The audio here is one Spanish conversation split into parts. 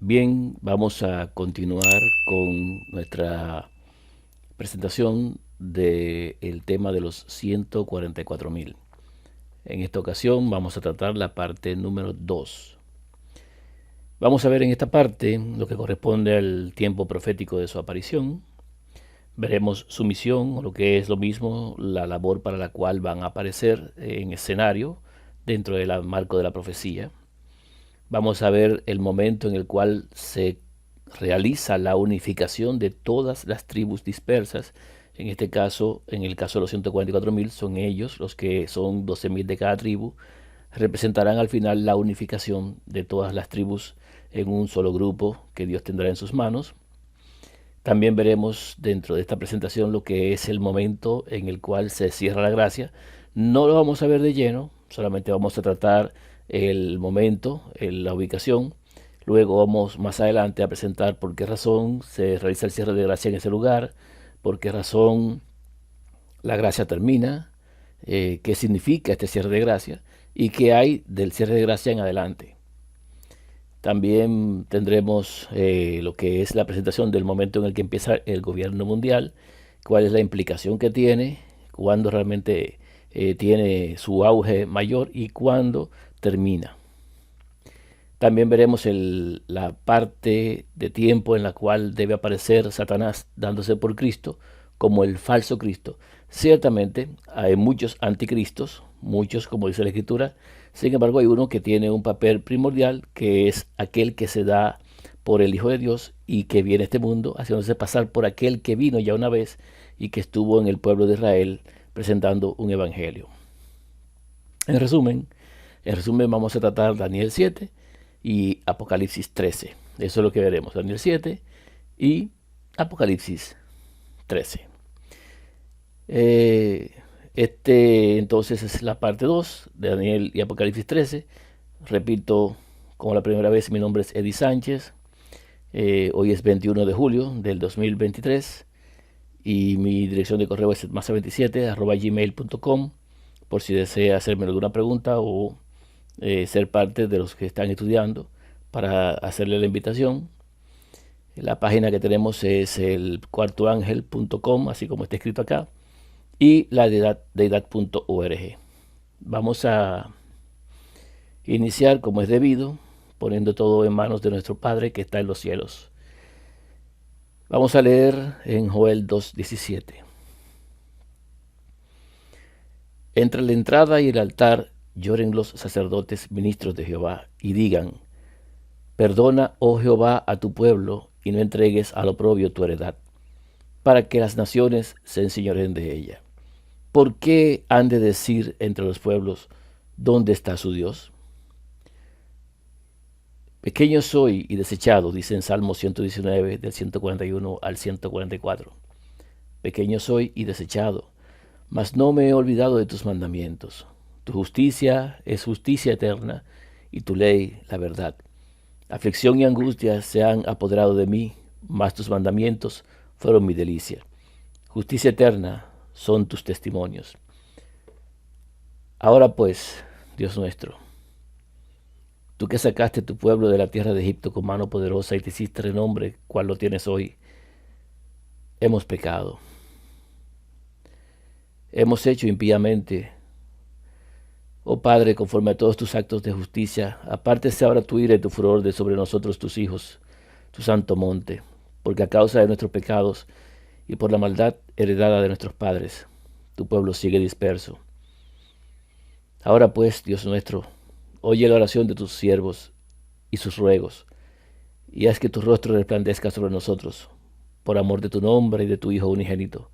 Bien, vamos a continuar con nuestra presentación del tema de los 144.000. En esta ocasión vamos a tratar la parte número 2. Vamos a ver en esta parte lo que corresponde al tiempo profético de su aparición. Veremos su misión, o lo que es lo mismo, la labor para la cual van a aparecer en escenario dentro del marco de la profecía. Vamos a ver el momento en el cual se realiza la unificación de todas las tribus dispersas. En este caso, en el caso de los 144.000, son ellos los que son 12.000 de cada tribu. Representarán al final la unificación de todas las tribus en un solo grupo que Dios tendrá en sus manos. También veremos dentro de esta presentación lo que es el momento en el cual se cierra la gracia. No lo vamos a ver de lleno, solamente vamos a tratar el momento, la ubicación. Luego vamos más adelante a presentar por qué razón se realiza el cierre de gracia en ese lugar, por qué razón la gracia termina, qué significa este cierre de gracia y qué hay del cierre de gracia en adelante. También tendremos lo que es la presentación del momento en el que empieza el gobierno mundial, cuál es la implicación que tiene, cuándo realmente tiene su auge mayor y cuándo termina. También veremos la parte de tiempo en la cual debe aparecer Satanás dándose por Cristo como el falso Cristo. Ciertamente hay muchos anticristos, muchos como dice la Escritura. Sin embargo, hay uno que tiene un papel primordial, que es aquel que se da por el Hijo de Dios y que viene a este mundo haciéndose pasar por aquel que vino ya una vez y que estuvo en el pueblo de Israel presentando un evangelio. En resumen vamos a tratar Daniel 7 y Apocalipsis 13. Eso es lo que veremos, Daniel 7 y Apocalipsis 13. Entonces es la parte 2 de Daniel y Apocalipsis 13. Repito, como la primera vez, mi nombre es Eddie Sánchez. Hoy es 21 de julio del 2023 y mi dirección de correo es masa27@gmail.com por si desea hacerme alguna pregunta o ser parte de los que están estudiando para hacerle la invitación. La página que tenemos es el cuartoangel.com, así como está escrito acá, y la deidad.org. Vamos a iniciar como es debido, poniendo todo en manos de nuestro Padre que está en los cielos. Vamos a leer en Joel 2:17. Entre la entrada y el altar lloren los sacerdotes ministros de Jehová y digan: perdona, oh Jehová, a tu pueblo y no entregues al oprobio tu heredad, para que las naciones se enseñoreen de ella. ¿Por qué han de decir entre los pueblos, ¿dónde está su Dios? Pequeño soy y desechado, dice en Salmo 119, del 141 al 144. Pequeño soy y desechado, mas no me he olvidado de tus mandamientos. Tu justicia es justicia eterna, y tu ley la verdad. Aflicción y angustia se han apoderado de mí, mas tus mandamientos fueron mi delicia. Justicia eterna son tus testimonios. Ahora pues, Dios nuestro, tú que sacaste tu pueblo de la tierra de Egipto con mano poderosa y te hiciste renombre, cual lo tienes hoy, hemos pecado. Hemos hecho impíamente. Oh Padre, conforme a todos tus actos de justicia, apártese ahora tu ira y tu furor de sobre nosotros tus hijos, tu santo monte, porque a causa de nuestros pecados y por la maldad heredada de nuestros padres, tu pueblo sigue disperso. Ahora pues, Dios nuestro, oye la oración de tus siervos y sus ruegos, y haz que tu rostro resplandezca sobre nosotros, por amor de tu nombre y de tu Hijo unigénito.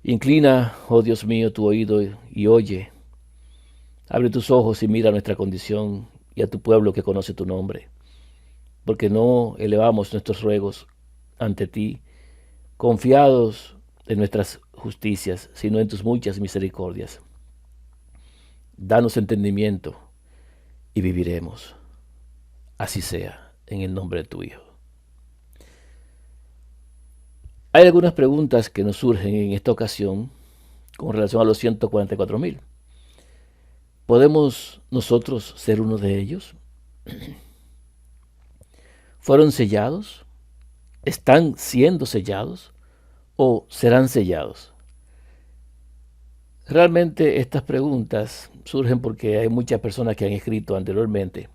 Inclina, oh Dios mío, tu oído y oye. Abre tus ojos y mira nuestra condición y a tu pueblo que conoce tu nombre, porque no elevamos nuestros ruegos ante ti, confiados en nuestras justicias, sino en tus muchas misericordias. Danos entendimiento y viviremos. Así sea, en el nombre de tu Hijo. Hay algunas preguntas que nos surgen en esta ocasión con relación a los 144.000. ¿Podemos nosotros ser uno de ellos? ¿Fueron sellados? ¿Están siendo sellados? ¿O serán sellados? Realmente estas preguntas surgen porque hay muchas personas que han escrito anteriormente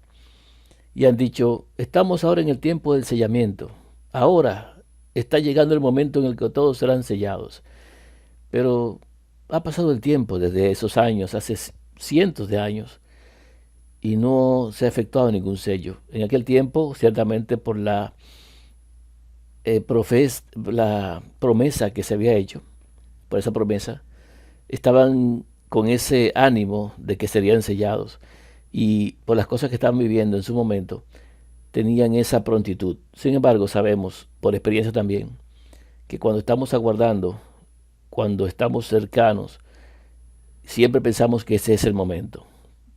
y han dicho, estamos ahora en el tiempo del sellamiento. Ahora está llegando el momento en el que todos serán sellados. Pero ha pasado el tiempo desde esos años, hace cientos de años, y no se ha efectuado ningún sello. En aquel tiempo, ciertamente por la promesa que se había hecho, por esa promesa, estaban con ese ánimo de que serían sellados y por las cosas que estaban viviendo en su momento, tenían esa prontitud. Sin embargo, sabemos, por experiencia también, que cuando estamos aguardando, cuando estamos cercanos, siempre pensamos que ese es el momento,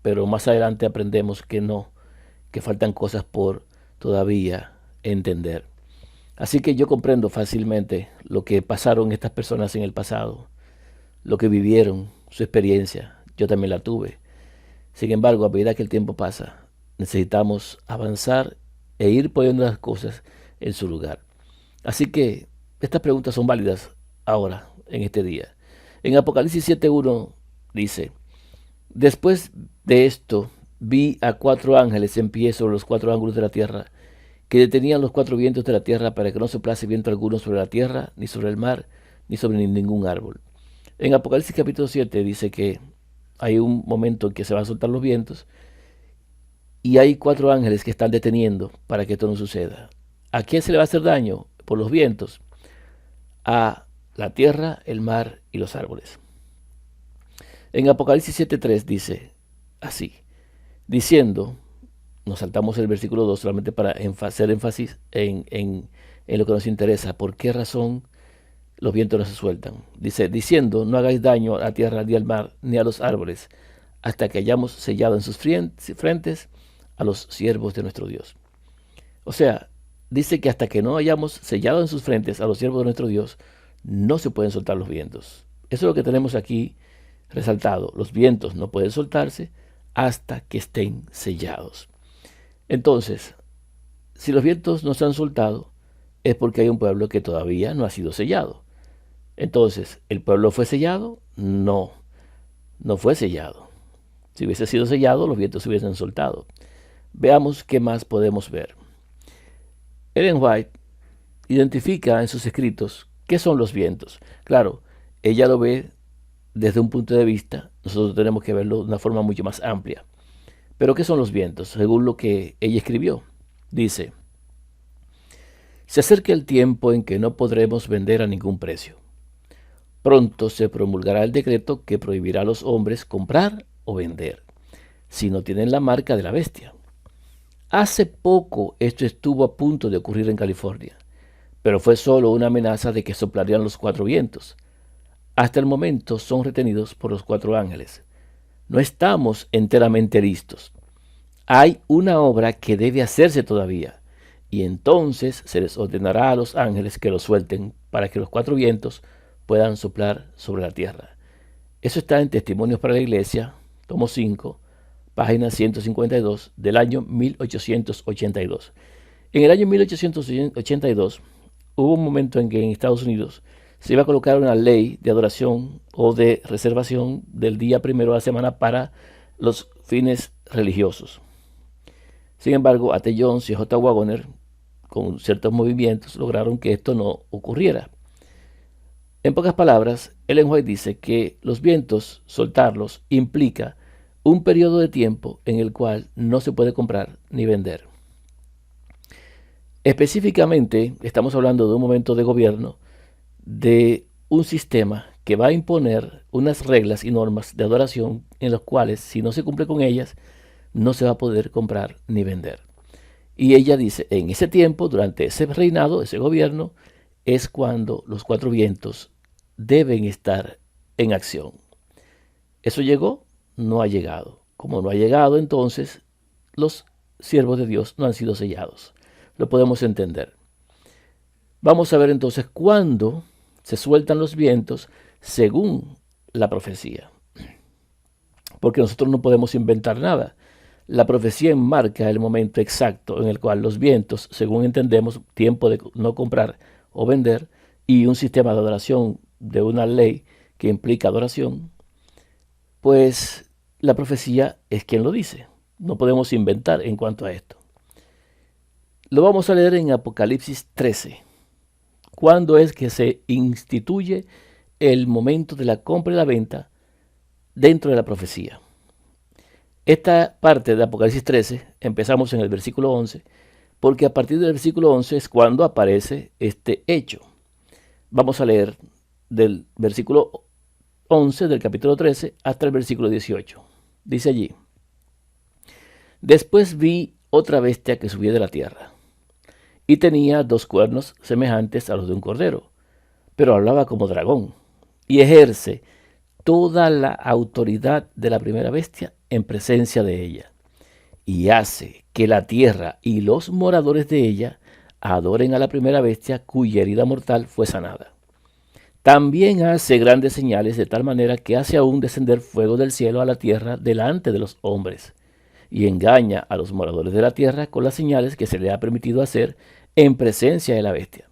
pero más adelante aprendemos que no, que faltan cosas por todavía entender. Así que yo comprendo fácilmente lo que pasaron estas personas en el pasado, lo que vivieron, su experiencia. Yo también la tuve. Sin embargo, a medida que el tiempo pasa, necesitamos avanzar e ir poniendo las cosas en su lugar. Así que estas preguntas son válidas ahora, en este día. En Apocalipsis 7:1 dice, después de esto vi a 4 ángeles en pie sobre los 4 ángulos de la tierra, que detenían los 4 vientos de la tierra para que no soplase viento alguno sobre la tierra, ni sobre el mar, ni sobre ningún árbol. En Apocalipsis capítulo 7 dice que hay un momento en que se van a soltar los vientos y hay 4 ángeles que están deteniendo para que esto no suceda. ¿A quién se le va a hacer daño por los vientos? A la tierra, el mar y los árboles. En Apocalipsis 7:3 dice así, diciendo, nos saltamos el versículo 2 solamente para hacer énfasis en lo que nos interesa, por qué razón los vientos no se sueltan. Dice, diciendo, no hagáis daño a la tierra, ni al mar, ni a los árboles, hasta que hayamos sellado en sus frentes a los siervos de nuestro Dios. O sea, dice que hasta que no hayamos sellado en sus frentes a los siervos de nuestro Dios, no se pueden soltar los vientos. Eso es lo que tenemos aquí resaltado. Los vientos no pueden soltarse hasta que estén sellados. Entonces, si los vientos no se han soltado, es porque hay un pueblo que todavía no ha sido sellado. Entonces, ¿el pueblo fue sellado? No, no fue sellado. Si hubiese sido sellado, los vientos se hubiesen soltado. Veamos qué más podemos ver. Ellen White identifica en sus escritos qué son los vientos. Claro, ella lo ve desde un punto de vista, nosotros tenemos que verlo de una forma mucho más amplia. Pero ¿qué son los vientos? Según lo que ella escribió, dice, se acerca el tiempo en que no podremos vender a ningún precio. Pronto se promulgará el decreto que prohibirá a los hombres comprar o vender, si no tienen la marca de la bestia. Hace poco esto estuvo a punto de ocurrir en California, pero fue solo una amenaza de que soplarían los 4 vientos. Hasta el momento son retenidos por los 4 ángeles. No estamos enteramente listos. Hay una obra que debe hacerse todavía, y entonces se les ordenará a los ángeles que los suelten para que los 4 vientos puedan soplar sobre la tierra. Eso está en Testimonios para la Iglesia, tomo 5, página 152 del año 1882. En el año 1882 hubo un momento en que en Estados Unidos se iba a colocar una ley de adoración o de reservación del día primero de la semana para los fines religiosos. Sin embargo, A.T. Jones y J. Waggoner, con ciertos movimientos, lograron que esto no ocurriera. En pocas palabras, Ellen White dice que los vientos, soltarlos, implica un periodo de tiempo en el cual no se puede comprar ni vender. Específicamente, estamos hablando de un momento de gobierno, de un sistema que va a imponer unas reglas y normas de adoración en las cuales, si no se cumple con ellas, no se va a poder comprar ni vender. Y ella dice, en ese tiempo, durante ese reinado, ese gobierno, es cuando los 4 vientos deben estar en acción. ¿Eso llegó? No ha llegado. Como no ha llegado, entonces los siervos de Dios no han sido sellados. Lo podemos entender. Vamos a ver entonces cuándo se sueltan los vientos según la profecía. Porque nosotros no podemos inventar nada. La profecía enmarca el momento exacto en el cual los vientos, según entendemos, tiempo de no comprar o vender, y un sistema de adoración de una ley que implica adoración, pues la profecía es quien lo dice. No podemos inventar en cuanto a esto. Lo vamos a leer en Apocalipsis 13. ¿Cuándo es que se instituye el momento de la compra y la venta dentro de la profecía? Esta parte de Apocalipsis 13 empezamos en el versículo 11, porque a partir del versículo 11 es cuando aparece este hecho. Vamos a leer del versículo 11 del capítulo 13 hasta el versículo 18. Dice allí: Después vi otra bestia que subía de la tierra, y tenía 2 cuernos semejantes a los de un cordero, pero hablaba como dragón, y ejerce toda la autoridad de la primera bestia en presencia de ella, y hace que la tierra y los moradores de ella adoren a la primera bestia cuya herida mortal fue sanada. También hace grandes señales, de tal manera que hace aún descender fuego del cielo a la tierra delante de los hombres, y engaña a los moradores de la tierra con las señales que se le ha permitido hacer en presencia de la bestia,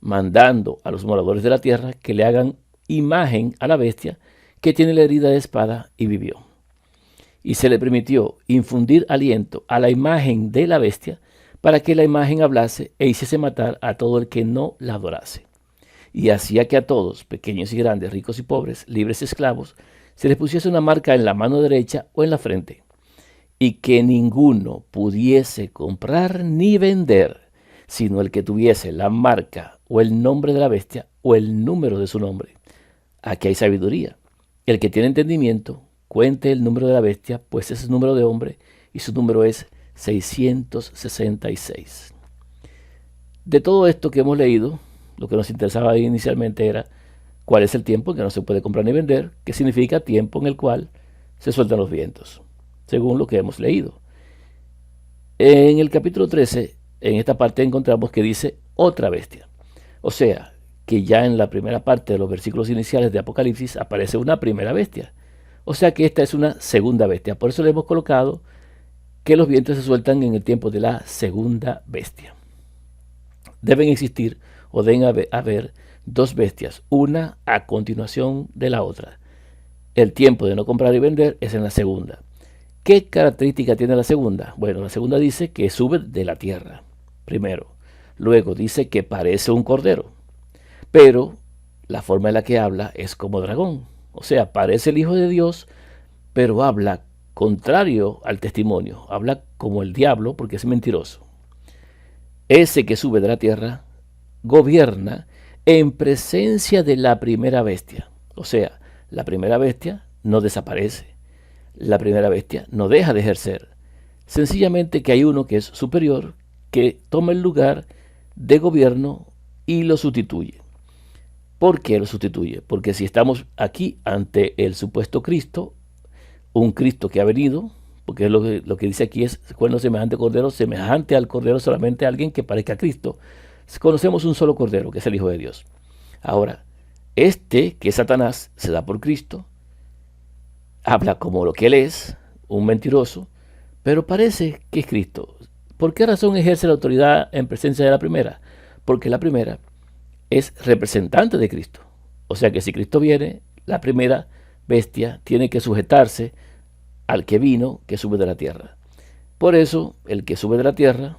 mandando a los moradores de la tierra que le hagan imagen a la bestia que tiene la herida de espada y vivió. Y se le permitió infundir aliento a la imagen de la bestia para que la imagen hablase e hiciese matar a todo el que no la adorase. Y hacía que a todos, pequeños y grandes, ricos y pobres, libres y esclavos, se les pusiese una marca en la mano derecha o en la frente, y que ninguno pudiese comprar ni vender, sino el que tuviese la marca o el nombre de la bestia o el número de su nombre. Aquí hay sabiduría. El que tiene entendimiento, cuente el número de la bestia, pues ese es el número de hombre, y su número es 666. De todo esto que hemos leído, lo que nos interesaba inicialmente era cuál es el tiempo en que no se puede comprar ni vender, que significa tiempo en el cual se sueltan los vientos, según lo que hemos leído. En el capítulo 13, en esta parte encontramos que dice otra bestia. O sea, que ya en la primera parte de los versículos iniciales de Apocalipsis aparece una primera bestia. O sea que esta es una segunda bestia. Por eso le hemos colocado que los vientos se sueltan en el tiempo de la segunda bestia. Deben existir o deben haber 2 bestias, una a continuación de la otra. El tiempo de no comprar y vender es en la segunda. ¿Qué característica tiene la segunda? Bueno, la segunda dice que sube de la tierra, primero. Luego dice que parece un cordero, pero la forma en la que habla es como dragón. O sea, parece el Hijo de Dios, pero habla contrario al testimonio. Habla como el diablo porque es mentiroso. Ese que sube de la tierra gobierna en presencia de la primera bestia. O sea, la primera bestia no desaparece. La primera bestia no deja de ejercer. Sencillamente que hay uno que es superior, que toma el lugar de gobierno y lo sustituye. ¿Por qué lo sustituye? Porque si estamos aquí ante el supuesto Cristo, un Cristo que ha venido, porque es lo que dice aquí es cuerno semejante cordero, semejante al cordero solamente alguien que parezca a Cristo. Conocemos un solo cordero, que es el Hijo de Dios. Ahora, este, que es Satanás, se da por Cristo, habla como lo que él es, un mentiroso, pero parece que es Cristo. ¿Por qué razón ejerce la autoridad en presencia de la primera? Porque la primera es representante de Cristo. O sea que si Cristo viene, la primera bestia tiene que sujetarse al que vino, que sube de la tierra. Por eso, el que sube de la tierra,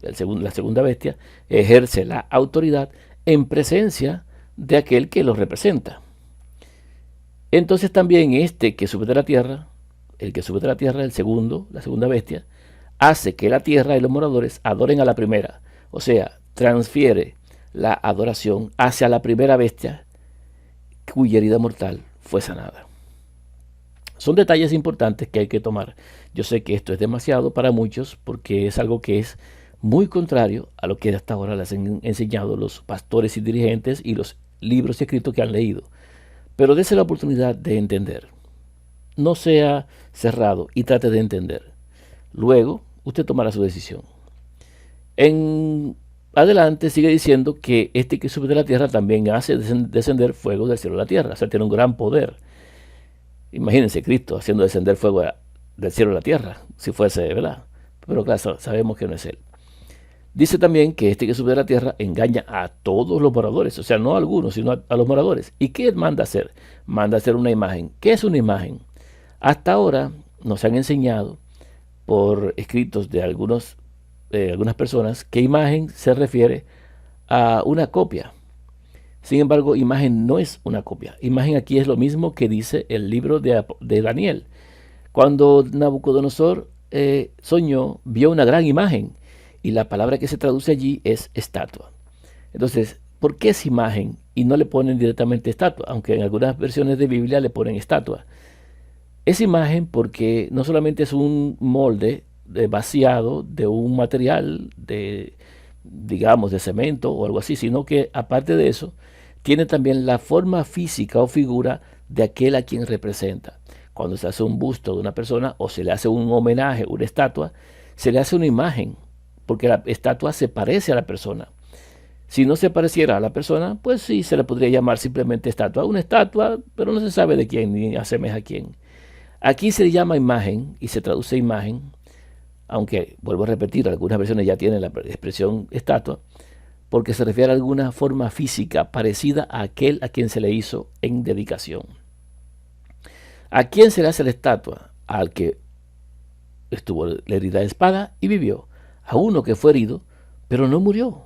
la segunda bestia, ejerce la autoridad en presencia de aquel que lo representa. Entonces también este que sube de la tierra, el que sube de la tierra, la segunda bestia, hace que la tierra y los moradores adoren a la primera. O sea, transfiere la adoración hacia la primera bestia cuya herida mortal fue sanada. Son detalles importantes que hay que tomar. Yo sé que esto es demasiado para muchos porque es algo que es muy contrario a lo que hasta ahora les han enseñado los pastores y dirigentes y los libros escritos que han leído. Pero dése la oportunidad de entender. No sea cerrado y trate de entender. Luego, usted tomará su decisión. En adelante sigue diciendo que este que sube de la tierra también hace descender fuego del cielo a la tierra. O sea, tiene un gran poder. Imagínense Cristo haciendo descender fuego del cielo a la tierra, si fuese, ¿verdad? Pero claro, sabemos que no es él. Dice también que este que sube de la tierra engaña a todos los moradores, o sea, no a algunos, sino a los moradores. ¿Y qué manda hacer? Manda hacer una imagen. ¿Qué es una imagen? Hasta ahora nos han enseñado por escritos de algunas personas que imagen se refiere a una copia. Sin embargo, imagen no es una copia. Imagen aquí es lo mismo que dice el libro de Daniel. Cuando Nabucodonosor soñó, vio una gran imagen y la palabra que se traduce allí es estatua. Entonces, ¿por qué es imagen y no le ponen directamente estatua? Aunque en algunas versiones de Biblia le ponen estatua. Es imagen porque no solamente es un molde vaciado de un material digamos, de cemento o algo así, sino que aparte de eso, tiene también la forma física o figura de aquel a quien representa. Cuando se hace un busto de una persona o se le hace un homenaje, una estatua, se le hace una imagen, porque la estatua se parece a la persona. Si no se pareciera a la persona, pues sí se le podría llamar simplemente estatua. Una estatua, pero no se sabe de quién ni asemeja a quién. Aquí se le llama imagen y se traduce imagen, aunque vuelvo a repetir, algunas versiones ya tienen la expresión estatua, porque se refiere a alguna forma física parecida a aquel a quien se le hizo en dedicación. ¿A quién se le hace la estatua? Al que estuvo la herida de espada y vivió. A uno que fue herido, pero no murió.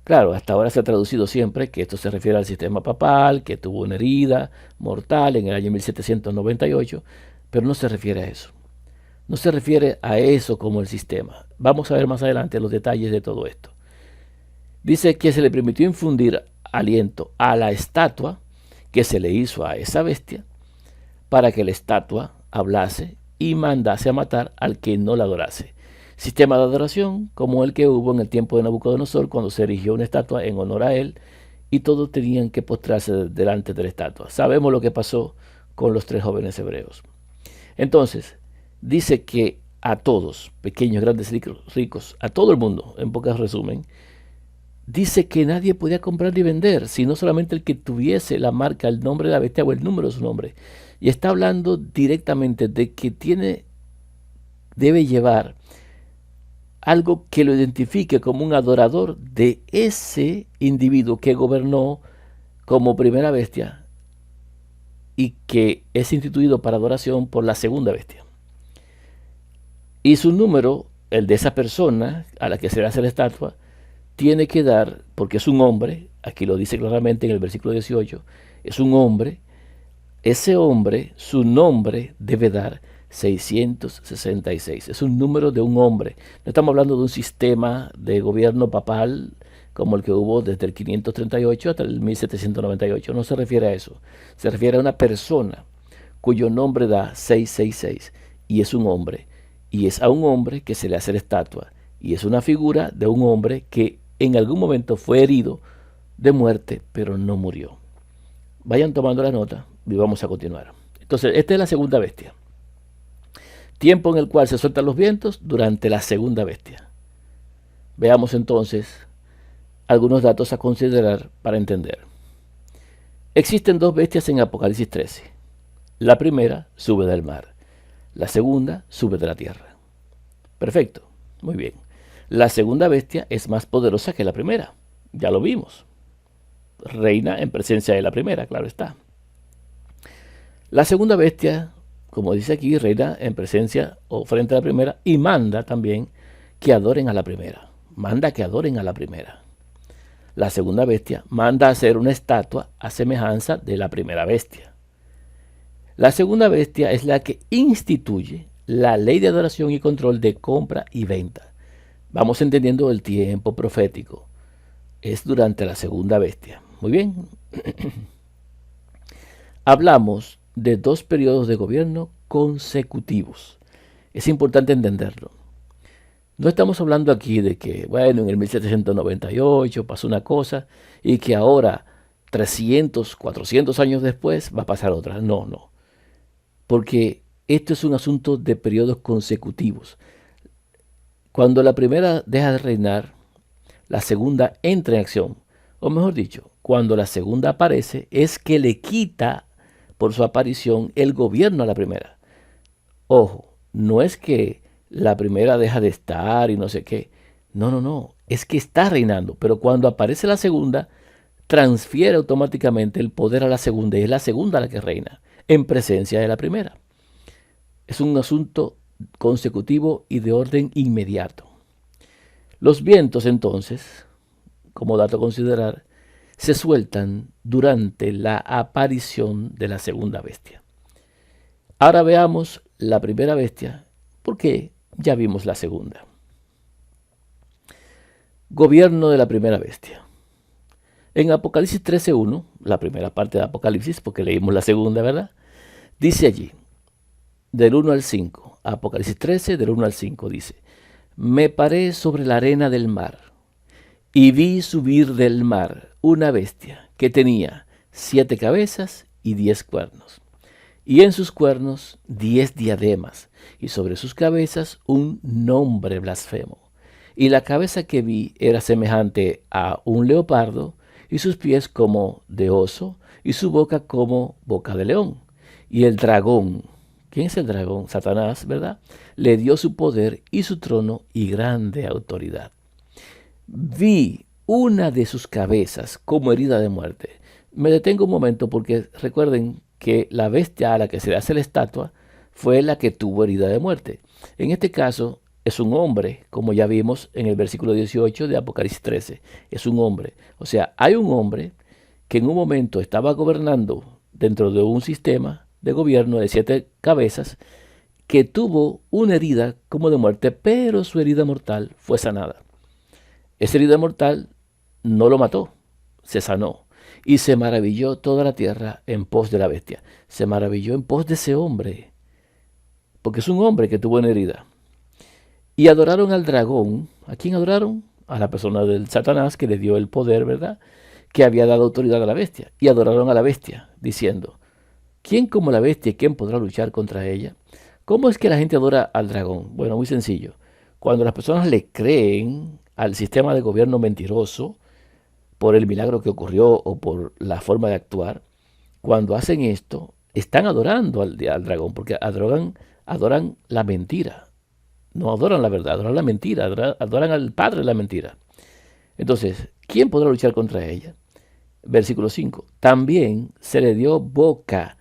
Claro, hasta ahora se ha traducido siempre que esto se refiere al sistema papal, que tuvo una herida mortal en el año 1798, pero no se refiere a eso. No se refiere a eso como el sistema. Vamos a ver más adelante los detalles de todo esto. Dice que se le permitió infundir aliento a la estatua que se le hizo a esa bestia para que la estatua hablase y mandase a matar al que no la adorase. Sistema de adoración como el que hubo en el tiempo de Nabucodonosor cuando se erigió una estatua en honor a él y todos tenían que postrarse delante de la estatua. Sabemos lo que pasó con los 3 jóvenes hebreos. Entonces, dice que a todos, pequeños, grandes, ricos, a todo el mundo, en pocas resumen, dice que nadie podía comprar ni vender, sino solamente el que tuviese la marca, el nombre de la bestia o el número de su nombre. Y está hablando directamente de que debe llevar algo que lo identifique como un adorador de ese individuo que gobernó como primera bestia y que es instituido para adoración por la segunda bestia. Y su número, el de esa persona a la que se le hace la estatua, tiene que dar, porque es un hombre, aquí lo dice claramente en el versículo 18, es un hombre, ese hombre, su nombre debe dar 666. Es un número de un hombre. No estamos hablando de un sistema de gobierno papal como el que hubo desde el 538 hasta el 1798. No se refiere a eso. Se refiere a una persona cuyo nombre da 666 y es un hombre. Y es a un hombre que se le hace la estatua. Y es una figura de un hombre que en algún momento fue herido de muerte, pero no murió. Vayan tomando la nota y vamos a continuar. Entonces, esta es la segunda bestia. Tiempo en el cual se sueltan los vientos durante la segunda bestia. Veamos entonces algunos datos a considerar para entender. Existen 2 bestias en Apocalipsis 13. La primera sube del mar. La segunda sube de la tierra. Perfecto, muy bien. La segunda bestia es más poderosa que la primera. Ya lo vimos. Reina en presencia de la primera, claro está. La segunda bestia, como dice aquí, reina en presencia o frente a la primera y manda también que adoren a la primera. Manda que adoren a la primera. La segunda bestia manda hacer una estatua a semejanza de la primera bestia. La segunda bestia es la que instituye la ley de adoración y control de compra y venta. Vamos entendiendo el tiempo profético. Es durante la segunda bestia. Muy bien. Hablamos de 2 periodos de gobierno consecutivos. Es importante entenderlo. No estamos hablando aquí de que, bueno, en el 1798 pasó una cosa y que ahora, 300, 400 años después, va a pasar otra. No, no. Porque esto es un asunto de periodos consecutivos. Cuando la primera deja de reinar, la segunda entra en acción. O mejor dicho, cuando la segunda aparece, es que le quita por su aparición el gobierno a la primera. Ojo, no es que la primera deja de estar y no sé qué. No, no, no. Es que está reinando. Pero cuando aparece la segunda, transfiere automáticamente el poder a la segunda y es la segunda la que reina en presencia de la primera. Es un asunto consecutivo y de orden inmediato. Los vientos entonces, como dato a considerar, se sueltan durante la aparición de la segunda bestia. Ahora veamos la primera bestia, porque ya vimos la segunda. Gobierno de la primera bestia. En Apocalipsis 13:1, la primera parte de Apocalipsis, porque leímos la segunda, ¿verdad? Dice allí, del 1 al 5, Apocalipsis 13, del 1 al 5, dice, me paré sobre la arena del mar y vi subir del mar una bestia que tenía 7 cabezas y 10 cuernos, y en sus cuernos 10 diademas, y sobre sus cabezas un nombre blasfemo. Y la cabeza que vi era semejante a un leopardo, y sus pies como de oso, y su boca como boca de león. Y el dragón, ¿quién es el dragón? Satanás, ¿verdad? Le dio su poder y su trono y grande autoridad. Vi una de sus cabezas como herida de muerte. Me detengo un momento porque recuerden que la bestia a la que se le hace la estatua fue la que tuvo herida de muerte. En este caso es un hombre, como ya vimos en el versículo 18 de Apocalipsis 13. Es un hombre. O sea, hay un hombre que en un momento estaba gobernando dentro de un sistema de gobierno de 7 cabezas que tuvo una herida como de muerte, pero su herida mortal fue sanada. Esa herida mortal no lo mató, se sanó. Y se maravilló toda la tierra en pos de la bestia. Se maravilló en pos de ese hombre, porque es un hombre que tuvo una herida. Y adoraron al dragón. ¿A quién adoraron? A la persona del Satanás que le dio el poder, ¿verdad? Que había dado autoridad a la bestia. Y adoraron a la bestia, diciendo, ¿quién como la bestia, quién podrá luchar contra ella? ¿Cómo es que la gente adora al dragón? Bueno, muy sencillo. Cuando las personas le creen al sistema de gobierno mentiroso, por el milagro que ocurrió o por la forma de actuar, cuando hacen esto, están adorando al dragón, porque adoran la mentira. No adoran la verdad, adoran la mentira, adoran al padre de la mentira. Entonces, ¿quién podrá luchar contra ella? Versículo 5. También se le dio boca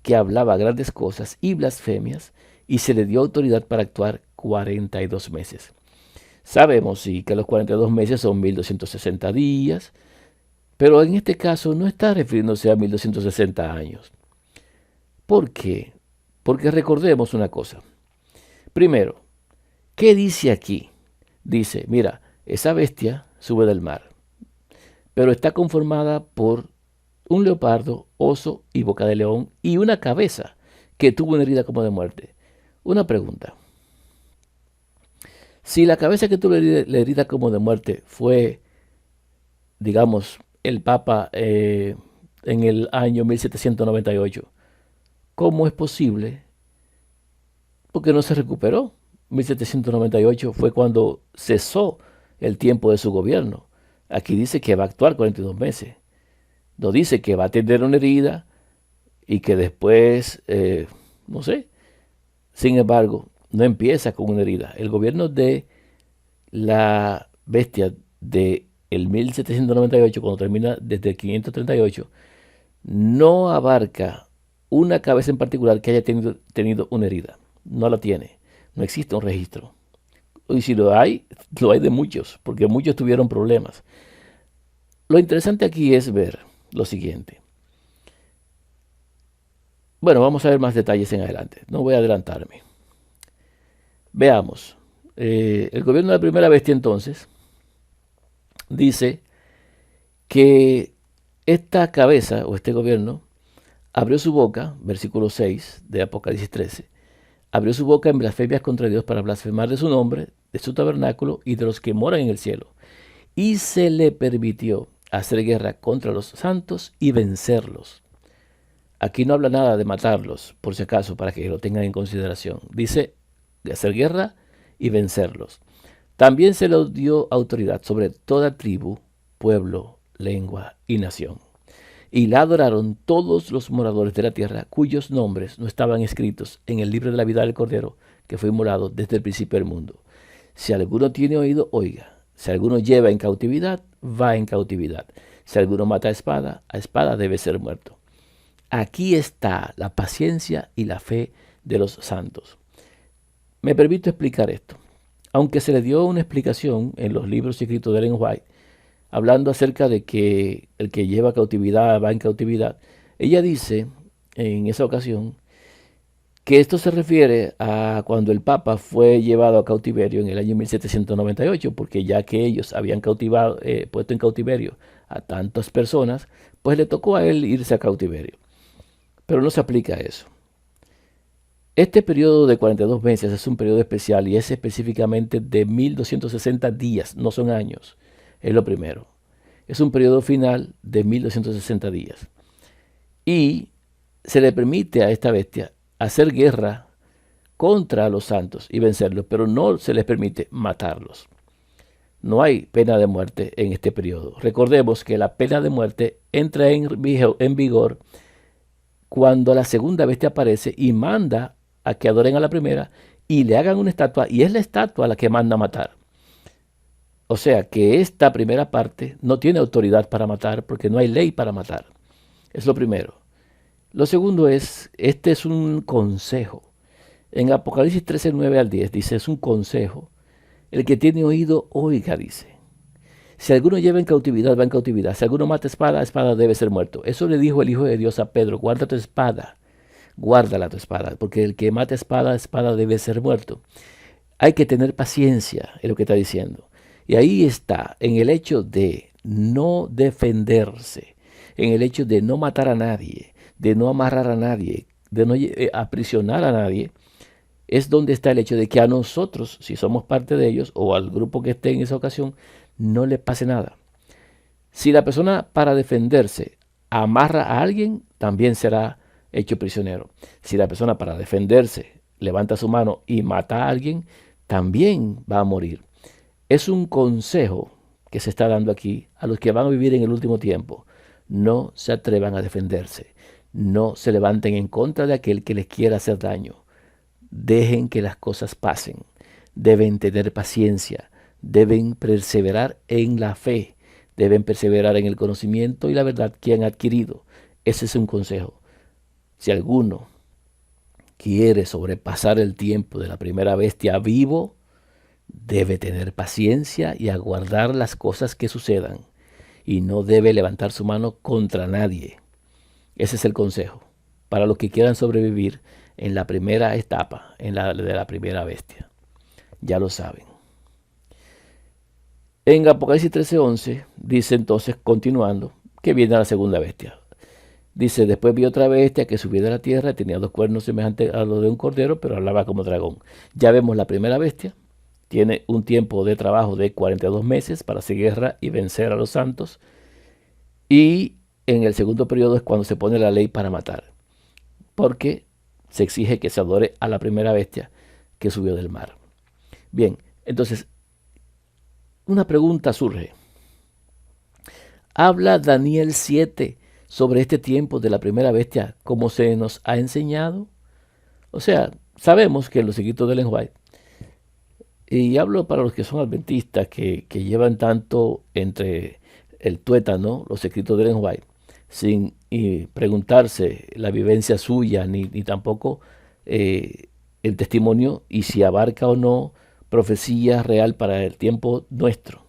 que hablaba grandes cosas y blasfemias, y se le dio autoridad para actuar 42 meses. Sabemos, sí, que los 42 meses son 1260 días, pero en este caso no está refiriéndose a 1260 años. ¿Por qué? Porque recordemos una cosa. Primero, ¿qué dice aquí? Dice, mira, esa bestia sube del mar, pero está conformada por un leopardo, oso y boca de león y una cabeza que tuvo una herida como de muerte. Una pregunta. Si la cabeza que tuvo la herida como de muerte fue, digamos, el Papa en el año 1798, ¿cómo es posible? Porque no se recuperó. 1798 fue cuando cesó el tiempo de su gobierno. Aquí dice que va a actuar 42 meses. No dice que va a tener una herida y que después, no sé. Sin embargo, no empieza con una herida. El gobierno de la bestia de el 1798, cuando termina desde el 538, no abarca una cabeza en particular que haya tenido una herida. No la tiene. No existe un registro. Y si lo hay de muchos, porque muchos tuvieron problemas. Lo interesante aquí es ver lo siguiente. Bueno, vamos a ver más detalles en adelante. No voy a adelantarme. Veamos. El gobierno de la primera bestia entonces dice que esta cabeza o este gobierno abrió su boca, versículo 6 de Apocalipsis 13, abrió su boca en blasfemias contra Dios para blasfemar de su nombre, de su tabernáculo y de los que moran en el cielo. Y se le permitió hacer guerra contra los santos y vencerlos. Aquí no habla nada de matarlos, por si acaso, para que lo tengan en consideración. Dice de hacer guerra y vencerlos. También se le dio autoridad sobre toda tribu, pueblo, lengua y nación. Y la adoraron todos los moradores de la tierra, cuyos nombres no estaban escritos en el libro de la vida del Cordero, que fue inmolado desde el principio del mundo. Si alguno tiene oído, oiga. Si alguno lleva en cautividad, va en cautividad. Si alguno mata a espada debe ser muerto. Aquí está la paciencia y la fe de los santos. Me permito explicar esto. Aunque se le dio una explicación en los libros escritos de Ellen White, hablando acerca de que el que lleva cautividad va en cautividad, ella dice en esa ocasión que esto se refiere a cuando el Papa fue llevado a cautiverio en el año 1798, porque ya que ellos habían puesto en cautiverio a tantas personas, pues le tocó a él irse a cautiverio. Pero no se aplica a eso. Este periodo de 42 meses es un periodo especial y es específicamente de 1260 días, no son años, es lo primero. Es un periodo final de 1260 días. Y se le permite a esta bestia hacer guerra contra los santos y vencerlos, pero no se les permite matarlos. No hay pena de muerte en este periodo. Recordemos que la pena de muerte entra en vigor cuando la segunda bestia aparece y manda a que adoren a la primera y le hagan una estatua, y es la estatua la que manda a matar. O sea que esta primera parte no tiene autoridad para matar porque no hay ley para matar. Es lo primero. Lo segundo es, este es un consejo. En Apocalipsis 13, 9 al 10 dice, es un consejo. El que tiene oído, oiga, dice. Si alguno lleva en cautividad, va en cautividad. Si alguno mata a espada debe ser muerto. Eso le dijo el Hijo de Dios a Pedro, guarda tu espada. Guárdala tu espada, porque el que mata a espada debe ser muerto. Hay que tener paciencia, es lo que está diciendo. Y ahí está, en el hecho de no defenderse, en el hecho de no matar a nadie, de no amarrar a nadie, de no aprisionar a nadie, es donde está el hecho de que a nosotros, si somos parte de ellos, o al grupo que esté en esa ocasión, no le pase nada. Si la persona para defenderse amarra a alguien, también será hecho prisionero. Si la persona para defenderse levanta su mano y mata a alguien, también va a morir. Es un consejo que se está dando aquí a los que van a vivir en el último tiempo. No se atrevan a defenderse. No se levanten en contra de aquel que les quiera hacer daño. Dejen que las cosas pasen. Deben tener paciencia. Deben perseverar en la fe. Deben perseverar en el conocimiento y la verdad que han adquirido. Ese es un consejo. Si alguno quiere sobrepasar el tiempo de la primera bestia vivo, debe tener paciencia y aguardar las cosas que sucedan, y no debe levantar su mano contra nadie. Ese es el consejo para los que quieran sobrevivir en la primera etapa, de la primera bestia. Ya lo saben. En Apocalipsis 13:11 dice entonces, continuando, que viene la segunda bestia. Dice, después vi otra bestia que subía de la tierra, tenía 2 cuernos semejantes a los de un cordero, pero hablaba como dragón. Ya vemos la primera bestia, tiene un tiempo de trabajo de 42 meses para hacer guerra y vencer a los santos. Y en el segundo periodo es cuando se pone la ley para matar, porque se exige que se adore a la primera bestia que subió del mar. Bien, entonces, una pregunta surge. ¿Habla Daniel 7 sobre este tiempo de la primera bestia como se nos ha enseñado? O sea, sabemos que en los escritos de Ellen White, y hablo para los que son adventistas, que llevan tanto entre el tuétano, los escritos de Ellen White, sin preguntarse la vivencia suya, ni tampoco el testimonio, y si abarca o no profecía real para el tiempo nuestro.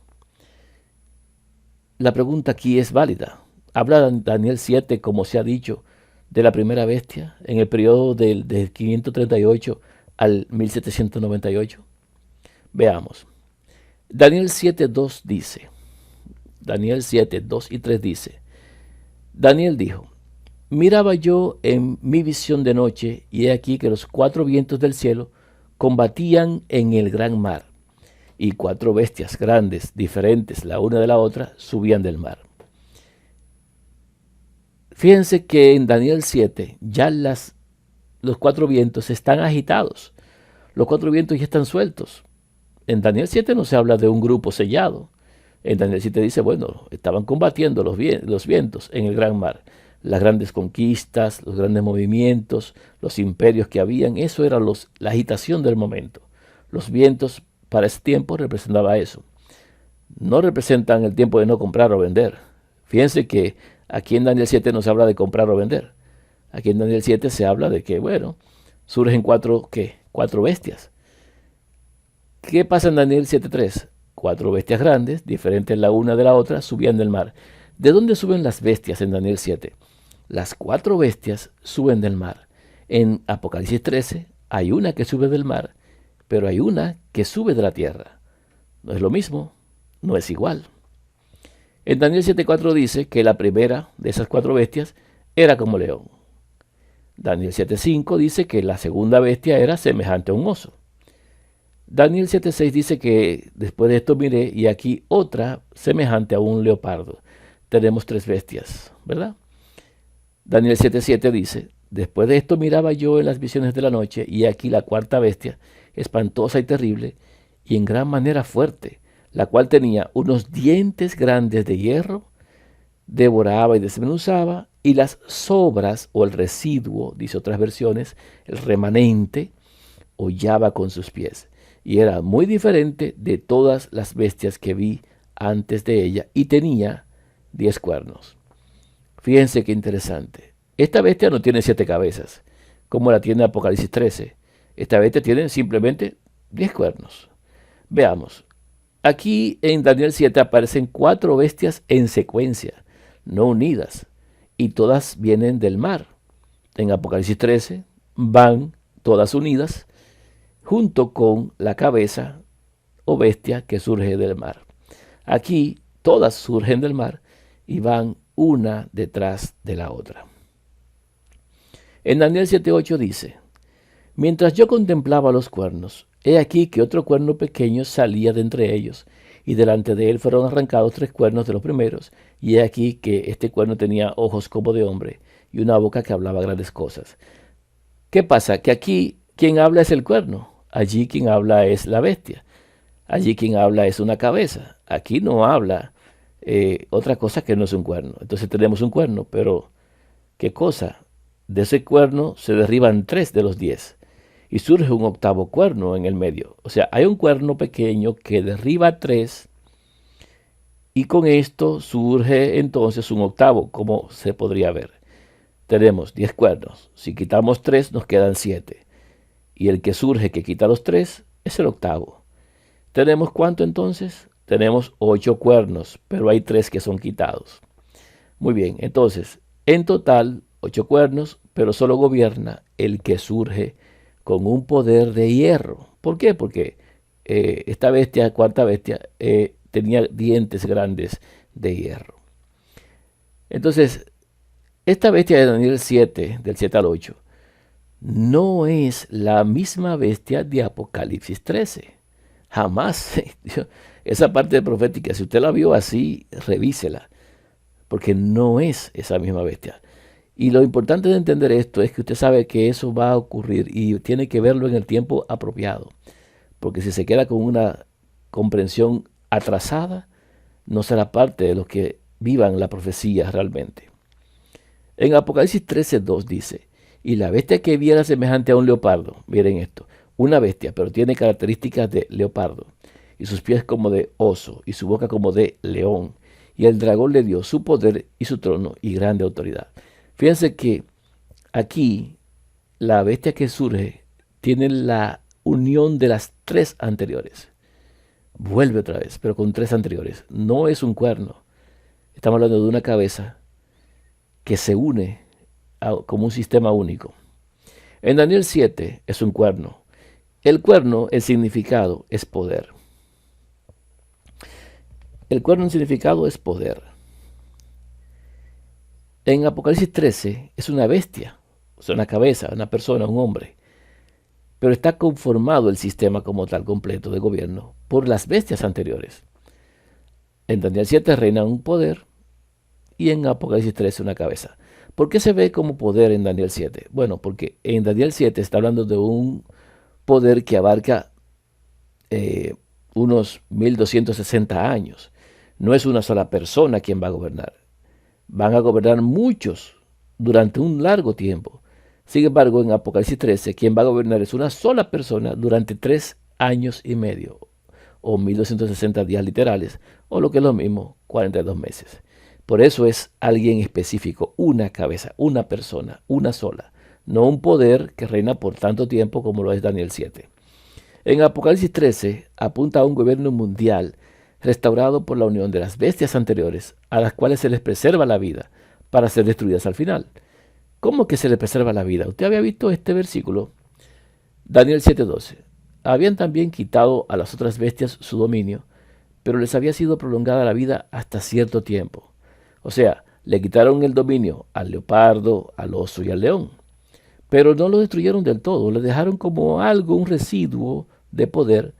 La pregunta aquí es válida. ¿Habla Daniel 7, como se ha dicho, de la primera bestia en el periodo del 538 al 1798? Veamos. Daniel 7:2 dice, Daniel 7:2 y 3 dice, Daniel dijo, miraba yo en mi visión de noche, y he aquí que los 4 vientos del cielo combatían en el gran mar, y 4 bestias grandes, diferentes la una de la otra, subían del mar. Fíjense que en Daniel 7 ya los 4 vientos están agitados. Los 4 vientos ya están sueltos. En Daniel 7 no se habla de un grupo sellado. En Daniel 7 dice, bueno, estaban combatiendo los vientos en el gran mar. las grandes conquistas, los grandes movimientos, los imperios que habían. Eso era la agitación del momento. Los vientos para ese tiempo representaba eso. No representan el tiempo de no comprar o vender. Fíjense que aquí en Daniel 7 no se habla de comprar o vender. Aquí en Daniel 7 se habla de que, bueno, surgen cuatro bestias. ¿Qué pasa en Daniel 7:3? Cuatro bestias grandes, diferentes la una de la otra, subían del mar. ¿De dónde suben las bestias en Daniel 7? Las cuatro bestias suben del mar. En Apocalipsis 13 hay una que sube del mar, pero hay una que sube de la tierra. No es lo mismo, no es igual. En Daniel 7:4 dice que la primera de esas cuatro bestias era como león. Daniel 7:5 dice que la segunda bestia era semejante a un oso. Daniel 7:6 dice que después de esto miré y aquí otra semejante a un leopardo. Tenemos tres bestias, ¿verdad? Daniel 7:7 dice, después de esto miraba yo en las visiones de la noche y aquí la cuarta bestia, espantosa y terrible y en gran manera fuerte, la cual tenía unos dientes grandes de hierro, devoraba y desmenuzaba, y las sobras o el residuo, dice otras versiones, el remanente, hollaba con sus pies. Y era muy diferente de todas las bestias que vi antes de ella, y tenía 10 cuernos. Fíjense qué interesante. Esta bestia no tiene 7 cabezas, como la tiene Apocalipsis 13. Esta bestia tiene simplemente 10 cuernos. Veamos. Aquí en Daniel 7 aparecen 4 bestias en secuencia, no unidas, y todas vienen del mar. En Apocalipsis 13 van todas unidas, junto con la cabeza o bestia que surge del mar. Aquí todas surgen del mar y van una detrás de la otra. En Daniel 7:8 dice, mientras yo contemplaba los cuernos, he aquí que otro cuerno pequeño salía de entre ellos, y delante de él fueron arrancados 3 cuernos de los primeros, y he aquí que este cuerno tenía ojos como de hombre, y una boca que hablaba grandes cosas. ¿Qué pasa? Que aquí quien habla es el cuerno, allí quien habla es la bestia, allí quien habla es una cabeza, aquí no habla otra cosa que no es un cuerno. Entonces tenemos un cuerno, pero ¿qué cosa? De ese cuerno se derriban 3 de los 10 y surge un octavo cuerno en el medio. O sea, hay un cuerno pequeño que derriba 3 y con esto surge entonces un octavo, como se podría ver. Tenemos 10 cuernos. Si quitamos 3 nos quedan 7. Y el que surge que quita los 3 es el octavo. ¿Tenemos cuánto entonces? Tenemos 8 cuernos, pero hay 3 que son quitados. Muy bien, entonces, en total 8 cuernos, pero solo gobierna el que surge con un poder de hierro. ¿Por qué? Porque esta bestia, cuarta bestia, tenía dientes grandes de hierro. Entonces, esta bestia de Daniel 7, del 7 al 8, no es la misma bestia de Apocalipsis 13. Jamás. Esa parte profética, si usted la vio así, revísela, porque no es esa misma bestia. Y lo importante de entender esto es que usted sabe que eso va a ocurrir y tiene que verlo en el tiempo apropiado. Porque si se queda con una comprensión atrasada, no será parte de los que vivan la profecía realmente. En Apocalipsis 13:2 dice, y la bestia que viera semejante a un leopardo, miren esto, una bestia, pero tiene características de leopardo, y sus pies como de oso, y su boca como de león, y el dragón le dio su poder y su trono y grande autoridad. Fíjense que aquí la bestia que surge tiene la unión de las 3 anteriores. Vuelve otra vez, pero con 3 anteriores. No es un cuerno. Estamos hablando de una cabeza que se une como un sistema único. En Daniel 7 es un cuerno. El cuerno, el significado es poder. El cuerno en significado es poder. En Apocalipsis 13 es una bestia, o sea, una cabeza, una persona, un hombre. Pero está conformado el sistema como tal completo de gobierno por las bestias anteriores. En Daniel 7 reina un poder y en Apocalipsis 13 una cabeza. ¿Por qué se ve como poder en Daniel 7? Bueno, porque en Daniel 7 está hablando de un poder que abarca unos 1260 años. No es una sola persona quien va a gobernar. Van a gobernar muchos durante un largo tiempo. Sin embargo, en Apocalipsis 13, quien va a gobernar es una sola persona durante 3 años y medio, o 1260 días literales, o lo que es lo mismo, 42 meses. Por eso es alguien específico, una cabeza, una persona, una sola, no un poder que reina por tanto tiempo como lo es Daniel 7. En Apocalipsis 13 apunta a un gobierno mundial restaurado por la unión de las bestias anteriores, a las cuales se les preserva la vida para ser destruidas al final. ¿Cómo que se les preserva la vida? ¿Usted había visto este versículo? Daniel 7:12. Habían también quitado a las otras bestias su dominio, pero les había sido prolongada la vida hasta cierto tiempo. O sea, le quitaron el dominio al leopardo, al oso y al león. Pero no lo destruyeron del todo, le dejaron como algo, un residuo de poder,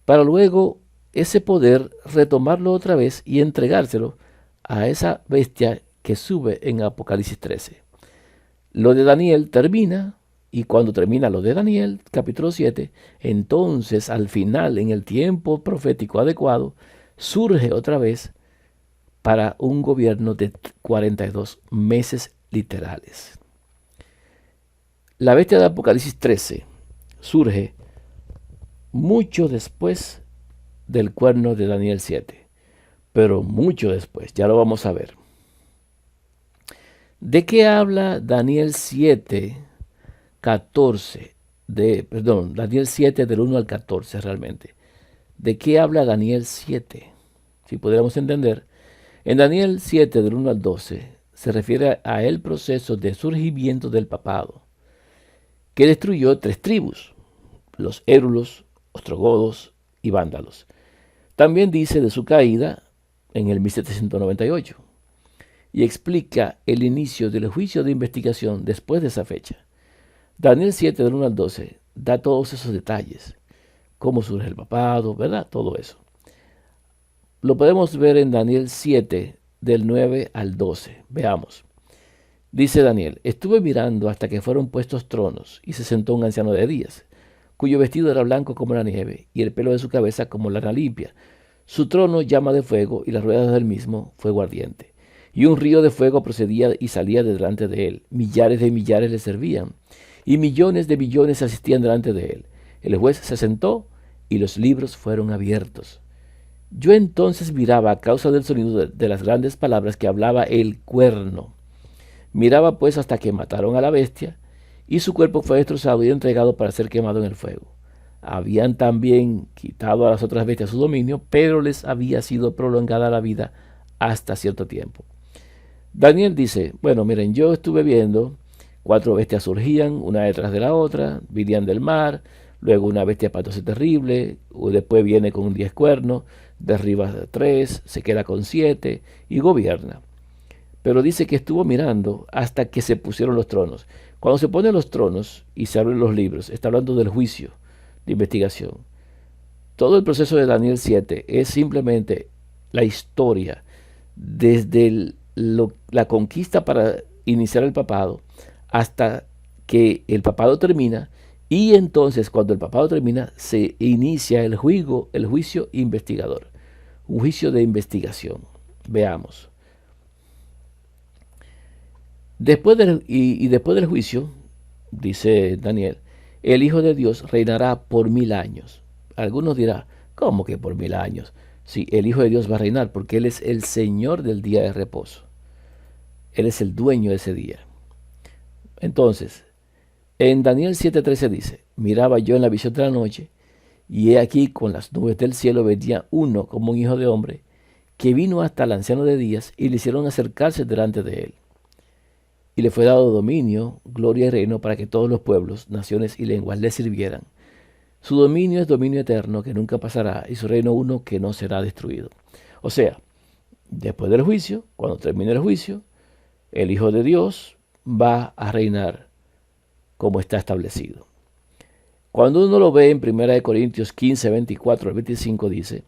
para luego ese poder retomarlo otra vez y entregárselo a esa bestia que sube en Apocalipsis 13. Lo de Daniel termina, y cuando termina lo de Daniel, capítulo 7, entonces al final, en el tiempo profético adecuado, surge otra vez para un gobierno de 42 meses literales. La bestia de Apocalipsis 13 surge mucho después del cuerno de Daniel 7, pero mucho después, ya lo vamos a ver. ¿De qué habla Daniel 7, 14? Daniel 7 del 1 al 14 realmente. ¿De qué habla Daniel 7? Si pudiéramos entender, en Daniel 7 del 1 al 12 se refiere a el proceso de surgimiento del papado, que destruyó 3 tribus, los érulos, ostrogodos y vándalos. También dice de su caída en el 1798 y explica el inicio del juicio de investigación después de esa fecha. Daniel 7 del 1 al 12 da todos esos detalles, cómo surge el papado, ¿verdad? Todo eso. Lo podemos ver en Daniel 7 del 9 al 12. Veamos. Dice Daniel, estuve mirando hasta que fueron puestos tronos y se sentó un anciano de días, cuyo vestido era blanco como la nieve y el pelo de su cabeza como lana limpia. Su trono llama de fuego y las ruedas del mismo fuego ardiente. Y un río de fuego procedía y salía de delante de él. Millares de millares le servían y millones de millones asistían delante de él. El juez se sentó y los libros fueron abiertos. Yo entonces miraba a causa del sonido de las grandes palabras que hablaba el cuerno. Miraba pues hasta que mataron a la bestia, y su cuerpo fue destrozado y entregado para ser quemado en el fuego. Habían también quitado a las otras bestias su dominio, pero les había sido prolongada la vida hasta cierto tiempo. Daniel dice, bueno, miren, yo estuve viendo 4 bestias surgían, una detrás de la otra, vinían del mar, luego una bestia espantosa y terrible, después viene con 10 cuernos, derriba 3, se queda con 7 y gobierna. Pero dice que estuvo mirando hasta que se pusieron los tronos. Cuando se ponen los tronos y se abren los libros, está hablando del juicio de investigación. Todo el proceso de Daniel 7 es simplemente la historia desde la conquista para iniciar el papado hasta que el papado termina, y entonces cuando el papado termina se inicia el juicio investigador, un juicio de investigación. Veamos. Después del juicio, dice Daniel, el Hijo de Dios reinará por 1000 años. Algunos dirán, ¿cómo que por 1000 años? Sí, el Hijo de Dios va a reinar porque Él es el Señor del día de reposo. Él es el dueño de ese día. Entonces, en Daniel 7:13 dice, miraba yo en la visión de la noche, y he aquí con las nubes del cielo venía uno como un hijo de hombre, que vino hasta el anciano de días y le hicieron acercarse delante de él. Y le fue dado dominio, gloria y reino para que todos los pueblos, naciones y lenguas le sirvieran. Su dominio es dominio eterno que nunca pasará, y su reino uno que no será destruido. O sea, después del juicio, cuando termine el juicio, el Hijo de Dios va a reinar como está establecido. Cuando uno lo ve en 1 Corintios 15, 24 al 25 dice,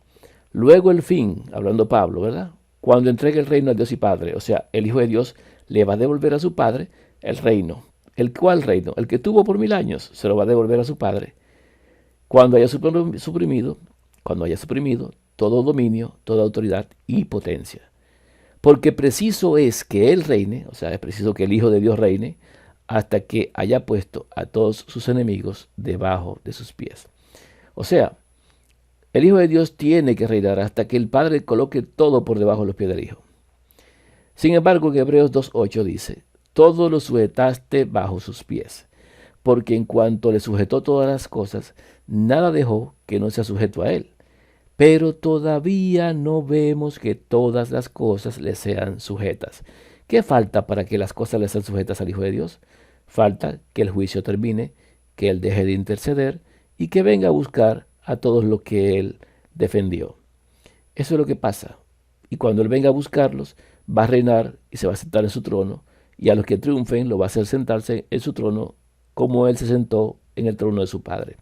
luego el fin, hablando Pablo, ¿verdad? Cuando entregue el reino al Dios y Padre, o sea, el Hijo de Dios le va a devolver a su Padre el reino. ¿El cuál reino? El que tuvo por 1000 años, se lo va a devolver a su Padre. Cuando haya suprimido todo dominio, toda autoridad y potencia. Porque preciso es que Él reine, o sea, es preciso que el Hijo de Dios reine, hasta que haya puesto a todos sus enemigos debajo de sus pies. O sea, el Hijo de Dios tiene que reinar hasta que el Padre coloque todo por debajo de los pies del Hijo. Sin embargo, en Hebreos 2.8 dice, todo lo sujetaste bajo sus pies, porque en cuanto le sujetó todas las cosas, nada dejó que no sea sujeto a Él. Pero todavía no vemos que todas las cosas le sean sujetas. ¿Qué falta para que las cosas le sean sujetas al Hijo de Dios? Falta que el juicio termine, que Él deje de interceder y que venga a buscar a todos los que Él defendió. Eso es lo que pasa. Y cuando Él venga a buscarlos, va a reinar y se va a sentar en su trono. Y a los que triunfen lo va a hacer sentarse en su trono como Él se sentó en el trono de su Padre.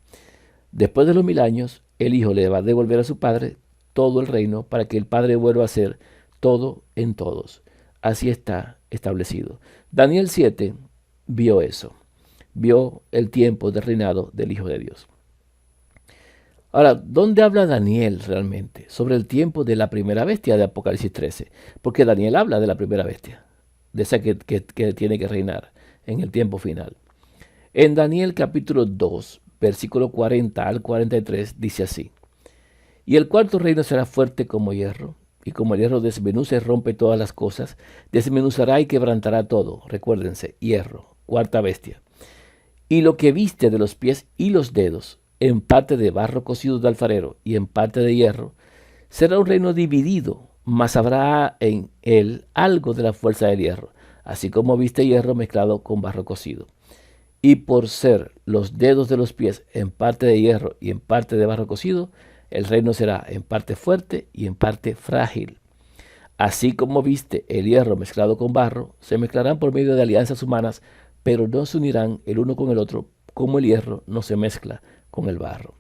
Después de los 1000 años, el Hijo le va a devolver a su Padre todo el reino para que el Padre vuelva a ser todo en todos. Así está establecido. Daniel 7 vio eso. Vio el tiempo de reinado del Hijo de Dios. Ahora, ¿dónde habla Daniel realmente? Sobre el tiempo de la primera bestia de Apocalipsis 13. Porque Daniel habla de la primera bestia, de esa que tiene que reinar en el tiempo final. En Daniel capítulo 2, versículo 40 al 43, dice así. Y el cuarto reino será fuerte como hierro, y como el hierro desmenuza y rompe todas las cosas, desmenuzará y quebrantará todo. Recuérdense, hierro, cuarta bestia. Y lo que viste de los pies y los dedos, en parte de barro cocido de alfarero y en parte de hierro, será un reino dividido, mas habrá en él algo de la fuerza del hierro, así como viste hierro mezclado con barro cocido. Y por ser los dedos de los pies en parte de hierro y en parte de barro cocido, el reino será en parte fuerte y en parte frágil. Así como viste el hierro mezclado con barro, se mezclarán por medio de alianzas humanas, pero no se unirán el uno con el otro, como el hierro no se mezcla con el barro.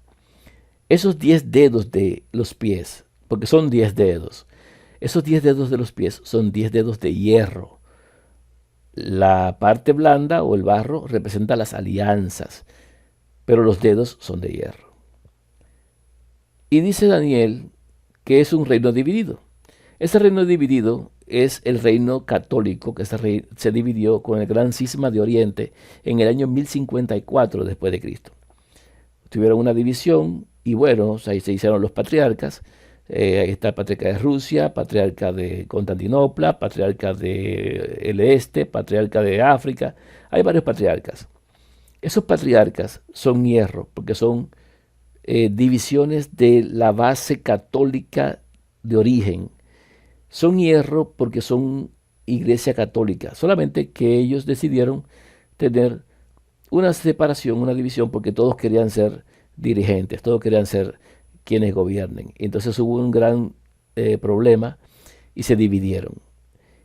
Esos 10 dedos de los pies, porque son 10 dedos, esos 10 dedos de los pies son 10 dedos de hierro. La parte blanda o el barro representa las alianzas, pero los dedos son de hierro. Y dice Daniel que es un reino dividido. Ese reino dividido es el reino católico que se dividió con el gran cisma de Oriente en el año 1054 después de Cristo. Tuvieron una división y bueno, ahí se hicieron los patriarcas. Ahí está el patriarca de Rusia, patriarca de Constantinopla, patriarca del este, patriarca de África. Hay varios patriarcas. Esos patriarcas son hierro porque son divisiones de la base católica de origen. Son hierro porque son iglesia católica, solamente que ellos decidieron tener una separación, una división, porque todos querían ser dirigentes, todos querían ser quienes gobiernen. Entonces hubo un gran problema y se dividieron.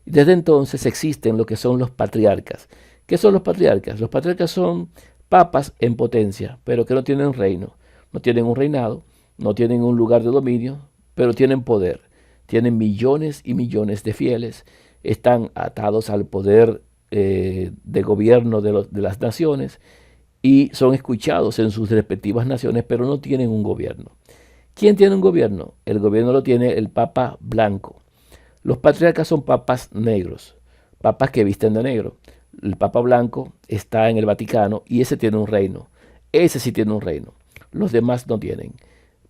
Desde entonces existen lo que son los patriarcas. ¿Qué son los patriarcas? Los patriarcas son papas en potencia, pero que no tienen reino, no tienen un reinado, no tienen un lugar de dominio, pero tienen poder. Tienen millones y millones de fieles, están atados al poder de gobierno de las naciones y son escuchados en sus respectivas naciones, pero no tienen un gobierno. ¿Quién tiene un gobierno? El gobierno lo tiene el Papa blanco. Los patriarcas son papas negros, papas que visten de negro. El Papa blanco está en el Vaticano y ese tiene un reino. Ese sí tiene un reino. Los demás no tienen.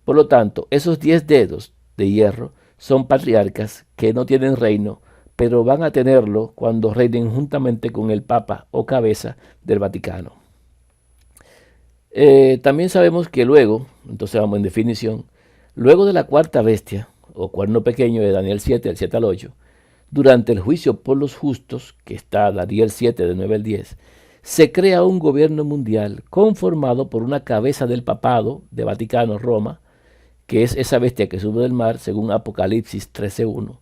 Por lo tanto, esos 10 dedos de hierro son patriarcas que no tienen reino, pero van a tenerlo cuando reinen juntamente con el Papa o cabeza del Vaticano. También sabemos que luego, entonces vamos en definición, luego de la cuarta bestia, o cuerno pequeño de Daniel 7, del 7 al 8, durante el juicio por los justos, que está Daniel 7, del 9 al 10, se crea un gobierno mundial conformado por una cabeza del papado de Vaticano, Roma, que es esa bestia que sube del mar, según Apocalipsis 13.1,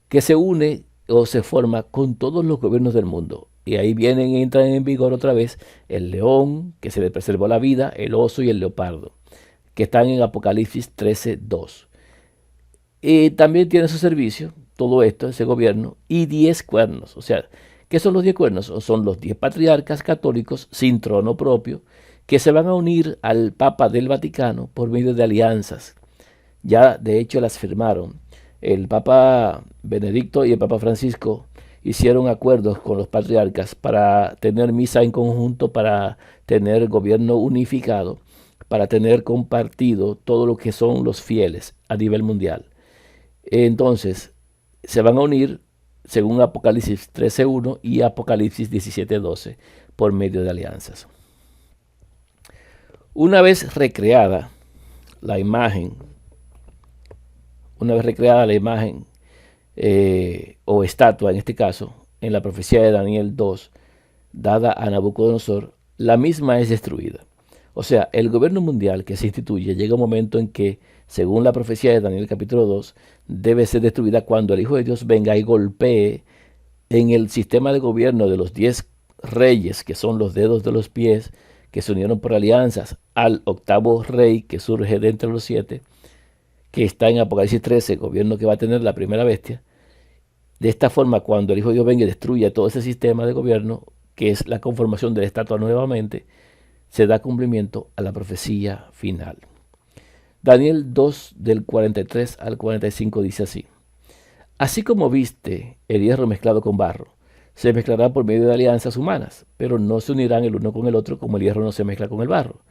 que se une o se forma con todos los gobiernos del mundo. Y ahí entran en vigor otra vez el león, que se le preservó la vida, el oso y el leopardo, que están en Apocalipsis 13.2. Y también tiene su servicio, todo esto, ese gobierno, y 10 cuernos. O sea, ¿qué son los 10 cuernos? O son los 10 patriarcas católicos sin trono propio, que se van a unir al Papa del Vaticano por medio de alianzas. Ya de hecho las firmaron. El Papa Benedicto y el Papa Francisco hicieron acuerdos con los patriarcas para tener misa en conjunto, para tener gobierno unificado, para tener compartido todo lo que son los fieles a nivel mundial. Entonces, se van a unir según Apocalipsis 13:1 y Apocalipsis 17:12 por medio de alianzas. Una vez recreada la imagen, o estatua en este caso, en la profecía de Daniel 2, dada a Nabucodonosor, la misma es destruida. O sea, el gobierno mundial que se instituye llega un momento en que, según la profecía de Daniel capítulo 2, debe ser destruida cuando el Hijo de Dios venga y golpee en el sistema de gobierno de los 10 reyes, que son los dedos de los pies, que se unieron por alianzas, al octavo rey que surge de entre los 7, que está en Apocalipsis 13, gobierno que va a tener la primera bestia. De esta forma, cuando el Hijo de Dios venga y destruya todo ese sistema de gobierno, que es la conformación de la estatua nuevamente, se da cumplimiento a la profecía final. Daniel 2, del 43 al 45 dice así: Así como viste el hierro mezclado con barro, se mezclará por medio de alianzas humanas, pero no se unirán el uno con el otro como el hierro no se mezcla con el barro.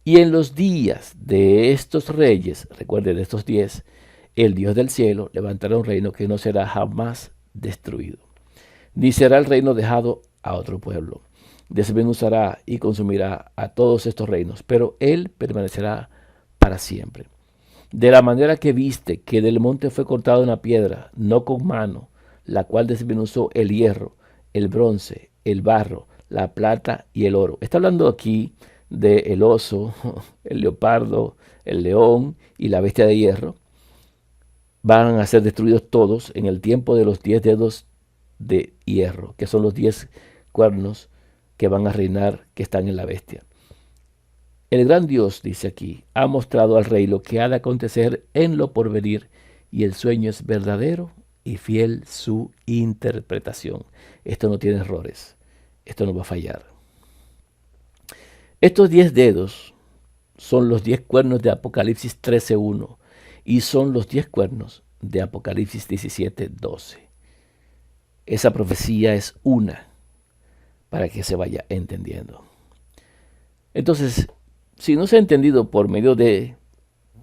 Y en los días de estos reyes, recuerden de estos 10, el Dios del cielo levantará un reino que no será jamás destruido, ni será el reino dejado a otro pueblo. Desmenuzará y consumirá a todos estos reinos, pero él permanecerá para siempre. De la manera que viste que del monte fue cortada una piedra, no con mano, la cual desmenuzó el hierro, el bronce, el barro, la plata y el oro. Está hablando aquí del oso, el leopardo, el león y la bestia de hierro. Van a ser destruidos todos en el tiempo de los 10 dedos de hierro, que son los 10 cuernos que van a reinar, que están en la bestia. El gran Dios, dice aquí, ha mostrado al rey lo que ha de acontecer en lo porvenir, y el sueño es verdadero y fiel su interpretación. Esto no tiene errores, esto no va a fallar. Estos 10 dedos son los 10 cuernos de Apocalipsis 13:1 y son los 10 cuernos de Apocalipsis 17:12. Esa profecía es una, para que se vaya entendiendo. Entonces, si no se ha entendido por medio de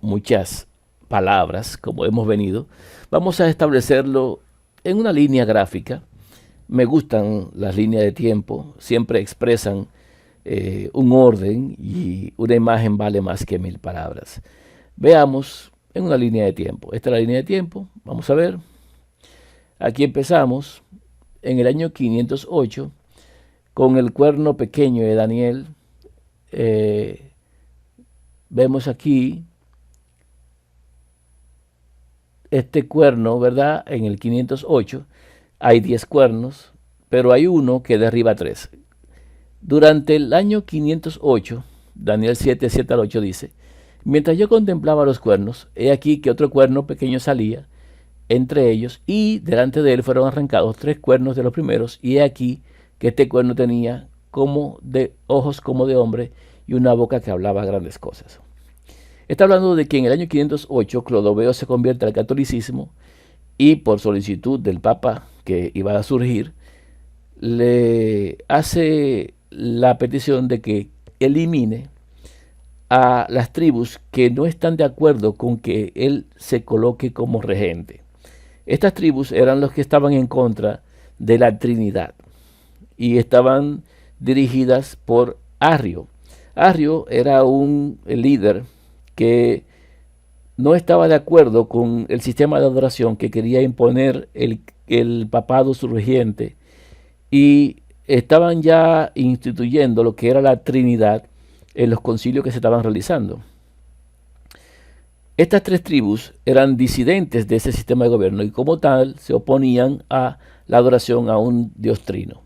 muchas palabras, como hemos venido, vamos a establecerlo en una línea gráfica. Me gustan las líneas de tiempo, siempre expresan un orden, y una imagen vale más que 1000 palabras. Veamos en una línea de tiempo. Esta es la línea de tiempo. Vamos a ver. Aquí empezamos en el año 508 con el cuerno pequeño de Daniel. Vemos aquí este cuerno, ¿verdad? En el 508 hay 10 cuernos, pero hay uno que derriba 3. Durante el año 508, Daniel 7, 7 al 8 dice: Mientras yo contemplaba los cuernos, he aquí que otro cuerno pequeño salía entre ellos, y delante de él fueron arrancados 3 cuernos de los primeros, y he aquí que este cuerno tenía como de ojos como de hombre, y una boca que hablaba grandes cosas. Está hablando de que en el año 508 Clodoveo se convierte al catolicismo, y por solicitud del Papa que iba a surgir, le hace la petición de que elimine a las tribus que no están de acuerdo con que él se coloque como regente. Estas tribus eran los que estaban en contra de la Trinidad y estaban dirigidas por Arrio. Arrio era un líder que no estaba de acuerdo con el sistema de adoración que quería imponer el papado surgiente, y estaban ya instituyendo lo que era la Trinidad en los concilios que se estaban realizando. Estas 3 tribus eran disidentes de ese sistema de gobierno y como tal se oponían a la adoración a un Dios trino.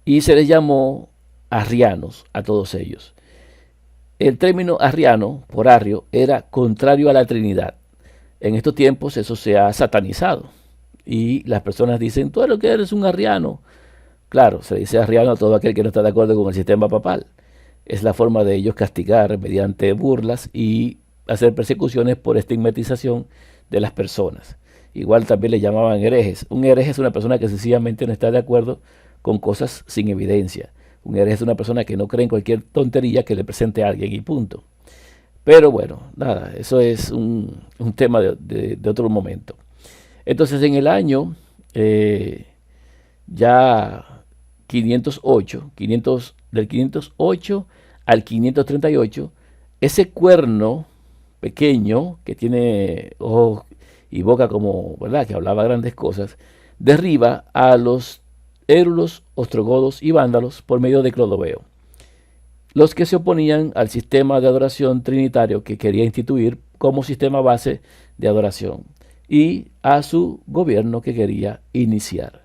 Y se les llamó arrianos a todos ellos. El término arriano, por arrio, era contrario a la Trinidad. En estos tiempos eso se ha satanizado y las personas dicen: tú lo que eres un arriano. Claro, se dice arriano a todo aquel que no está de acuerdo con el sistema papal. Es la forma de ellos castigar mediante burlas y hacer persecuciones por estigmatización de las personas. Igual también le llamaban herejes. Un hereje es una persona que sencillamente no está de acuerdo con cosas sin evidencia. Un hereje es una persona que no cree en cualquier tontería que le presente a alguien y punto. Pero bueno, nada, eso es un tema de otro momento. Entonces en el año ya 508, del 508 al 538, ese cuerno pequeño que tiene ojos y boca como, ¿verdad?, que hablaba grandes cosas, derriba a los érulos, ostrogodos y vándalos por medio de Clodoveo, los que se oponían al sistema de adoración trinitario que quería instituir como sistema base de adoración y a su gobierno que quería iniciar.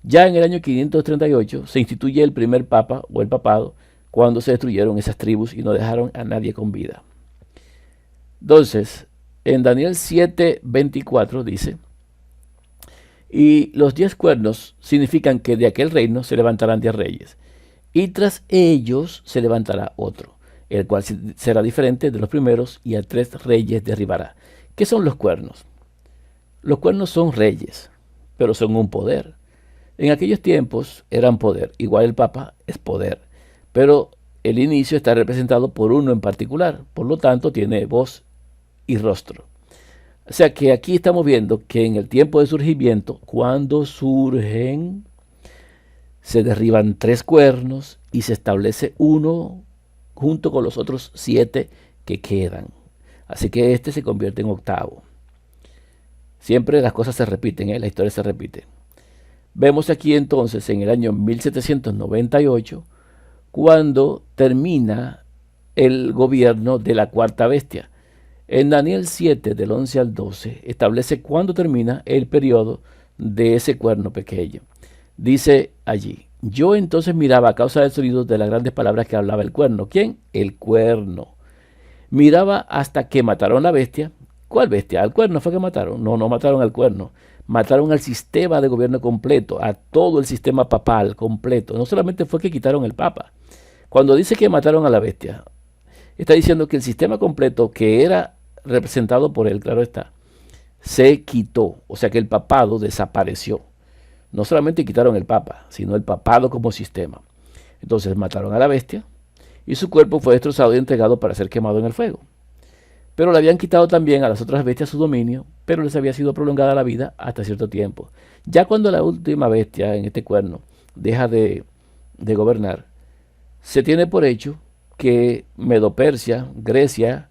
Ya en el año 538 se instituye el primer papa o el papado cuando se destruyeron esas tribus y no dejaron a nadie con vida. Entonces, en Daniel 7:24 dice: y los 10 cuernos significan que de aquel reino se levantarán 10 reyes, y tras ellos se levantará otro, el cual será diferente de los primeros, y a 3 reyes derribará. ¿Qué son los cuernos? Los cuernos son reyes, pero son un poder. En aquellos tiempos eran poder, igual el Papa es poder, pero el inicio está representado por uno en particular, por lo tanto tiene voz y rostro. O sea que aquí estamos viendo que en el tiempo de surgimiento, cuando surgen, se derriban 3 cuernos y se establece uno junto con los otros 7 que quedan. Así que este se convierte en octavo. Siempre las cosas se repiten, la historia se repite. Vemos aquí entonces en el año 1798, cuando termina el gobierno de la cuarta bestia. En Daniel 7, del 11 al 12, establece cuándo termina el periodo de ese cuerno pequeño. Dice allí: yo entonces miraba a causa del sonido de las grandes palabras que hablaba el cuerno. ¿Quién? El cuerno. Miraba hasta que mataron la bestia. ¿Cuál bestia? ¿Al cuerno fue que mataron? No, no mataron al cuerno. Mataron al sistema de gobierno completo, a todo el sistema papal completo. No solamente fue que quitaron el papa. Cuando dice que mataron a la bestia, está diciendo que el sistema completo que era representado por él, claro está, se quitó. O sea que el papado desapareció. No solamente quitaron el papa, sino el papado como sistema. Entonces mataron a la bestia y su cuerpo fue destrozado y entregado para ser quemado en el fuego. Pero le habían quitado también a las otras bestias su dominio, pero les había sido prolongada la vida hasta cierto tiempo. Ya cuando la última bestia en este cuerno deja de gobernar, se tiene por hecho que Medo-Persia, Grecia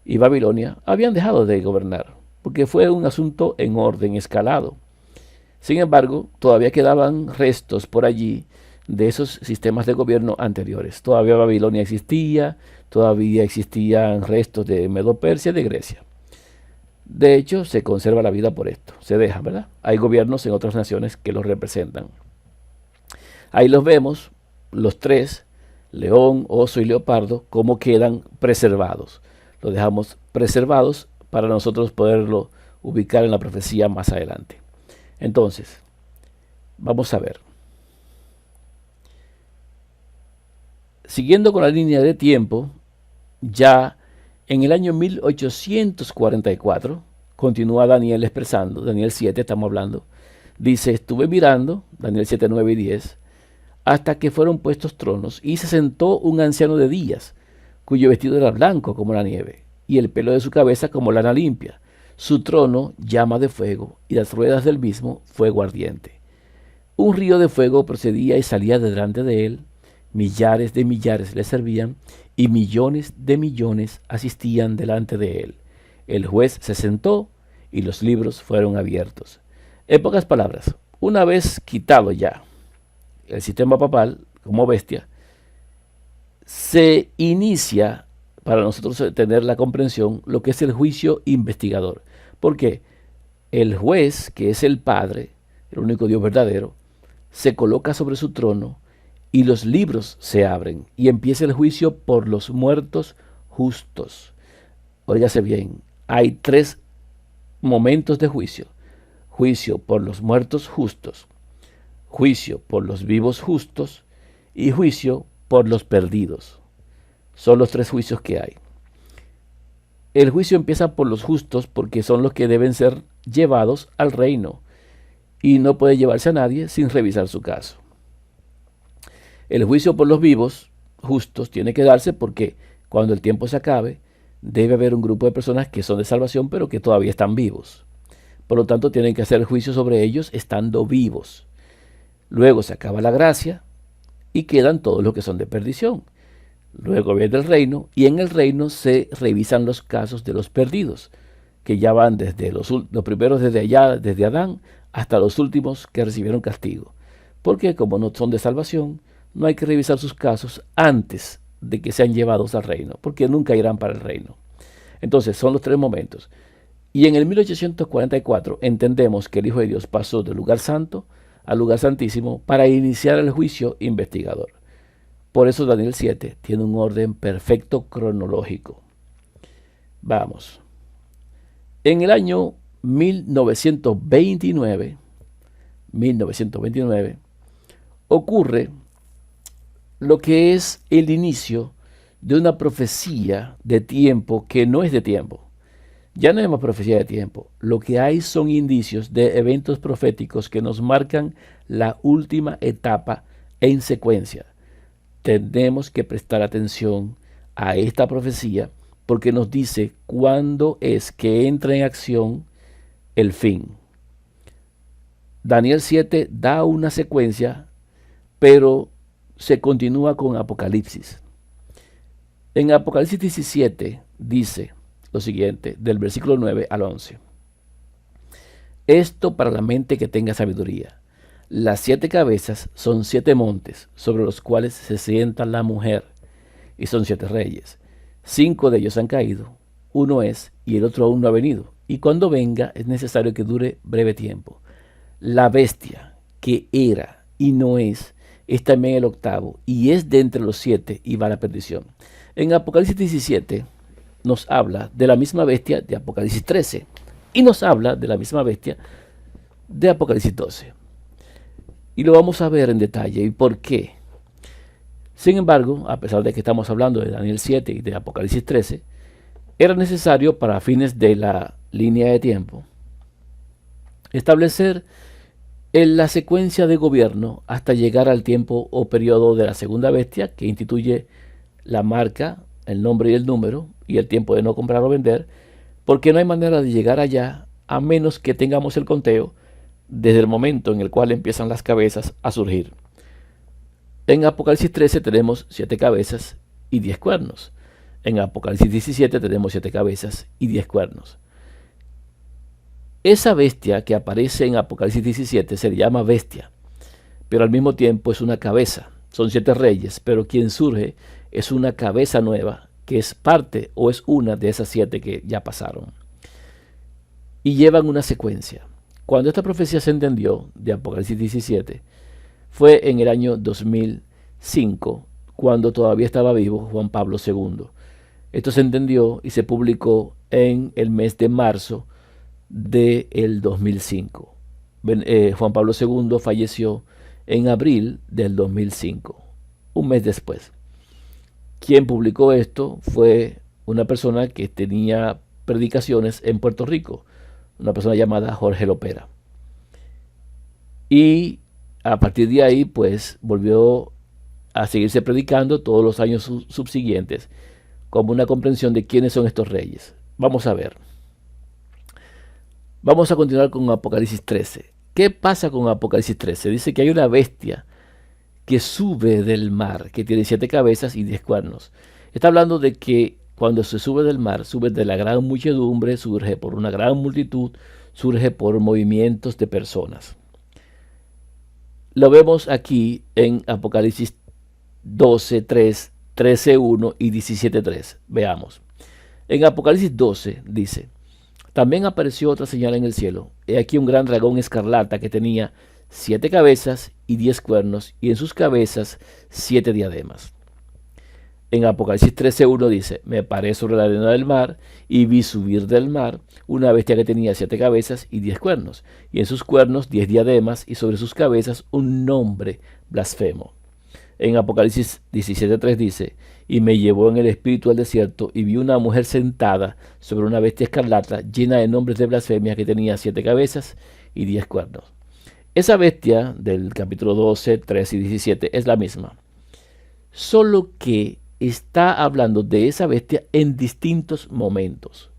y Babilonia habían dejado de gobernar, porque fue un asunto en orden escalado. Sin embargo, todavía quedaban restos por allí de esos sistemas de gobierno anteriores. Todavía Babilonia existía, todavía existían restos de Medo-Persia y de Grecia. De hecho, se conserva la vida por esto, se deja, ¿verdad? Hay gobiernos en otras naciones que los representan. Ahí los vemos, los 3, león, oso y leopardo, cómo quedan preservados. Los dejamos preservados para nosotros poderlo ubicar en la profecía más adelante. Entonces, vamos a ver. Siguiendo con la línea de tiempo, ya en el año 1844, continúa Daniel expresando, Daniel 7 estamos hablando, dice: estuve mirando, Daniel 7, 9 y 10, hasta que fueron puestos tronos, y se sentó un anciano de días, cuyo vestido era blanco como la nieve, y el pelo de su cabeza como lana limpia. Su trono llama de fuego, y las ruedas del mismo fuego ardiente. Un río de fuego procedía y salía de delante de él. Millares de millares le servían, y millones de millones asistían delante de él. El juez se sentó, y los libros fueron abiertos. En pocas palabras, una vez quitado ya el sistema papal como bestia, se inicia, para nosotros tener la comprensión, lo que es el juicio investigador. Porque el juez, que es el Padre, el único Dios verdadero, se coloca sobre su trono y los libros se abren y empieza el juicio por los muertos justos. Óigase bien, hay 3 momentos de juicio: juicio por los muertos justos, juicio por los vivos justos y juicio por los perdidos. Son los 3 juicios que hay. El juicio empieza por los justos porque son los que deben ser llevados al reino y no puede llevarse a nadie sin revisar su caso. El juicio por los vivos justos tiene que darse porque cuando el tiempo se acabe debe haber un grupo de personas que son de salvación pero que todavía están vivos. Por lo tanto, tienen que hacer el juicio sobre ellos estando vivos. Luego se acaba la gracia y quedan todos los que son de perdición. Luego viene el reino y en el reino se revisan los casos de los perdidos, que ya van desde los primeros desde allá, desde Adán, hasta los últimos que recibieron castigo. Porque como no son de salvación, no hay que revisar sus casos antes de que sean llevados al reino, porque nunca irán para el reino. Entonces son los tres momentos. Y en el 1844 entendemos que el Hijo de Dios pasó del lugar santo al lugar santísimo para iniciar el juicio investigador. Por eso Daniel 7 tiene un orden perfecto cronológico. Vamos. En el año 1929 ocurre lo que es el inicio de una profecía de tiempo que no es de tiempo. Ya no hay más profecía de tiempo. Lo que hay son indicios de eventos proféticos que nos marcan la última etapa en secuencia. Tenemos que prestar atención a esta profecía porque nos dice cuándo es que entra en acción el fin. Daniel 7 da una secuencia, pero se continúa con Apocalipsis. En Apocalipsis 17 dice lo siguiente, del versículo 9 al 11. Esto para la mente que tenga sabiduría. Las 7 cabezas son 7 montes sobre los cuales se sienta la mujer, y son 7 reyes. 5 de ellos han caído, uno es, y el otro aún no ha venido, y cuando venga es necesario que dure breve tiempo. La bestia que era y no es también el octavo, y es de entre los 7 y va a la perdición. En Apocalipsis 17 nos habla de la misma bestia de Apocalipsis 13 y nos habla de la misma bestia de Apocalipsis 12. Y lo vamos a ver en detalle y por qué. Sin embargo, a pesar de que estamos hablando de Daniel 7 y de Apocalipsis 13, era necesario para fines de la línea de tiempo establecer la secuencia de gobierno hasta llegar al tiempo o periodo de la segunda bestia que instituye la marca, el nombre y el número y el tiempo de no comprar o vender, porque no hay manera de llegar allá a menos que tengamos el conteo desde el momento en el cual empiezan las cabezas a surgir. En Apocalipsis 13 tenemos 7 cabezas y 10 cuernos. En Apocalipsis 17 tenemos 7 cabezas y 10 cuernos. Esa bestia que aparece en Apocalipsis 17 se le llama bestia, pero al mismo tiempo es una cabeza. Son 7 reyes, pero quien surge es una cabeza nueva, que es parte o es una de esas 7 que ya pasaron. Y llevan una secuencia. Cuando esta profecía se entendió de Apocalipsis 17, fue en el año 2005, cuando todavía estaba vivo Juan Pablo II. Esto se entendió y se publicó en el mes de marzo del 2005. Juan Pablo II falleció en abril del 2005, un mes después. Quien publicó esto fue una persona que tenía predicaciones en Puerto Rico, una persona llamada Jorge Lopera. Y a partir de ahí, pues, volvió a seguirse predicando todos los años subsiguientes, como una comprensión de quiénes son estos reyes. Vamos a ver. Vamos a continuar con Apocalipsis 13. ¿Qué pasa con Apocalipsis 13? Dice que hay una bestia que sube del mar, que tiene 7 cabezas y 10 cuernos. Está hablando de que cuando se sube del mar, sube de la gran muchedumbre, surge por una gran multitud, surge por movimientos de personas. Lo vemos aquí en Apocalipsis 12:3, 13:1 y 17:3. Veamos. En Apocalipsis 12 dice: también apareció otra señal en el cielo. He aquí un gran dragón escarlata que tenía 7 cabezas y 10 cuernos, y en sus cabezas 7 diademas. En Apocalipsis 13:1 dice: me paré sobre la arena del mar y vi subir del mar una bestia que tenía 7 cabezas y 10 cuernos, y en sus cuernos 10 diademas, y sobre sus cabezas un nombre blasfemo. En Apocalipsis 17:3 dice, y me llevó en el espíritu al desierto y vi una mujer sentada sobre una bestia escarlata llena de nombres de blasfemia que tenía 7 cabezas y 10 cuernos. Esa bestia del capítulo 12, 13 y 17 es la misma, solo que está hablando de esa bestia en distintos momentos.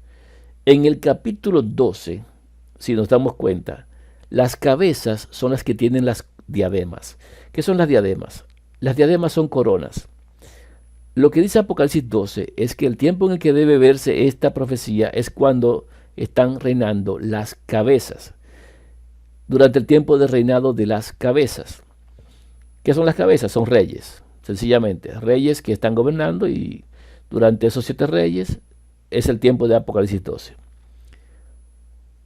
En el capítulo 12, si nos damos cuenta, las cabezas son las que tienen las diademas. ¿Qué son las diademas? Las diademas son coronas. Lo que dice Apocalipsis 12 es que el tiempo en el que debe verse esta profecía es cuando están reinando las cabezas, durante el tiempo de reinado de las cabezas. ¿Qué son las cabezas? Son reyes, sencillamente, reyes que están gobernando, y durante esos 7 reyes es el tiempo de Apocalipsis 12.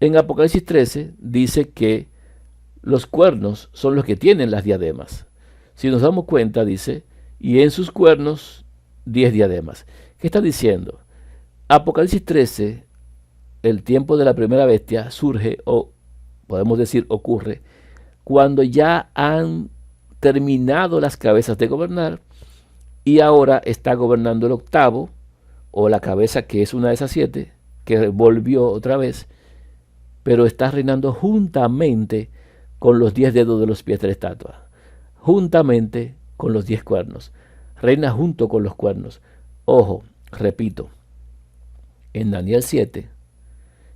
En Apocalipsis 13 dice que los cuernos son los que tienen las diademas. Si nos damos cuenta, dice, y en sus cuernos 10 diademas. ¿Qué está diciendo? Apocalipsis 13, el tiempo de la primera bestia surge, o podemos decir ocurre, cuando ya han terminado las cabezas de gobernar y ahora está gobernando el octavo, o la cabeza que es una de esas 7, que volvió otra vez, pero está reinando juntamente con los 10 dedos de los pies de la estatua, juntamente con los 10 cuernos. Reina junto con los cuernos. Ojo, repito, en Daniel 7,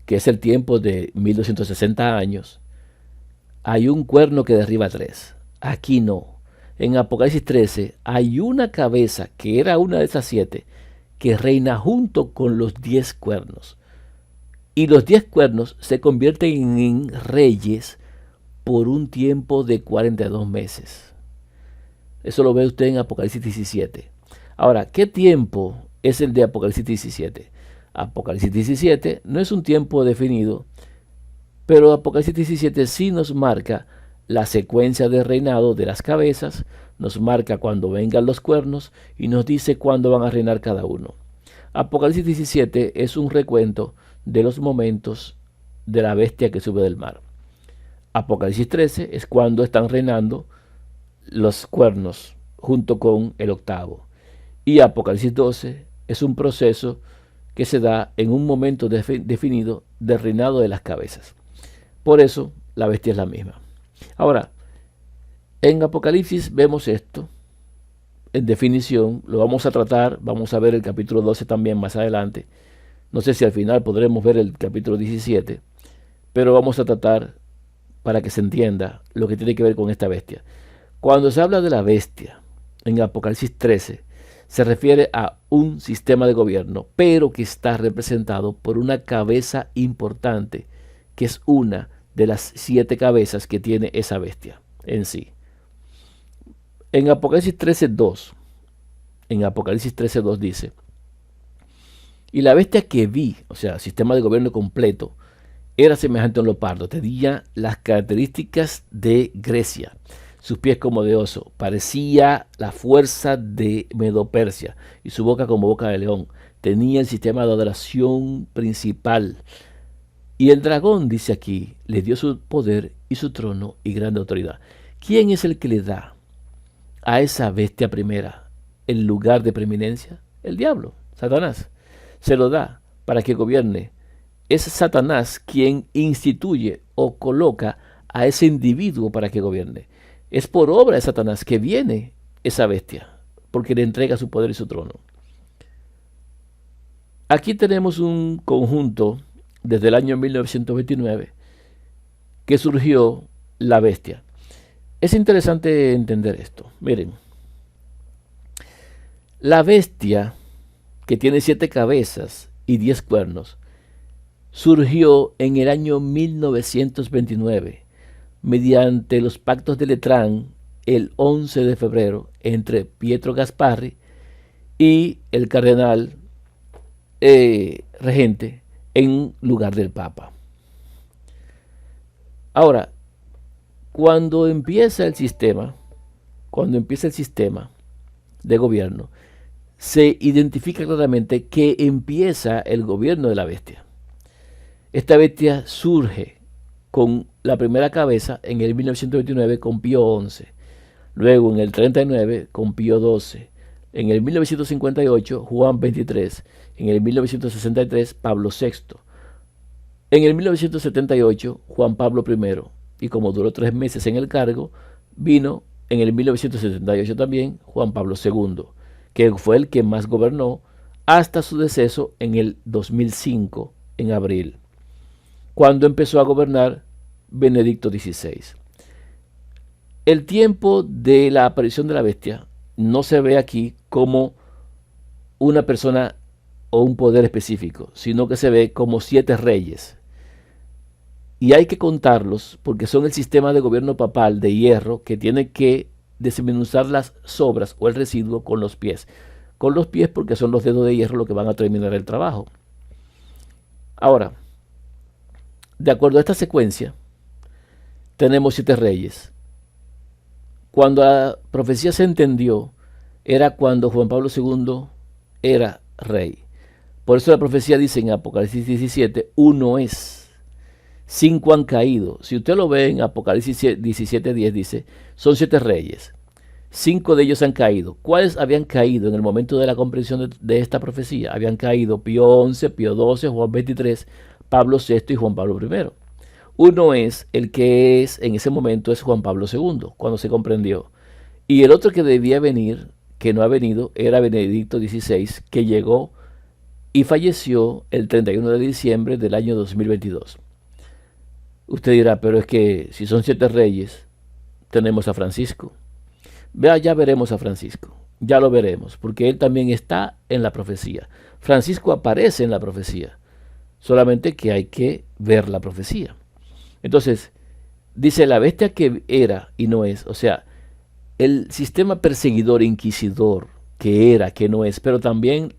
que es el tiempo de 1260 años, hay un cuerno que derriba 3. Aquí no. En Apocalipsis 13 hay una cabeza que era una de esas 7 que reina junto con los 10 cuernos. Y los 10 cuernos se convierten en reyes por un tiempo de 42 meses. Eso lo ve usted en Apocalipsis 17. Ahora, ¿qué tiempo es el de Apocalipsis 17? Apocalipsis 17 no es un tiempo definido, pero Apocalipsis 17 sí nos marca la secuencia de reinado de las cabezas, nos marca cuando vengan los cuernos y nos dice cuándo van a reinar cada uno. Apocalipsis 17 es un recuento de los momentos de la bestia que sube del mar. Apocalipsis 13 es cuando están reinando los cuernos junto con el octavo. Y Apocalipsis 12 es un proceso que se da en un momento definido del reinado de las cabezas. Por eso la bestia es la misma. Ahora, en Apocalipsis vemos esto en definición, lo vamos a tratar, vamos a ver el capítulo 12 también más adelante. No sé si al final podremos ver el capítulo 17, pero vamos a tratar para que se entienda lo que tiene que ver con esta bestia. Cuando se habla de la bestia en Apocalipsis 13, se refiere a un sistema de gobierno, pero que está representado por una cabeza importante, que es una de las 7 cabezas que tiene esa bestia en sí. En Apocalipsis 13:2 dice, y la bestia que vi, o sea, sistema de gobierno completo, era semejante a un leopardo, tenía las características de Grecia, sus pies como de oso, parecía la fuerza de Medo-Persia, y su boca como boca de león, tenía el sistema de adoración principal. Y el dragón, dice aquí, le dio su poder y su trono y grande autoridad. ¿Quién es el que le da a esa bestia primera el lugar de preeminencia? El diablo, Satanás. Se lo da para que gobierne. Es Satanás quien instituye o coloca a ese individuo para que gobierne. Es por obra de Satanás que viene esa bestia, porque le entrega su poder y su trono. Aquí tenemos un conjunto desde el año 1929 que surgió la bestia. Es interesante entender esto. Miren, la bestia, que tiene 7 cabezas y 10 cuernos, surgió en el año 1929 mediante los pactos de Letrán el 11 de febrero entre Pietro Gasparri y el cardenal regente en lugar del Papa. Ahora, cuando empieza el sistema de gobierno, se identifica claramente que empieza el gobierno de la bestia. Esta bestia surge con la primera cabeza en el 1929 con Pío XI. Luego, en el 39, con Pío XII. En el 1958, Juan XXIII. En el 1963, Pablo VI. En el 1978, Juan Pablo I. Y como duró 3 meses en el cargo, vino en el 1978 también Juan Pablo II, que fue el que más gobernó hasta su deceso en el 2005, en abril, cuando empezó a gobernar Benedicto XVI. El tiempo de la aparición de la bestia no se ve aquí como una persona o un poder específico, sino que se ve como 7 reyes. Y hay que contarlos porque son el sistema de gobierno papal de hierro que tiene que desmenuzar las sobras o el residuo con los pies. Con los pies porque son los dedos de hierro los que van a terminar el trabajo. Ahora, de acuerdo a esta secuencia, tenemos 7 reyes. Cuando la profecía se entendió, era cuando Juan Pablo II era rey. Por eso la profecía dice en Apocalipsis 17, uno es. 5 han caído. Si usted lo ve en Apocalipsis 17:10 dice, son 7 reyes. 5 de ellos han caído. ¿Cuáles habían caído en el momento de la comprensión de esta profecía? Habían caído Pío XI, Pío XII, Juan XXIII, Pablo VI y Juan Pablo I. Uno es el que es en ese momento es Juan Pablo II, cuando se comprendió. Y el otro que debía venir, que no ha venido, era Benedicto XVI, que llegó y falleció el 31 de diciembre del año 2022. Usted dirá, pero es que si son 7 reyes, tenemos a Francisco. Vea, ya veremos a Francisco, ya lo veremos, porque él también está en la profecía. Francisco aparece en la profecía, solamente que hay que ver la profecía. Entonces, dice la bestia que era y no es, o sea, el sistema perseguidor, inquisidor, que era, que no es, pero también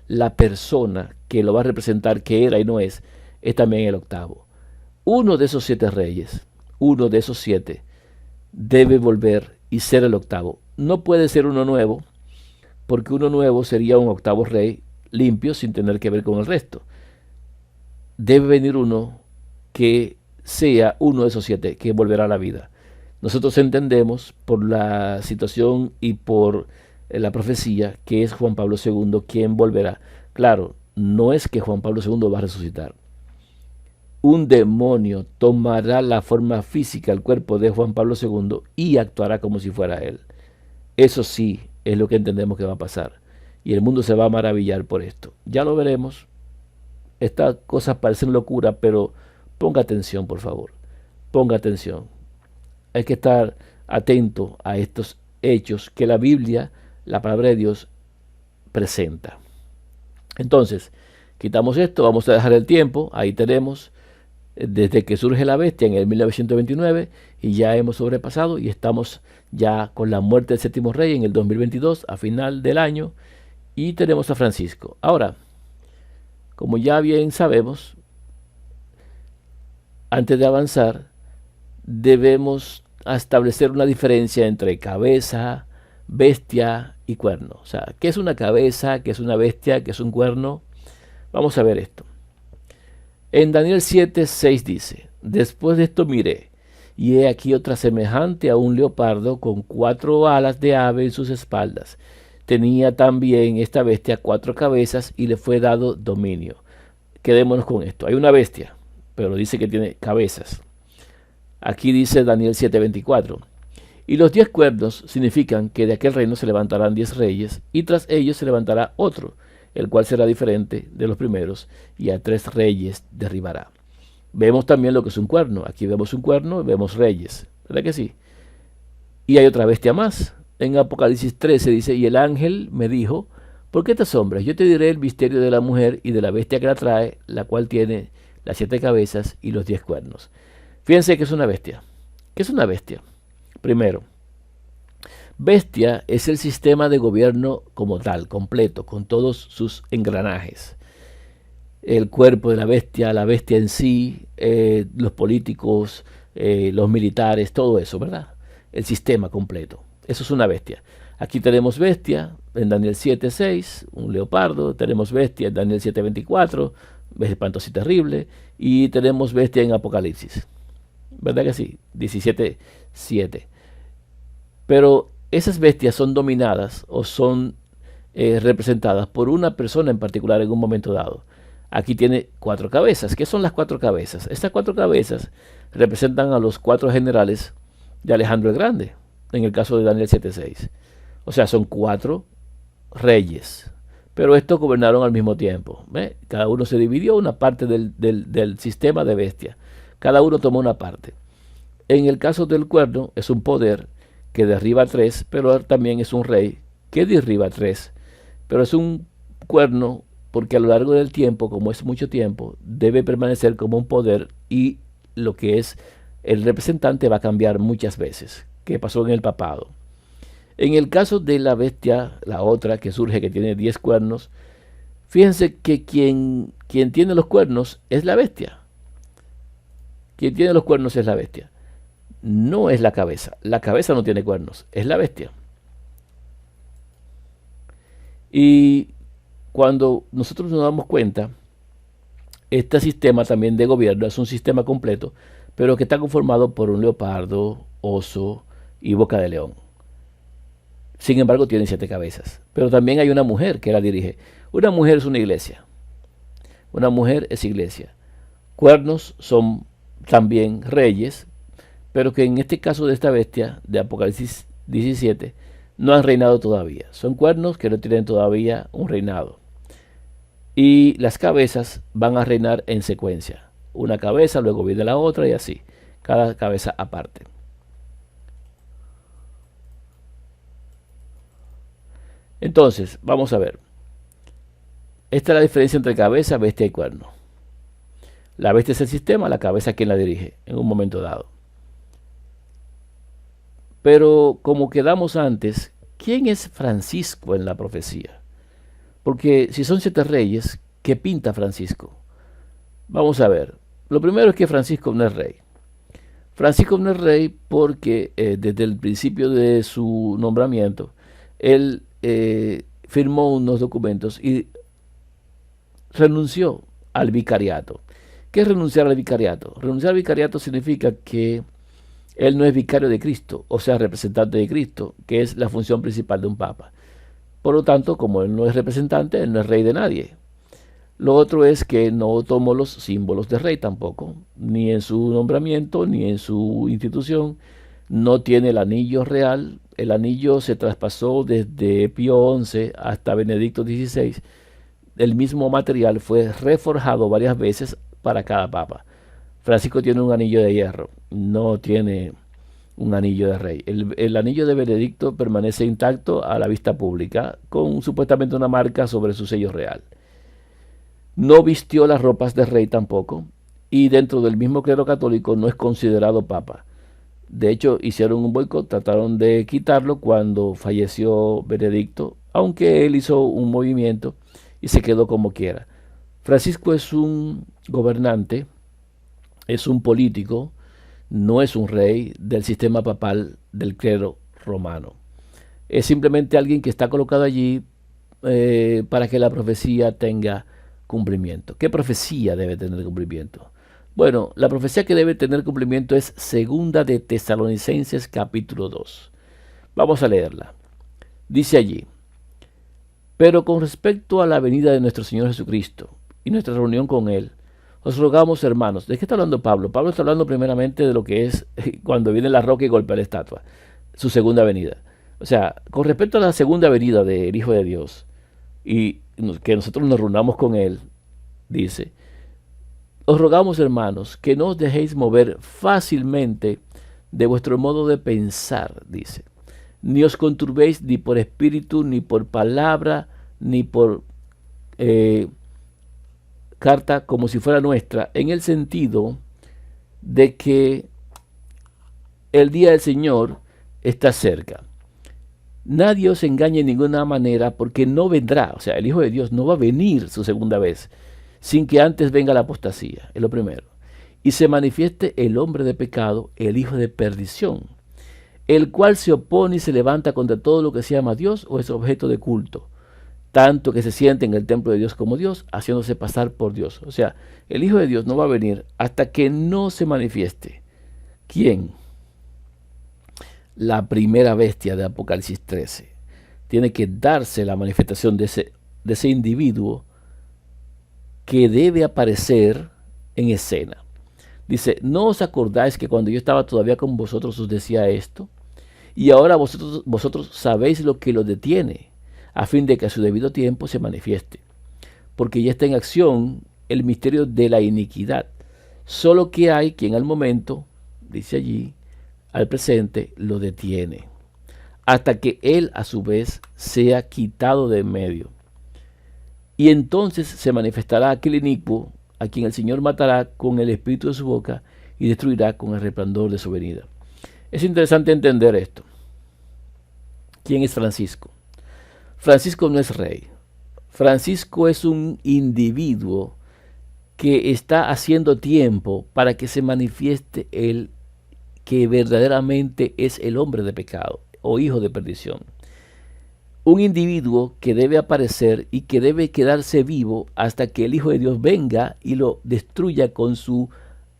la persona que lo va a representar, que era y no es también el octavo. Uno de esos 7 reyes, uno de esos 7, debe volver y ser el octavo. No puede ser uno nuevo, porque uno nuevo sería un octavo rey limpio sin tener que ver con el resto. Debe venir uno que sea uno de esos 7, que volverá a la vida. Nosotros entendemos por la situación y por la profecía que es Juan Pablo II quien volverá. Claro, no es que Juan Pablo II va a resucitar. Un demonio tomará la forma física, el cuerpo de Juan Pablo II y actuará como si fuera él. Eso sí es lo que entendemos que va a pasar. Y el mundo se va a maravillar por esto. Ya lo veremos. Estas cosas parecen locura, pero ponga atención, por favor. Ponga atención. Hay que estar atento a estos hechos que la Biblia, la palabra de Dios, presenta. Entonces, quitamos esto, vamos a dejar el tiempo. Ahí tenemos desde que surge la bestia en el 1929 y ya hemos sobrepasado y estamos ya con la muerte del séptimo rey en el 2022 a final del año y tenemos a Francisco. Ahora, como ya bien sabemos, antes de avanzar debemos establecer una diferencia entre cabeza, bestia y cuerno. O sea, ¿qué es una cabeza? ¿Qué es una bestia? ¿Qué es un cuerno? Vamos a ver esto. En Daniel 7:6 dice, después de esto miré, y he aquí otra semejante a un leopardo con 4 alas de ave en sus espaldas. Tenía también esta bestia 4 cabezas y le fue dado dominio. Quedémonos con esto. Hay una bestia, pero dice que tiene cabezas. Aquí dice Daniel 7:24. Y los 10 cuernos significan que de aquel reino se levantarán 10 reyes, y tras ellos se levantará otro, el cual será diferente de los primeros, y a 3 reyes derribará. Vemos también lo que es un cuerno. Aquí vemos un cuerno y vemos reyes. ¿Verdad que sí? Y hay otra bestia más. En Apocalipsis 13 dice, y el ángel me dijo, ¿por qué te asombras? Yo te diré el misterio de la mujer y de la bestia que la trae, la cual tiene las 7 cabezas y los 10 cuernos. Fíjense que es una bestia. ¿Qué es una bestia? Primero, bestia es el sistema de gobierno como tal, completo, con todos sus engranajes. El cuerpo de la bestia en sí, los políticos, los militares, todo eso, ¿verdad? El sistema completo. Eso es una bestia. Aquí tenemos bestia en Daniel 7:6, un leopardo. Tenemos bestia en Daniel 7:24, espantoso y terrible. Y tenemos bestia en Apocalipsis. ¿Verdad que sí? 17:7. Pero esas bestias son dominadas o son representadas por una persona en particular en un momento dado. Aquí tiene 4 cabezas. ¿Qué son las 4 cabezas? Estas 4 cabezas representan a los 4 generales de Alejandro el Grande, en el caso de Daniel 7:6. O sea, son 4 reyes, pero estos gobernaron al mismo tiempo. ¿Ve? Cada uno se dividió una parte del sistema de bestias. Cada uno tomó una parte. En el caso del cuerno, es un poder que derriba a 3, pero también es un rey que derriba a 3. Pero es un cuerno porque a lo largo del tiempo, como es mucho tiempo, debe permanecer como un poder y lo que es el representante va a cambiar muchas veces, que pasó en el papado. En el caso de la bestia, la otra que surge, que tiene 10 cuernos, fíjense que quien tiene los cuernos es la bestia. Quien tiene los cuernos es la bestia. No es la cabeza. La cabeza no tiene cuernos, es la bestia. Y cuando nosotros nos damos cuenta, este sistema también de gobierno es un sistema completo, pero que está conformado por un leopardo, oso y boca de león. Sin embargo, tiene 7 cabezas. Pero también hay una mujer que la dirige. Una mujer es una iglesia. Una mujer es iglesia. Cuernos son también reyes, pero que en este caso de esta bestia de Apocalipsis 17 no han reinado todavía. Son cuernos que no tienen todavía un reinado. Y las cabezas van a reinar en secuencia. Una cabeza, luego viene la otra y así. Cada cabeza aparte. Entonces, vamos a ver. Esta es la diferencia entre cabeza, bestia y cuerno. La bestia es el sistema, la cabeza es quien la dirige en un momento dado. Pero como quedamos antes, ¿quién es Francisco en la profecía? Porque si son 7 reyes, ¿qué pinta Francisco? Vamos a ver. Lo primero es que Francisco no es rey. Francisco no es rey porque desde el principio de su nombramiento, él firmó unos documentos y renunció al vicariato. ¿Qué es renunciar al vicariato? Renunciar al vicariato significa que él no es vicario de Cristo, o sea, representante de Cristo, que es la función principal de un papa. Por lo tanto, como él no es representante, él no es rey de nadie. Lo otro es que no tomó los símbolos de rey tampoco, ni en su nombramiento, ni en su institución. No tiene el anillo real. El anillo se traspasó desde Pío XI hasta Benedicto XVI. El mismo material fue reforjado varias veces para cada papa. Francisco tiene un anillo de hierro, no tiene un anillo de rey. El anillo de Benedicto permanece intacto a la vista pública, con supuestamente una marca sobre su sello real. No vistió las ropas de rey tampoco, y dentro del mismo clero católico no es considerado papa. De hecho, hicieron un boicot, trataron de quitarlo cuando falleció Benedicto, aunque él hizo un movimiento y se quedó como quiera. Francisco es un gobernante, es un político, no es un rey del sistema papal del clero romano. Es simplemente alguien que está colocado allí para que la profecía tenga cumplimiento. ¿Qué profecía debe tener cumplimiento? Bueno, la profecía que debe tener cumplimiento es segunda de Tesalonicenses capítulo 2. Vamos a leerla. Dice allí: pero con respecto a la venida de nuestro Señor Jesucristo y nuestra reunión con Él, os rogamos, hermanos. ¿De qué está hablando Pablo? Pablo está hablando primeramente de lo que es cuando viene la roca y golpea la estatua, su segunda venida. O sea, con respecto a la segunda venida del Hijo de Dios y que nosotros nos reunamos con Él, dice: os rogamos, hermanos, que no os dejéis mover fácilmente de vuestro modo de pensar, dice. Ni os conturbéis ni por espíritu, ni por palabra, ni por carta como si fuera nuestra, en el sentido de que el día del Señor está cerca. Nadie os engañe de ninguna manera, porque no vendrá, o sea, el Hijo de Dios no va a venir su segunda vez, sin que antes venga la apostasía, es lo primero. Y se manifieste el hombre de pecado, el hijo de perdición, el cual se opone y se levanta contra todo lo que se llama Dios o es objeto de culto, tanto que se siente en el templo de Dios como Dios, haciéndose pasar por Dios. O sea, el Hijo de Dios no va a venir hasta que no se manifieste. ¿Quién? la primera bestia de Apocalipsis 13. Tiene que darse la manifestación de ese individuo que debe aparecer en escena. Dice, ¿no os acordáis que cuando yo estaba todavía con vosotros os decía esto? Y ahora vosotros sabéis lo que lo detiene, a fin de que a su debido tiempo se manifieste. Porque ya está en acción el misterio de la iniquidad. Solo que hay quien al momento, dice allí, al presente, lo detiene, hasta que él a su vez sea quitado de en medio. Y entonces se manifestará aquel inicuo, a quien el Señor matará con el espíritu de su boca y destruirá con el resplandor de su venida. Es interesante entender esto. ¿Quién es Francisco? Francisco no es rey. Francisco es un individuo que está haciendo tiempo para que se manifieste el que verdaderamente es el hombre de pecado o hijo de perdición. Un individuo que debe aparecer y que debe quedarse vivo hasta que el Hijo de Dios venga y lo destruya con su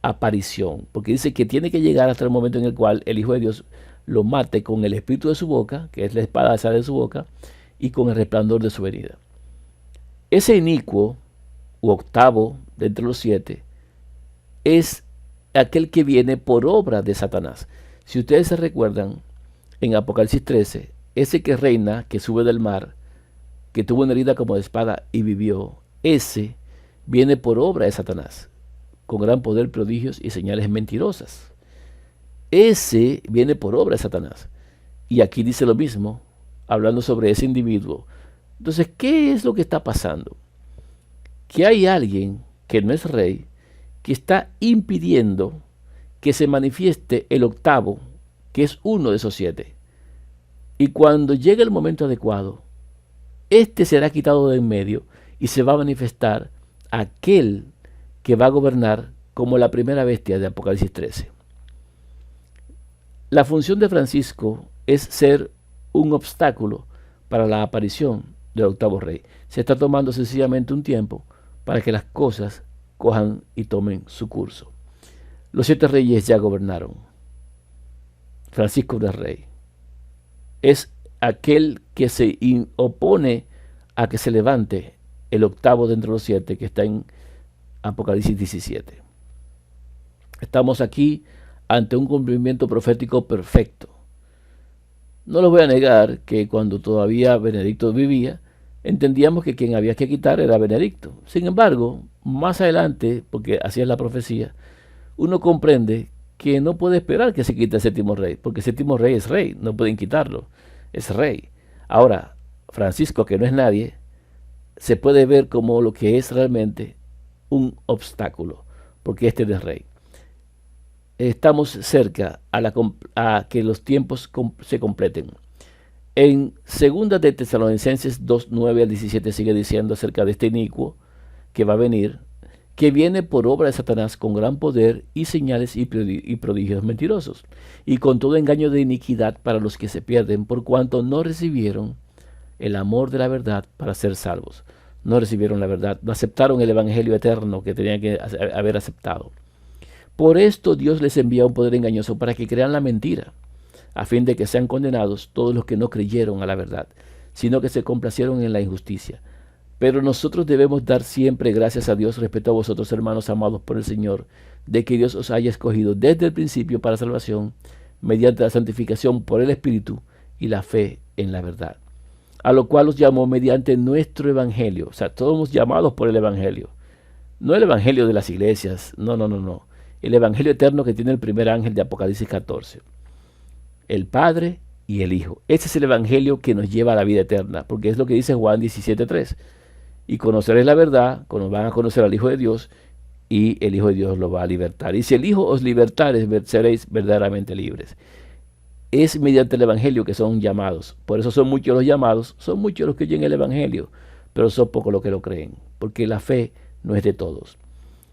aparición. Porque dice que tiene que llegar hasta el momento en el cual el Hijo de Dios lo mate con el espíritu de su boca, que es la espada que sale de su boca, y con el resplandor de su venida. Ese inicuo, u octavo de entre los 7, es aquel que viene por obra de Satanás. Si ustedes se recuerdan, en Apocalipsis 13, ese que reina, que sube del mar, que tuvo una herida como de espada y vivió, ese viene por obra de Satanás, con gran poder, prodigios y señales mentirosas. Ese viene por obra de Satanás. Y aquí dice lo mismo, hablando sobre ese individuo. Entonces, ¿qué es lo que está pasando? Que hay alguien que no es rey, que está impidiendo que se manifieste el octavo, que es uno de esos 7. Y cuando llegue el momento adecuado, este será quitado de en medio y se va a manifestar aquel que va a gobernar como la primera bestia de Apocalipsis 13. La función de Francisco es ser un obstáculo para la aparición del octavo rey. Se está tomando sencillamente un tiempo para que las cosas cojan y tomen su curso. Los 7 reyes ya gobernaron. Francisco no es rey. Es aquel que se opone a que se levante el octavo de entre los 7, que está en Apocalipsis 17. Estamos aquí ante un cumplimiento profético perfecto. No les voy a negar que cuando todavía Benedicto vivía, entendíamos que quien había que quitar era Benedicto. Sin embargo, más adelante, porque así es la profecía, uno comprende que no puede esperar que se quite el 7º rey, porque el 7º rey es rey, no pueden quitarlo, es rey. Ahora, Francisco, que no es nadie, se puede ver como lo que es realmente un obstáculo, porque este no es rey. Estamos cerca a que los tiempos se completen. En 2 de Tesalonicenses 2, 9 al 17 sigue diciendo acerca de este inicuo que va a venir, que viene por obra de Satanás con gran poder y señales y prodigios mentirosos, y con todo engaño de iniquidad para los que se pierden, por cuanto no recibieron el amor de la verdad para ser salvos. No recibieron la verdad, no aceptaron el evangelio eterno que tenían que haber aceptado. Por esto Dios les envía un poder engañoso para que crean la mentira, a fin de que sean condenados todos los que no creyeron a la verdad, sino que se complacieron en la injusticia. Pero nosotros debemos dar siempre gracias a Dios respecto a vosotros, hermanos amados por el Señor, de que Dios os haya escogido desde el principio para salvación, mediante la santificación por el Espíritu y la fe en la verdad. A lo cual os llamó mediante nuestro Evangelio. O sea, todos somos llamados por el Evangelio. No el Evangelio de las iglesias, no. El Evangelio eterno que tiene el primer ángel de Apocalipsis 14. El Padre y el Hijo. Ese es el Evangelio que nos lleva a la vida eterna, porque es lo que dice Juan 17:3. Y conoceréis la verdad, cuando van a conocer al Hijo de Dios, y el Hijo de Dios lo va a libertar. Y si el Hijo os libertare, seréis verdaderamente libres. Es mediante el Evangelio que son llamados. Por eso son muchos los llamados, son muchos los que oyen el Evangelio, pero son pocos los que lo creen, porque la fe no es de todos.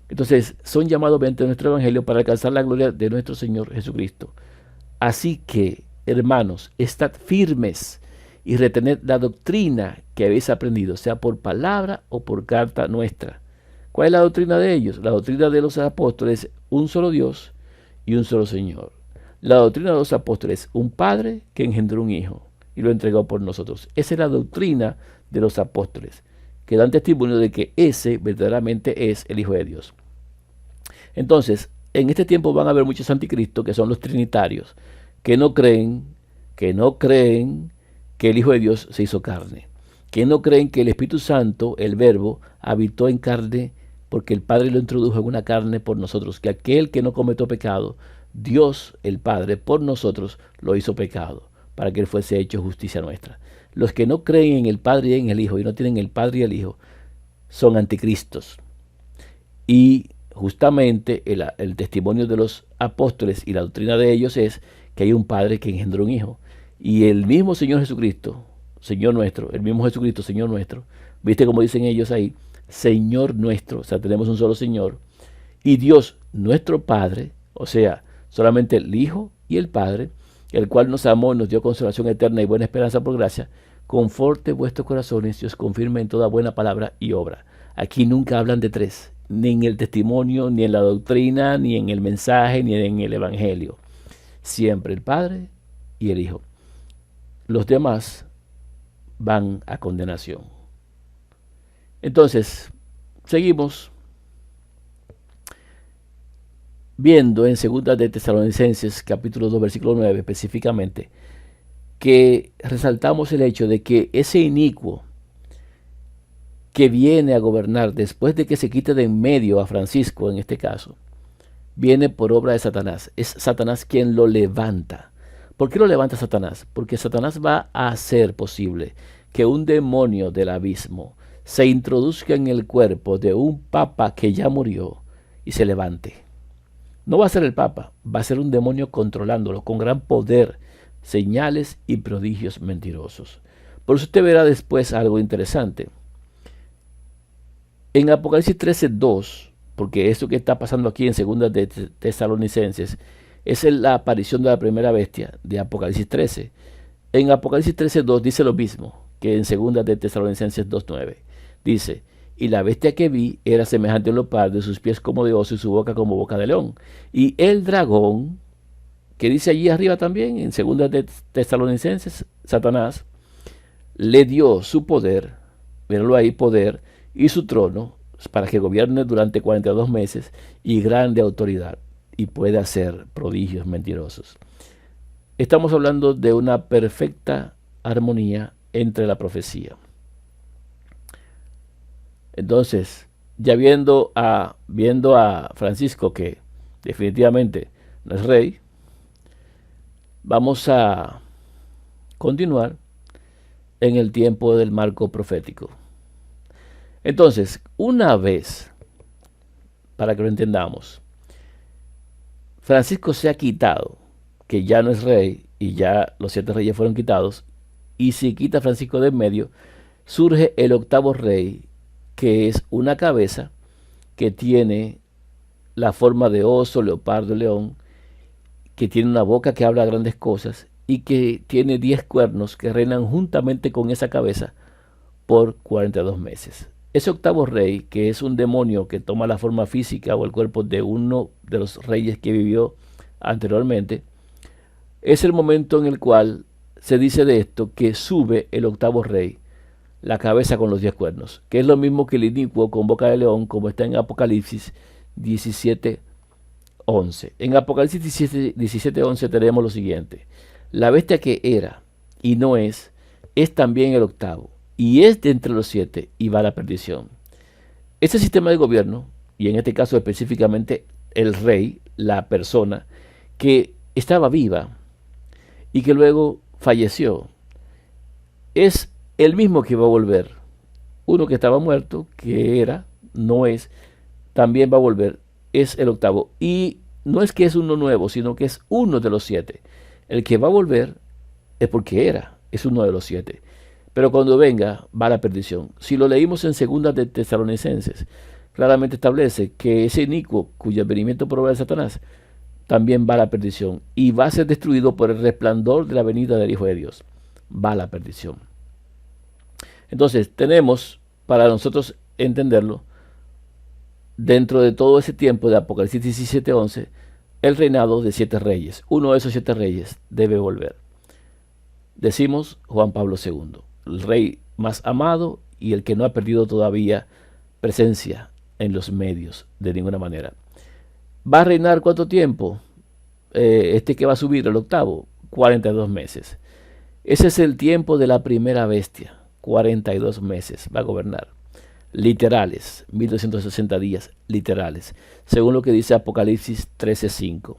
Entonces, son llamados mediante nuestro Evangelio para alcanzar la gloria de nuestro Señor Jesucristo. Así que, hermanos, estad firmes y retened la doctrina que habéis aprendido, sea por palabra o por carta nuestra. ¿Cuál es la doctrina de ellos? La doctrina de los apóstoles, un solo Dios y un solo Señor. La doctrina de los apóstoles, un padre que engendró un hijo y lo entregó por nosotros. Esa es la doctrina de los apóstoles, que dan testimonio de que ese verdaderamente es el Hijo de Dios. Entonces, en este tiempo van a haber muchos anticristos, que son los trinitarios, que no creen que el Hijo de Dios se hizo carne, que no creen que el Espíritu Santo, el Verbo, habitó en carne porque el Padre lo introdujo en una carne por nosotros, que aquel que no cometió pecado, Dios, el Padre, por nosotros lo hizo pecado, para que él fuese hecho justicia nuestra. Los que no creen en el Padre y en el Hijo, y no tienen el Padre y el Hijo, son anticristos. Y justamente el testimonio de los apóstoles y la doctrina de ellos es que hay un Padre que engendró un Hijo. Y el mismo Señor Jesucristo, Señor nuestro, el mismo Jesucristo, Señor nuestro, ¿viste cómo dicen ellos ahí? Señor nuestro, o sea, tenemos un solo Señor. Y Dios, nuestro Padre, o sea, solamente el Hijo y el Padre, el cual nos amó y nos dio consolación eterna y buena esperanza por gracia, conforte vuestros corazones y os confirme en toda buena palabra y obra. Aquí nunca hablan de tres, ni en el testimonio, ni en la doctrina, ni en el mensaje, ni en el evangelio. Siempre el Padre y el Hijo. Los demás van a condenación. Entonces, seguimos viendo en 2 de Tesalonicenses, capítulo 2, versículo 9, específicamente, que resaltamos el hecho de que ese inicuo que viene a gobernar después de que se quite de en medio a Francisco, en este caso, viene por obra de Satanás. Es Satanás quien lo levanta. ¿Por qué lo levanta Satanás? Porque Satanás va a hacer posible que un demonio del abismo se introduzca en el cuerpo de un papa que ya murió y se levante. No va a ser el papa, va a ser un demonio controlándolo con gran poder, señales y prodigios mentirosos. Por eso usted verá después algo interesante. En Apocalipsis 13:2, porque esto que está pasando aquí en 2 de Tesalonicenses es la aparición de la primera bestia de Apocalipsis 13. En Apocalipsis 13:2 dice lo mismo que en 2 de Tesalonicenses 2:9. Dice, y la bestia que vi era semejante a un leopardo, sus pies como de oso y su boca como boca de león. Y el dragón, que dice allí arriba también, en 2 de Tesalonicenses, Satanás, le dio su poder, verlo ahí, poder, y su trono, para que gobierne durante 42 meses, y grande autoridad, y puede hacer prodigios mentirosos. Estamos hablando de una perfecta armonía entre la profecía. Entonces, ya viendo a Francisco que definitivamente no es rey, vamos a continuar en el tiempo del marco profético. Entonces, una vez, para que lo entendamos, Francisco se ha quitado, que ya no es rey y ya los 7 reyes fueron quitados, y si quita Francisco de en medio, surge el 8º rey, que es una cabeza que tiene la forma de oso, leopardo, león, que tiene una boca que habla grandes cosas y que tiene 10 cuernos que reinan juntamente con esa cabeza por 42 meses. Ese 8º rey, que es un demonio que toma la forma física o el cuerpo de uno de los reyes que vivió anteriormente, es el momento en el cual se dice de esto que sube el 8º rey, la cabeza con los 10 cuernos, que es lo mismo que el inicuo con boca de león, como está en Apocalipsis 17:11. En Apocalipsis 17:11 tenemos lo siguiente: la bestia que era y no es también el 8º, y es de entre los 7 y va a la perdición. Este sistema de gobierno, y en este caso específicamente el rey, la persona que estaba viva y que luego falleció, es el mismo que va a volver. Uno que estaba muerto, que era, no es, también va a volver, es el 8º. Y no es que es uno nuevo, sino que es uno de los 7. El que va a volver es porque es uno de los 7. Pero cuando venga, va a la perdición. Si lo leímos en 2 de Tesalonicenses, claramente establece que ese inicuo, cuyo advenimiento por obra de Satanás, también va a la perdición y va a ser destruido por el resplandor de la venida del Hijo de Dios. Va a la perdición. Entonces, tenemos, para nosotros entenderlo, dentro de todo ese tiempo de Apocalipsis 17:11, el reinado de 7 reyes. Uno de esos 7 reyes debe volver. Decimos Juan Pablo II, el rey más amado y el que no ha perdido todavía presencia en los medios de ninguna manera. ¿Va a reinar cuánto tiempo? Este que va a subir, el octavo, 42 meses. Ese es el tiempo de la primera bestia, 42 meses va a gobernar. Literales, 1260 días literales, según lo que dice Apocalipsis 13:5.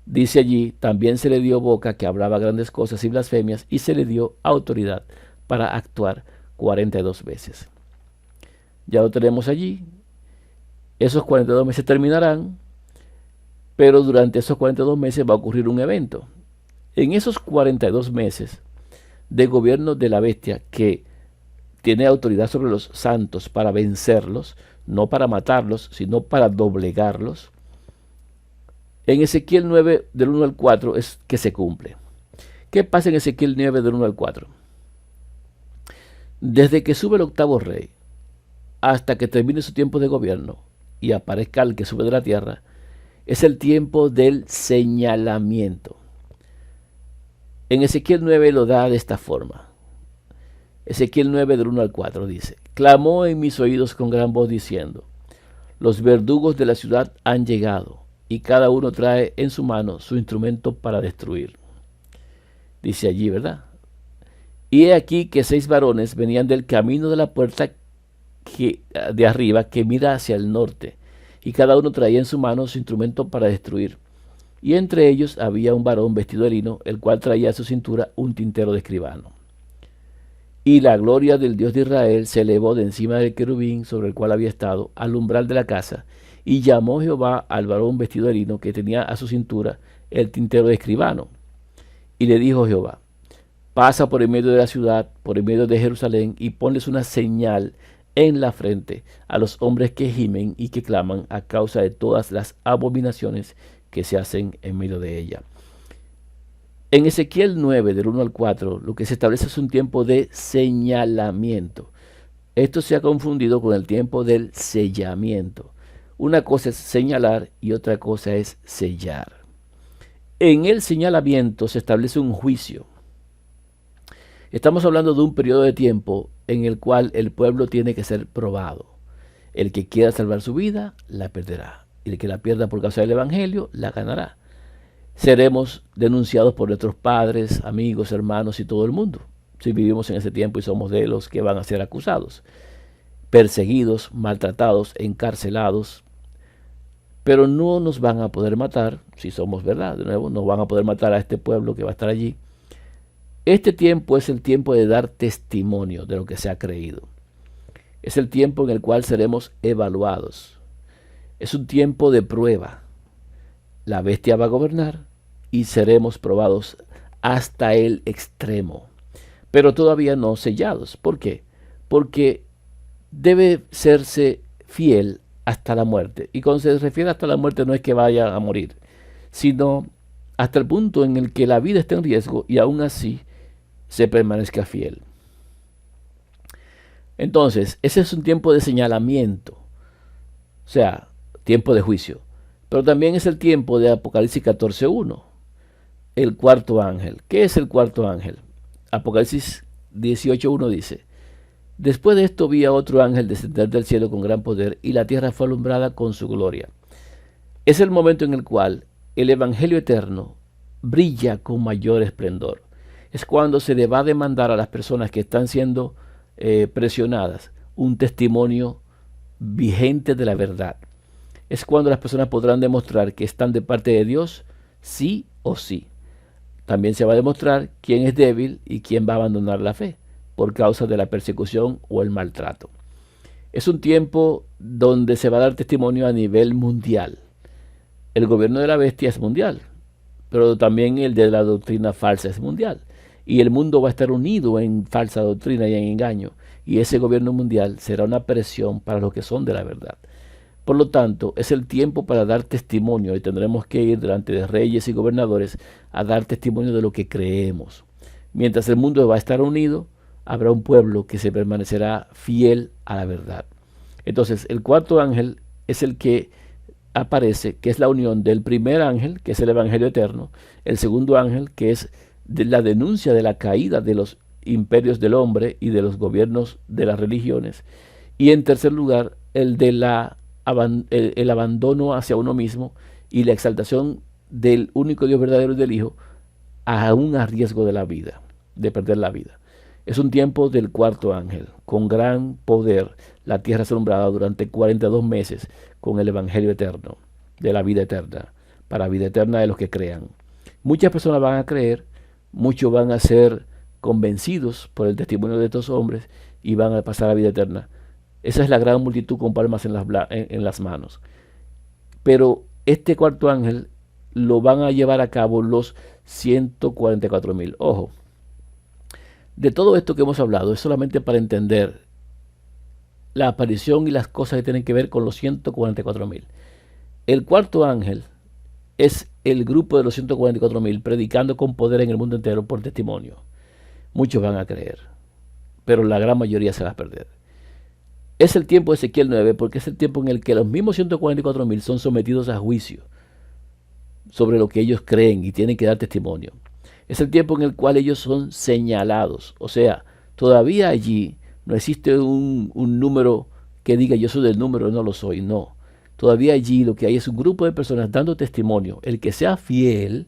Dice allí, también se le dio boca que hablaba grandes cosas y blasfemias, y se le dio autoridad para actuar 42 veces. Ya lo tenemos allí. Esos 42 meses terminarán, pero durante esos 42 meses va a ocurrir un evento. En esos 42 meses de gobierno de la bestia, que tiene autoridad sobre los santos para vencerlos, no para matarlos, sino para doblegarlos, en Ezequiel 9, del 1 al 4, es que se cumple. ¿Qué pasa en Ezequiel 9, del 1 al 4? Desde que sube el octavo rey hasta que termine su tiempo de gobierno y aparezca el que sube de la tierra, es el tiempo del señalamiento. En Ezequiel 9 lo da de esta forma. Ezequiel 9, del 1 al 4 dice: clamó en mis oídos con gran voz diciendo: los verdugos de la ciudad han llegado, y cada uno trae en su mano su instrumento para destruir. Dice allí, ¿verdad? Y he aquí que 6 varones venían del camino de la puerta de arriba, que mira hacia el norte, y cada uno traía en su mano su instrumento para destruir. Y entre ellos había un varón vestido de lino, el cual traía a su cintura un tintero de escribano. Y la gloria del Dios de Israel se elevó de encima del querubín sobre el cual había estado, al umbral de la casa, y llamó Jehová al varón vestido de lino que tenía a su cintura el tintero de escribano. Y le dijo Jehová: pasa por en medio de la ciudad, por en medio de Jerusalén, y ponles una señal en la frente a los hombres que gimen y que claman a causa de todas las abominaciones que se hacen en medio de ella. En Ezequiel 9, del 1 al 4, lo que se establece es un tiempo de señalamiento. Esto se ha confundido con el tiempo del sellamiento. Una cosa es señalar y otra cosa es sellar. En el señalamiento se establece un juicio. Estamos hablando de un periodo de tiempo en el cual el pueblo tiene que ser probado. El que quiera salvar su vida, la perderá. Y el que la pierda por causa del evangelio, la ganará. Seremos denunciados por nuestros padres, amigos, hermanos y todo el mundo, si vivimos en ese tiempo y somos de los que van a ser acusados, perseguidos, maltratados, encarcelados. Pero no nos van a poder matar, si somos verdad, de nuevo, no van a poder matar a este pueblo que va a estar allí. Este tiempo es el tiempo de dar testimonio de lo que se ha creído. Es el tiempo en el cual seremos evaluados. Es un tiempo de prueba. La bestia va a gobernar y seremos probados hasta el extremo, pero todavía no sellados. ¿Por qué? Porque debe serse fiel hasta la muerte. Y cuando se refiere hasta la muerte no es que vaya a morir, sino hasta el punto en el que la vida esté en riesgo y aún así se permanezca fiel. Entonces, ese es un tiempo de señalamiento, o sea, tiempo de juicio. Pero también es el tiempo de Apocalipsis 14:1, el cuarto ángel. ¿Qué es el cuarto ángel? Apocalipsis 18:1 dice: después de esto vi a otro ángel descender del cielo con gran poder, y la tierra fue alumbrada con su gloria. Es el momento en el cual el evangelio eterno brilla con mayor esplendor. Es cuando se le va a demandar a las personas que están siendo presionadas un testimonio vigente de la verdad. Es cuando las personas podrán demostrar que están de parte de Dios, sí o sí. También se va a demostrar quién es débil y quién va a abandonar la fe por causa de la persecución o el maltrato. Es un tiempo donde se va a dar testimonio a nivel mundial. El gobierno de la bestia es mundial, pero también el de la doctrina falsa es mundial. Y el mundo va a estar unido en falsa doctrina y en engaño. Y ese gobierno mundial será una presión para los que son de la verdad. Por lo tanto, es el tiempo para dar testimonio y tendremos que ir delante de reyes y gobernadores a dar testimonio de lo que creemos. Mientras el mundo va a estar unido, habrá un pueblo que se permanecerá fiel a la verdad. Entonces, el cuarto ángel es el que aparece, que es la unión del primer ángel, que es el Evangelio eterno, el segundo ángel, que es de la denuncia de la caída de los imperios del hombre y de los gobiernos de las religiones, y en tercer lugar, el abandono hacia uno mismo y la exaltación del único Dios verdadero y del Hijo, aún a riesgo de la vida, de perder la vida. Es un tiempo del cuarto ángel, con gran poder. La tierra es alumbrada durante 42 meses con el Evangelio eterno, de la vida eterna, para vida eterna de los que crean. Muchas personas van a creer, muchos van a ser convencidos por el testimonio de estos hombres y van a pasar a vida eterna. Esa es la gran multitud con palmas en las manos. Pero este cuarto ángel lo van a llevar a cabo los 144,000. Ojo, de todo esto que hemos hablado es solamente para entender la aparición y las cosas que tienen que ver con los 144,000. El cuarto ángel es el grupo de los 144,000 predicando con poder en el mundo entero por testimonio. Muchos van a creer, pero la gran mayoría se va a perder. Es el tiempo de Ezequiel 9 porque es el tiempo en el que los mismos 144,000 son sometidos a juicio sobre lo que ellos creen y tienen que dar testimonio. Es el tiempo en el cual ellos son señalados. O sea, todavía allí no existe un número que diga yo soy del número, no lo soy, no. Todavía allí lo que hay es un grupo de personas dando testimonio. El que sea fiel,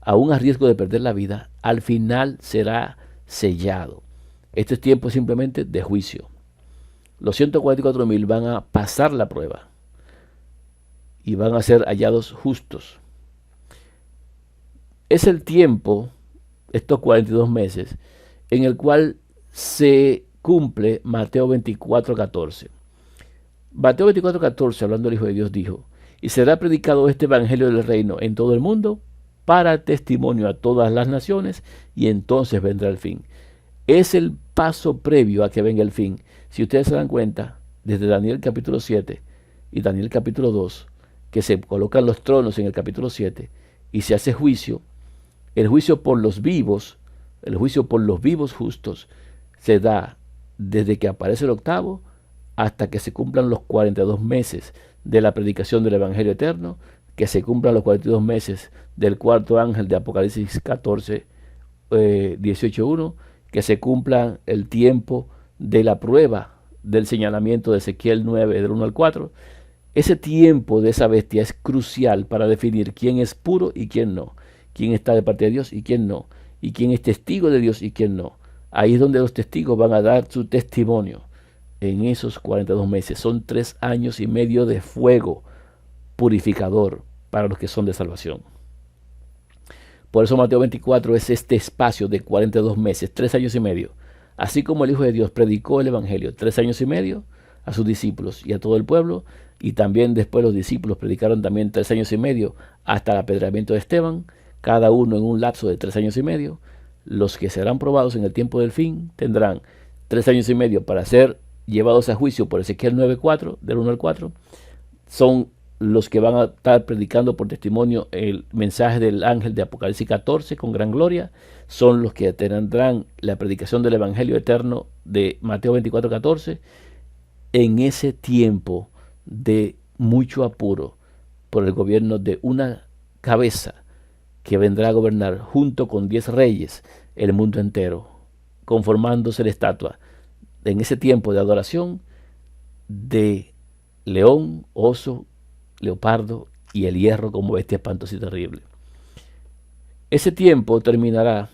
aún a riesgo de perder la vida, al final será sellado. Este tiempo es simplemente de juicio. Los 144,000 van a pasar la prueba y van a ser hallados justos. Es el tiempo, estos 42 meses, en el cual se cumple Mateo 24:14. Mateo 24:14, hablando del Hijo de Dios, dijo: y será predicado este evangelio del reino en todo el mundo para testimonio a todas las naciones, y entonces vendrá el fin. Es el paso previo a que venga el fin. Si ustedes se dan cuenta, desde Daniel capítulo 7 y Daniel capítulo 2, que se colocan los tronos en el capítulo 7 y se hace juicio, el juicio por los vivos, el juicio por los vivos justos, se da desde que aparece el octavo hasta que se cumplan los 42 meses de la predicación del Evangelio eterno, que se cumplan los 42 meses del cuarto ángel de Apocalipsis 14, 18:1, que se cumpla el tiempo de la prueba del señalamiento de Ezequiel 9, del 1 al 4. Ese tiempo de esa bestia es crucial para definir quién es puro y quién no, quién está de parte de Dios y quién no, y quién es testigo de Dios y quién no. Ahí es donde los testigos van a dar su testimonio en esos 42 meses. Son 3 años y medio de fuego purificador para los que son de salvación. Por eso Mateo 24 es este espacio de 42 meses, 3 años y medio. Así como el Hijo de Dios predicó el Evangelio 3 años y medio a sus discípulos y a todo el pueblo, y también después los discípulos predicaron también 3 años y medio hasta el apedreamiento de Esteban, cada uno en un lapso de 3 años y medio. Los que serán probados en el tiempo del fin tendrán 3 años y medio para ser llevados a juicio por Ezequiel 9:4, del 1 al 4. Son los que van a estar predicando por testimonio el mensaje del ángel de Apocalipsis 14 con gran gloria. Son los que tendrán la predicación del Evangelio eterno de Mateo 24:14 en ese tiempo de mucho apuro por el gobierno de una cabeza que vendrá a gobernar junto con 10 reyes el mundo entero, conformándose la estatua en ese tiempo de adoración de león, oso, leopardo y el hierro como bestia espantosa y terrible. Ese tiempo terminará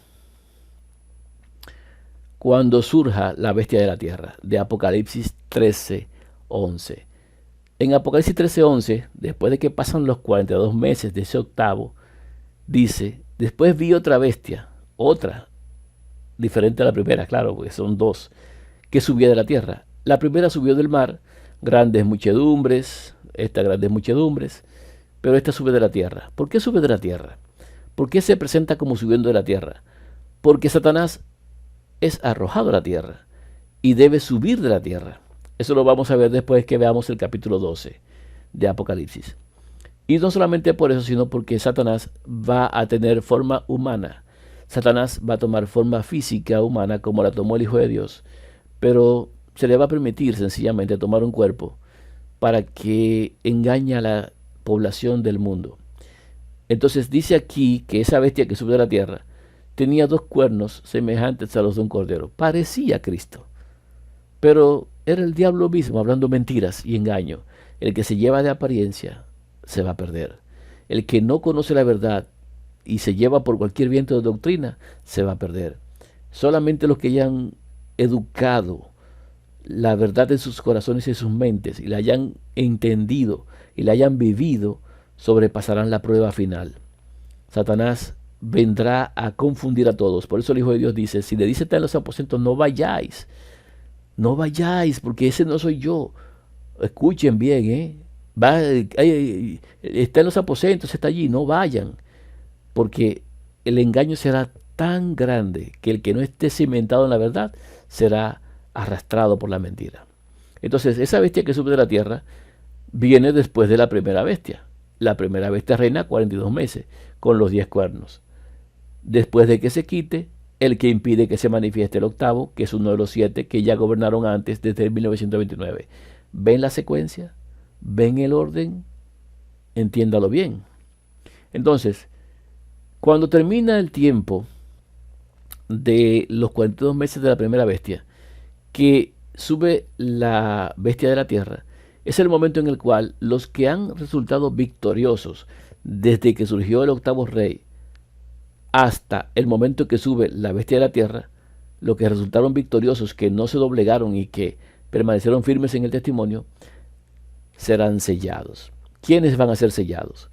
cuando surja la bestia de la tierra, de Apocalipsis 13:11. En Apocalipsis 13:11, después de que pasan los 42 meses de ese octavo, dice: después vi otra bestia, otra, diferente a la primera, claro, porque son dos, que subía de la tierra. La primera subió del mar, grandes muchedumbres, pero esta sube de la tierra. ¿Por qué sube de la tierra? ¿Por qué se presenta como subiendo de la tierra? Porque Satanás es arrojado a la tierra y debe subir de la tierra. Eso lo vamos a ver después que veamos el capítulo 12 de Apocalipsis. Y no solamente por eso, sino porque Satanás va a tener forma humana. Satanás va a tomar forma física humana como la tomó el Hijo de Dios, pero se le va a permitir sencillamente tomar un cuerpo para que engañe población del mundo. Entonces dice aquí que esa bestia que sube de la tierra tenía 2 cuernos semejantes a los de un cordero. Parecía Cristo, pero era el diablo mismo hablando mentiras y engaño. El que se lleva de apariencia se va a perder. El que no conoce la verdad y se lleva por cualquier viento de doctrina se va a perder. Solamente los que hayan educado la verdad en sus corazones y en sus mentes y la hayan entendido y la hayan vivido sobrepasarán la prueba final. Satanás vendrá a confundir a todos. Por eso el Hijo de Dios dice, si le dice a los aposentos, no vayáis, no vayáis, porque ese no soy yo. Escuchen bien, está en los aposentos, está allí, no vayan, porque el engaño será tan grande que el que no esté cimentado en la verdad será arrastrado por la mentira. Entonces, esa bestia que sube de la tierra viene después de la primera bestia. La primera bestia reina 42 meses con los 10 cuernos. Después de que se quite, el que impide que se manifieste el octavo, que es uno de los 7 que ya gobernaron antes desde 1929. ¿Ven la secuencia? ¿Ven el orden? Entiéndalo bien. Entonces, cuando termina el tiempo de los 42 meses de la primera bestia, que sube la bestia de la tierra, es el momento en el cual los que han resultado victoriosos desde que surgió el octavo rey hasta el momento que sube la bestia de la tierra, los que resultaron victoriosos, que no se doblegaron y que permanecieron firmes en el testimonio, serán sellados. ¿Quiénes van a ser sellados?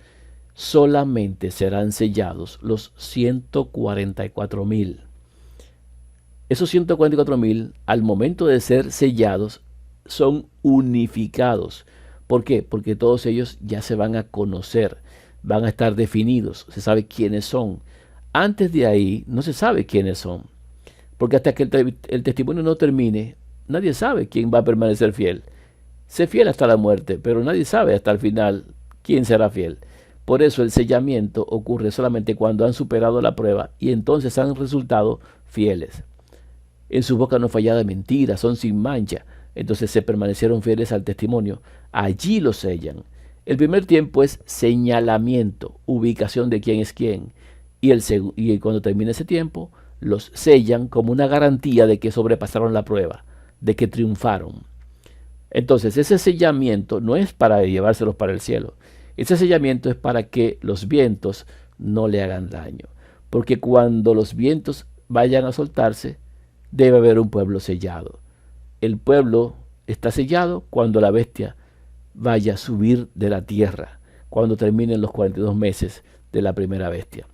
Solamente serán sellados los 144,000. Esos 144,000, al momento de ser sellados, son unificados. ¿Por qué? Porque todos ellos ya se van a conocer, van a estar definidos, se sabe quiénes son. Antes de ahí no se sabe quiénes son, porque hasta que el testimonio no termine, nadie sabe quién va a permanecer fiel. Sé fiel hasta la muerte, pero nadie sabe hasta el final quién será fiel. Por eso el sellamiento ocurre solamente cuando han superado la prueba y entonces han resultado fieles. En su boca no fallada mentira, son sin mancha. Entonces se permanecieron fieles al testimonio. Allí lo sellan. El primer tiempo es señalamiento, ubicación de quién es quién. Y cuando termine ese tiempo, los sellan como una garantía de que sobrepasaron la prueba, de que triunfaron. Entonces ese sellamiento no es para llevárselos para el cielo. Ese sellamiento es para que los vientos no le hagan daño. Porque cuando los vientos vayan a soltarse, debe haber un pueblo sellado. El pueblo está sellado cuando la bestia vaya a subir de la tierra, cuando terminen los 42 meses de la primera bestia.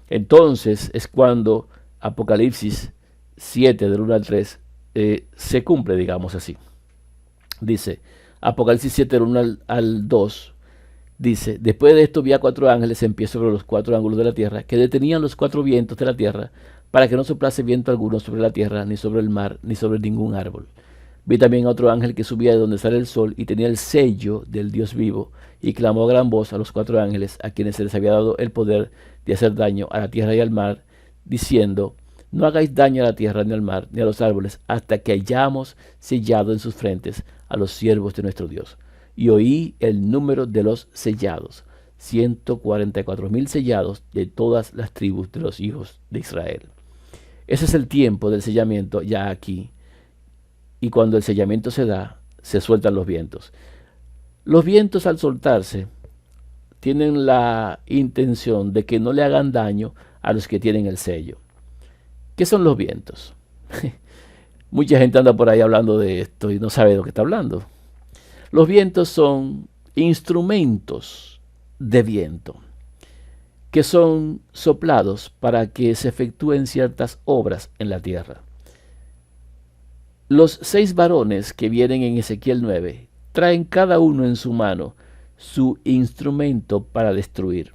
Entonces es cuando Apocalipsis 7, del 1 al 3, se cumple, digamos así. Dice, Apocalipsis 7, del 1 al 2, dice, después de esto vi a 4 ángeles en pie sobre los 4 ángulos de la tierra, que detenían los 4 vientos de la tierra, para que no soplase viento alguno sobre la tierra, ni sobre el mar, ni sobre ningún árbol. Vi también a otro ángel que subía de donde sale el sol y tenía el sello del Dios vivo, y clamó a gran voz a los 4 ángeles, a quienes se les había dado el poder de hacer daño a la tierra y al mar, diciendo, no hagáis daño a la tierra, ni al mar, ni a los árboles, hasta que hayamos sellado en sus frentes a los siervos de nuestro Dios. Y oí el número de los sellados, 144,000 sellados de todas las tribus de los hijos de Israel. Ese es el tiempo del sellamiento ya aquí. Y cuando el sellamiento se da, se sueltan los vientos. Los vientos, al soltarse, tienen la intención de que no le hagan daño a los que tienen el sello. ¿Qué son los vientos? Mucha gente anda por ahí hablando de esto y no sabe de lo que está hablando. Los vientos son instrumentos de viento que son soplados para que se efectúen ciertas obras en la tierra. Los 6 varones que vienen en Ezequiel 9 traen cada uno en su mano su instrumento para destruir.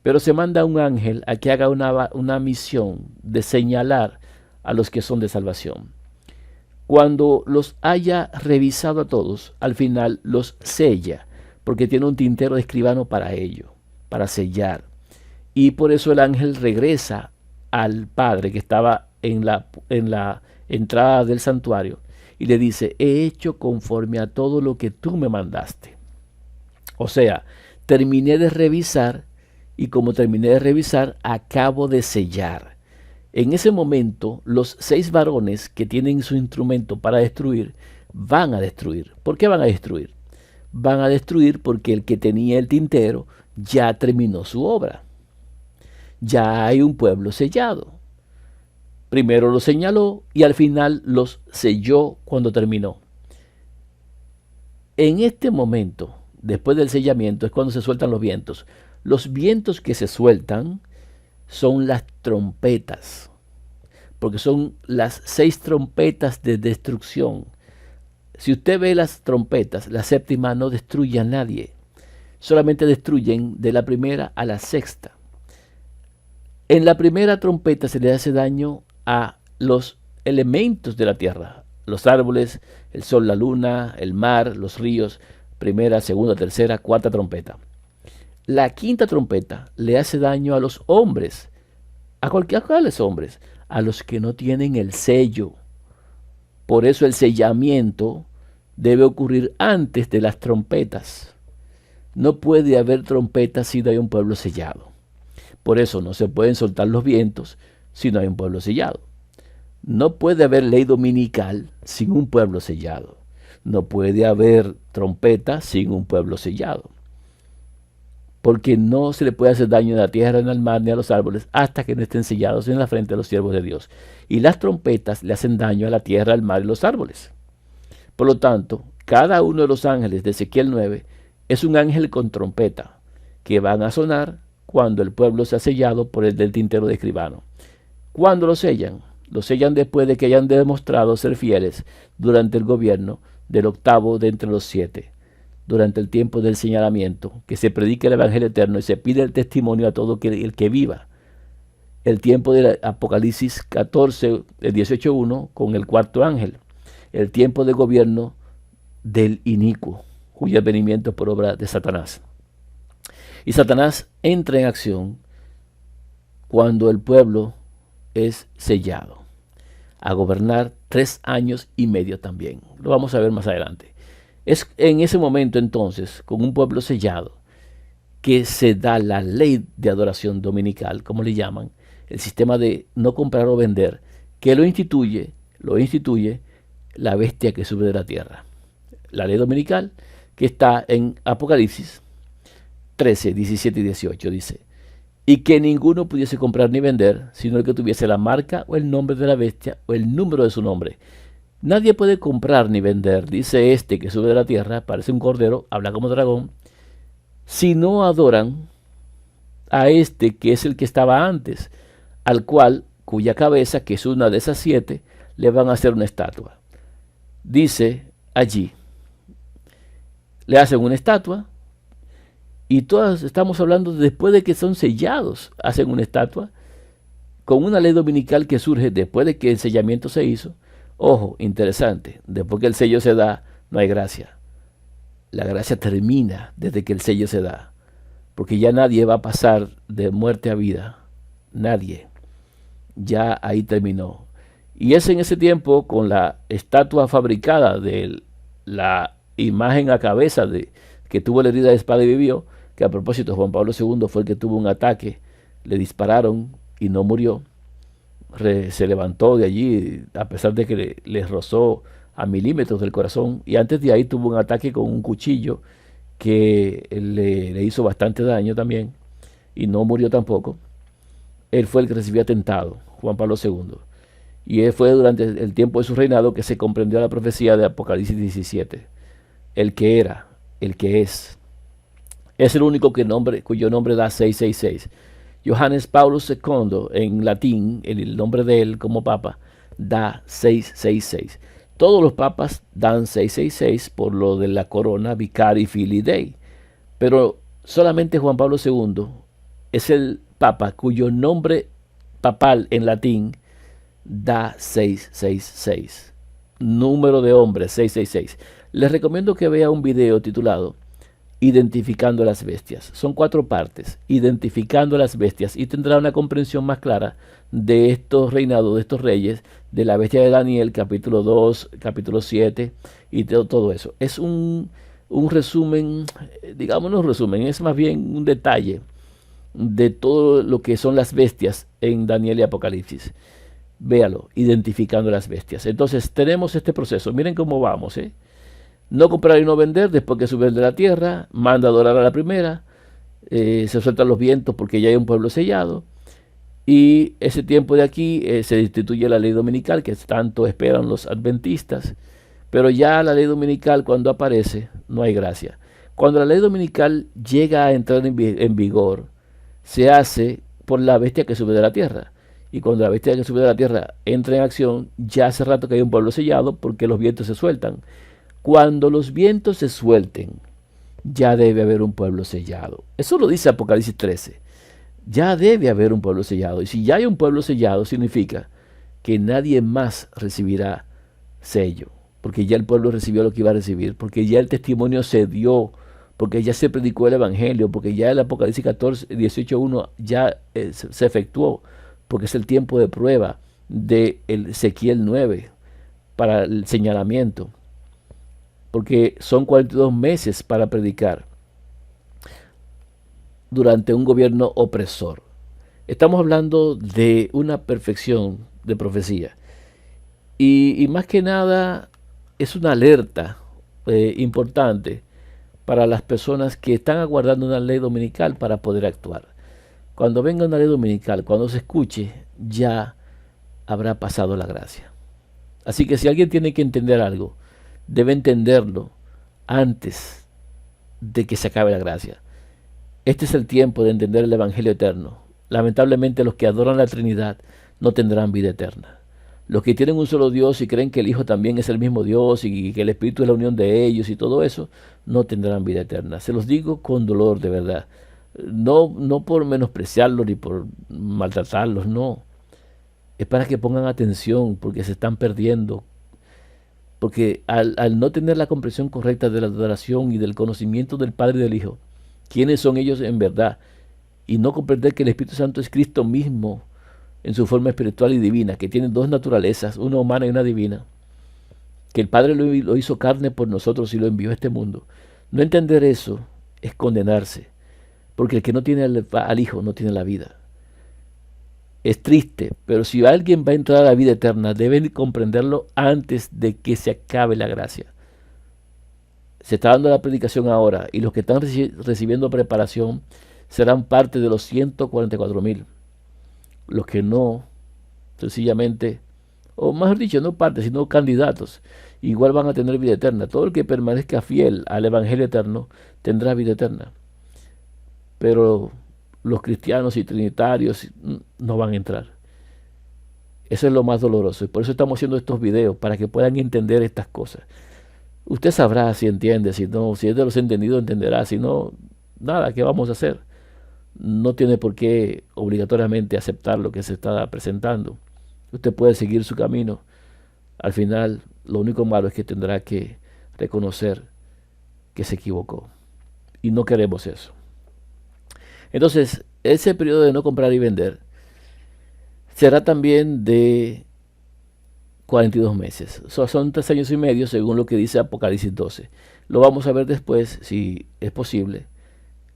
Pero se manda un ángel a que haga una misión de señalar a los que son de salvación. Cuando los haya revisado a todos, al final los sella, porque tiene un tintero de escribano para ello, para sellar. Y por eso el ángel regresa al padre que estaba en la entrada del santuario y le dice, he hecho conforme a todo lo que tú me mandaste. O sea, terminé de revisar y como terminé de revisar, acabo de sellar. En ese momento, los 6 varones que tienen su instrumento para destruir, van a destruir. ¿Por qué van a destruir? Van a destruir porque el que tenía el tintero ya terminó su obra. Ya hay un pueblo sellado. Primero lo señaló y al final los selló cuando terminó. En este momento, después del sellamiento, es cuando se sueltan los vientos. Los vientos que se sueltan son las trompetas, porque son las 6 trompetas de destrucción. Si usted ve las trompetas, la séptima no destruye a nadie, solamente destruyen de la primera a la sexta. En la primera trompeta se le hace daño a los elementos de la tierra, los árboles, el sol, la luna, el mar, los ríos, primera, segunda, tercera, cuarta trompeta. La quinta trompeta le hace daño a los hombres. ¿A cuáles hombres? A los que no tienen el sello. Por eso el sellamiento debe ocurrir antes de las trompetas. No puede haber trompetas si no hay un pueblo sellado. Por eso no se pueden soltar los vientos si no hay un pueblo sellado. No puede haber ley dominical sin un pueblo sellado. No puede haber trompeta sin un pueblo sellado. Porque no se le puede hacer daño a la tierra, ni al mar, ni a los árboles, hasta que no estén sellados en la frente de los siervos de Dios. Y las trompetas le hacen daño a la tierra, al mar y los árboles. Por lo tanto, cada uno de los ángeles de Ezequiel 9 es un ángel con trompeta, que van a sonar cuando el pueblo sea sellado por el del tintero de escribano. ¿Cuándo lo sellan? Lo sellan después de que hayan demostrado ser fieles durante el gobierno del octavo de entre los 7. Durante el tiempo del señalamiento, que se predique el evangelio eterno y se pide el testimonio a todo el que viva. El tiempo del Apocalipsis 14, el 18.1, con el cuarto ángel. El tiempo de gobierno del inicuo, cuyo advenimiento es por obra de Satanás. Y Satanás entra en acción cuando el pueblo es sellado, a gobernar 3 años y medio también. Lo vamos a ver más adelante. Es en ese momento entonces, con un pueblo sellado, que se da la ley de adoración dominical, como le llaman, el sistema de no comprar o vender, que lo instituye la bestia que sube de la tierra. La ley dominical que está en Apocalipsis 13, 17 y 18 dice: y que ninguno pudiese comprar ni vender, sino el que tuviese la marca o el nombre de la bestia o el número de su nombre. Nadie puede comprar ni vender, dice este que sube de la tierra, parece un cordero, habla como dragón, si no adoran a este que es el que estaba antes, al cual, cuya cabeza, que es una de esas 7, le van a hacer una estatua. Dice allí, le hacen una estatua, y todas estamos hablando después de que son sellados, hacen una estatua, con una ley dominical que surge después de que el sellamiento se hizo. Ojo, interesante, después que el sello se da, no hay gracia. La gracia termina desde que el sello se da, porque ya nadie va a pasar de muerte a vida, nadie. Ya ahí terminó. Y es en ese tiempo, con la estatua fabricada de la imagen a cabeza que tuvo la herida de espada y vivió, que a propósito Juan Pablo II fue el que tuvo un ataque, le dispararon y no murió. Se levantó de allí, a pesar de que le rozó a milímetros del corazón, y antes de ahí tuvo un ataque con un cuchillo que le hizo bastante daño también, y no murió tampoco. Él fue el que recibió atentado, Juan Pablo II, y él fue durante el tiempo de su reinado que se comprendió la profecía de Apocalipsis 17, el que era, el que es el único cuyo nombre da 666. Johannes Paulus II, en latín, el nombre de él como papa, da 666. Todos los papas dan 666 por lo de la corona Vicari Filii Dei. Pero solamente Juan Pablo II es el papa cuyo nombre papal en latín da 666. Número de hombres, 666. Les recomiendo que vea un video titulado Identificando las bestias. Son 4 partes, identificando las bestias, y tendrá una comprensión más clara de estos reinados, de estos reyes, de la bestia de Daniel, capítulo 2, capítulo 7, y todo eso. Es un un resumen, digamos no un resumen, es más bien un detalle de todo lo que son las bestias en Daniel y Apocalipsis. Véalo, identificando las bestias. Entonces tenemos este proceso. Miren cómo vamos, ¿eh? No comprar y no vender después que sube de la tierra, manda a adorar a la primera, se sueltan los vientos porque ya hay un pueblo sellado, y ese tiempo de aquí se instituye la ley dominical que tanto esperan los adventistas, pero ya la ley dominical cuando aparece no hay gracia. Cuando la ley dominical llega a entrar en vigor, se hace por la bestia que sube de la tierra. Y cuando la bestia que sube de la tierra entra en acción, ya hace rato que hay un pueblo sellado porque los vientos se sueltan. Cuando los vientos se suelten, ya debe haber un pueblo sellado. Eso lo dice Apocalipsis 13. Ya debe haber un pueblo sellado. Y si ya hay un pueblo sellado, significa que nadie más recibirá sello. Porque ya el pueblo recibió lo que iba a recibir. Porque ya el testimonio se dio. Porque ya se predicó el evangelio. Porque ya el Apocalipsis 14, 18.1 ya se efectuó. Porque es el tiempo de prueba de Ezequiel 9 para el señalamiento. Porque son 42 meses para predicar durante un gobierno opresor. Estamos hablando de una perfección de profecía. Y más que nada es una alerta importante para las personas que están aguardando una ley dominical para poder actuar. Cuando venga una ley dominical, cuando se escuche, ya habrá pasado la gracia. Así que si alguien tiene que entender algo, debe entenderlo antes de que se acabe la gracia. Este es el tiempo de entender el Evangelio eterno. Lamentablemente los que adoran la Trinidad no tendrán vida eterna. Los que tienen un solo Dios y creen que el Hijo también es el mismo Dios y que el Espíritu es la unión de ellos y todo eso, no tendrán vida eterna. Se los digo con dolor, de verdad. No por menospreciarlos ni por maltratarlos, no. Es para que pongan atención porque se están perdiendo. Porque al no tener la comprensión correcta de la adoración y del conocimiento del Padre y del Hijo, quiénes son ellos en verdad, y no comprender que el Espíritu Santo es Cristo mismo en su forma espiritual y divina, que tiene dos naturalezas, una humana y una divina, que el Padre lo hizo carne por nosotros y lo envió a este mundo. No entender eso es condenarse, porque el que no tiene al Hijo no tiene la vida. Es triste, pero si alguien va a entrar a la vida eterna, debe comprenderlo antes de que se acabe la gracia. Se está dando la predicación ahora y los que están recibiendo preparación serán parte de los 144.000. Los que no, sencillamente, o mejor dicho, no parte, sino candidatos, igual van a tener vida eterna. Todo el que permanezca fiel al Evangelio eterno tendrá vida eterna. Pero los cristianos y trinitarios no van a entrar. Eso es lo más doloroso y por eso estamos haciendo estos videos, para que puedan entender estas cosas. Usted sabrá si entiende, si no, si es de los entendidos entenderá, si no, nada, ¿qué vamos a hacer? No tiene por qué obligatoriamente aceptar lo que se está presentando. Usted puede seguir su camino. Al final, lo único malo es que tendrá que reconocer que se equivocó. Y no queremos eso. Entonces, ese periodo de no comprar y vender será también de 42 meses. Son 3 años y medio según lo que dice Apocalipsis 12. Lo vamos a ver después si es posible.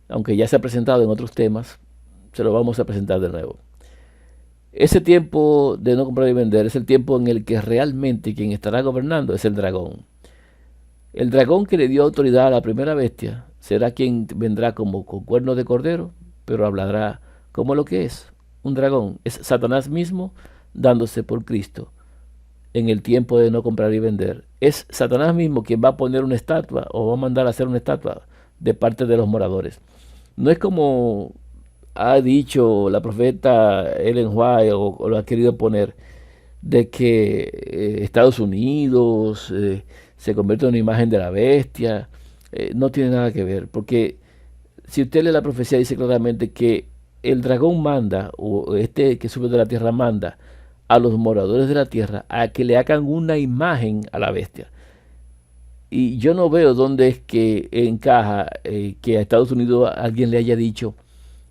Aunque ya se ha presentado en otros temas, se lo vamos a presentar de nuevo. Ese tiempo de no comprar y vender es el tiempo en el que realmente quien estará gobernando es el dragón. El dragón que le dio autoridad a la primera bestia será quien vendrá como con cuernos de cordero, pero hablará como lo que es un dragón. Es Satanás mismo dándose por Cristo en el tiempo de no comprar y vender. Es Satanás mismo quien va a poner una estatua o va a mandar a hacer una estatua de parte de los moradores. No es como ha dicho la profeta Ellen White o lo ha querido poner, de que Estados Unidos se convierte en una imagen de la bestia. No tiene nada que ver, porque si usted lee la profecía dice claramente que el dragón manda, o este que sube de la tierra manda a los moradores de la tierra a que le hagan una imagen a la bestia. Y yo no veo dónde es que encaja que a Estados Unidos alguien le haya dicho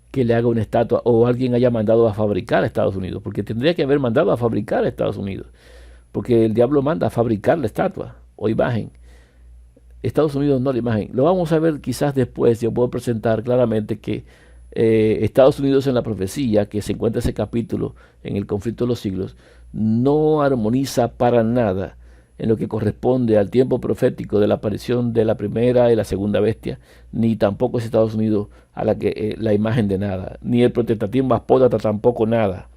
que le haga una estatua o alguien haya mandado a fabricar a Estados Unidos, porque tendría que haber mandado a fabricar a Estados Unidos, porque el diablo manda a fabricar la estatua o imagen. Estados Unidos no la imagen. Lo vamos a ver quizás después. Yo puedo presentar claramente que Estados Unidos en la profecía, que se encuentra ese capítulo en el conflicto de los siglos, no armoniza para nada en lo que corresponde al tiempo profético de la aparición de la primera y la segunda bestia, ni tampoco es Estados Unidos a la imagen de nada, ni el protestantismo apóstata tampoco nada,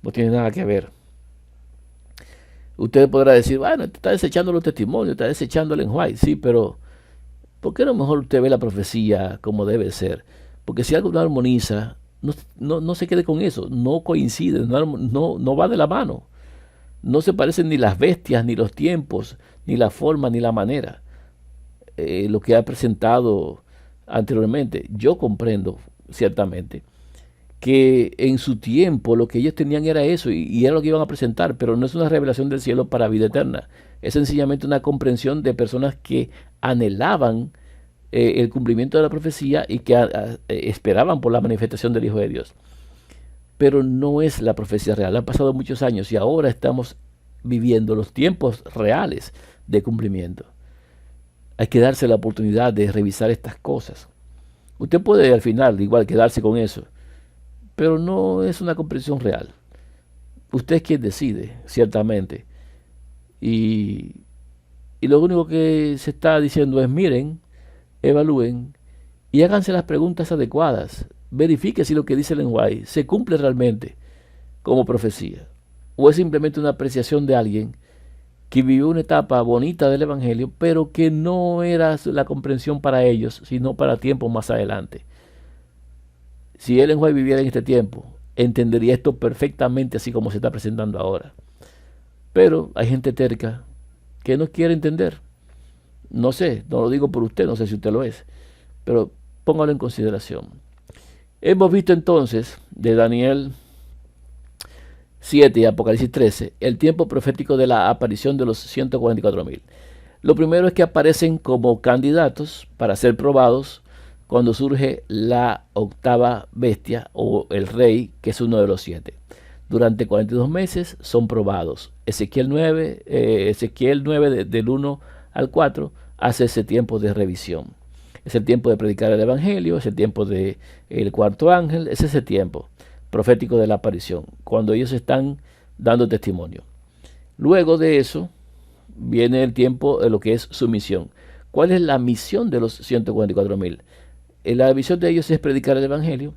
no tiene nada que ver. Usted podrá decir, bueno, está desechando los testimonios, está desechando el White, sí, pero ¿por qué no mejor usted ve la profecía como debe ser? Porque si algo no armoniza, no se quede con eso, no coincide, no va de la mano. No se parecen ni las bestias, ni los tiempos, ni la forma, ni la manera. Lo que ha presentado anteriormente. Yo comprendo, ciertamente, que en su tiempo lo que ellos tenían era eso y era lo que iban a presentar, pero no es una revelación del cielo para vida eterna. Es sencillamente una comprensión de personas que anhelaban el cumplimiento de la profecía y que esperaban por la manifestación del Hijo de Dios. Pero no es la profecía real. Han pasado muchos años y ahora estamos viviendo los tiempos reales de cumplimiento. Hay que darse la oportunidad de revisar estas cosas. Usted puede al final igual quedarse con eso, pero no es una comprensión real. Usted es quien decide, ciertamente. Y lo único que se está diciendo es miren, evalúen y háganse las preguntas adecuadas. Verifique si lo que dice el lenguaje se cumple realmente como profecía o es simplemente una apreciación de alguien que vivió una etapa bonita del Evangelio, pero que no era la comprensión para ellos, sino para tiempos más adelante. Si Ellen White viviera en este tiempo, entendería esto perfectamente así como se está presentando ahora. Pero hay gente terca que no quiere entender. No sé, no lo digo por usted, no sé si usted lo es, pero póngalo en consideración. Hemos visto entonces de Daniel 7 y Apocalipsis 13 el tiempo profético de la aparición de los 144.000. Lo primero es que aparecen como candidatos para ser probados cuando surge la octava bestia o el rey, que es uno de los 7. Durante 42 meses son probados. Ezequiel 9 del 1 al 4 hace ese tiempo de revisión. Es el tiempo de predicar el Evangelio, es el tiempo del cuarto ángel, es ese tiempo profético de la aparición, cuando ellos están dando testimonio. Luego de eso viene el tiempo de lo que es su misión. ¿Cuál es la misión de los 144.000? La misión de ellos es predicar el Evangelio,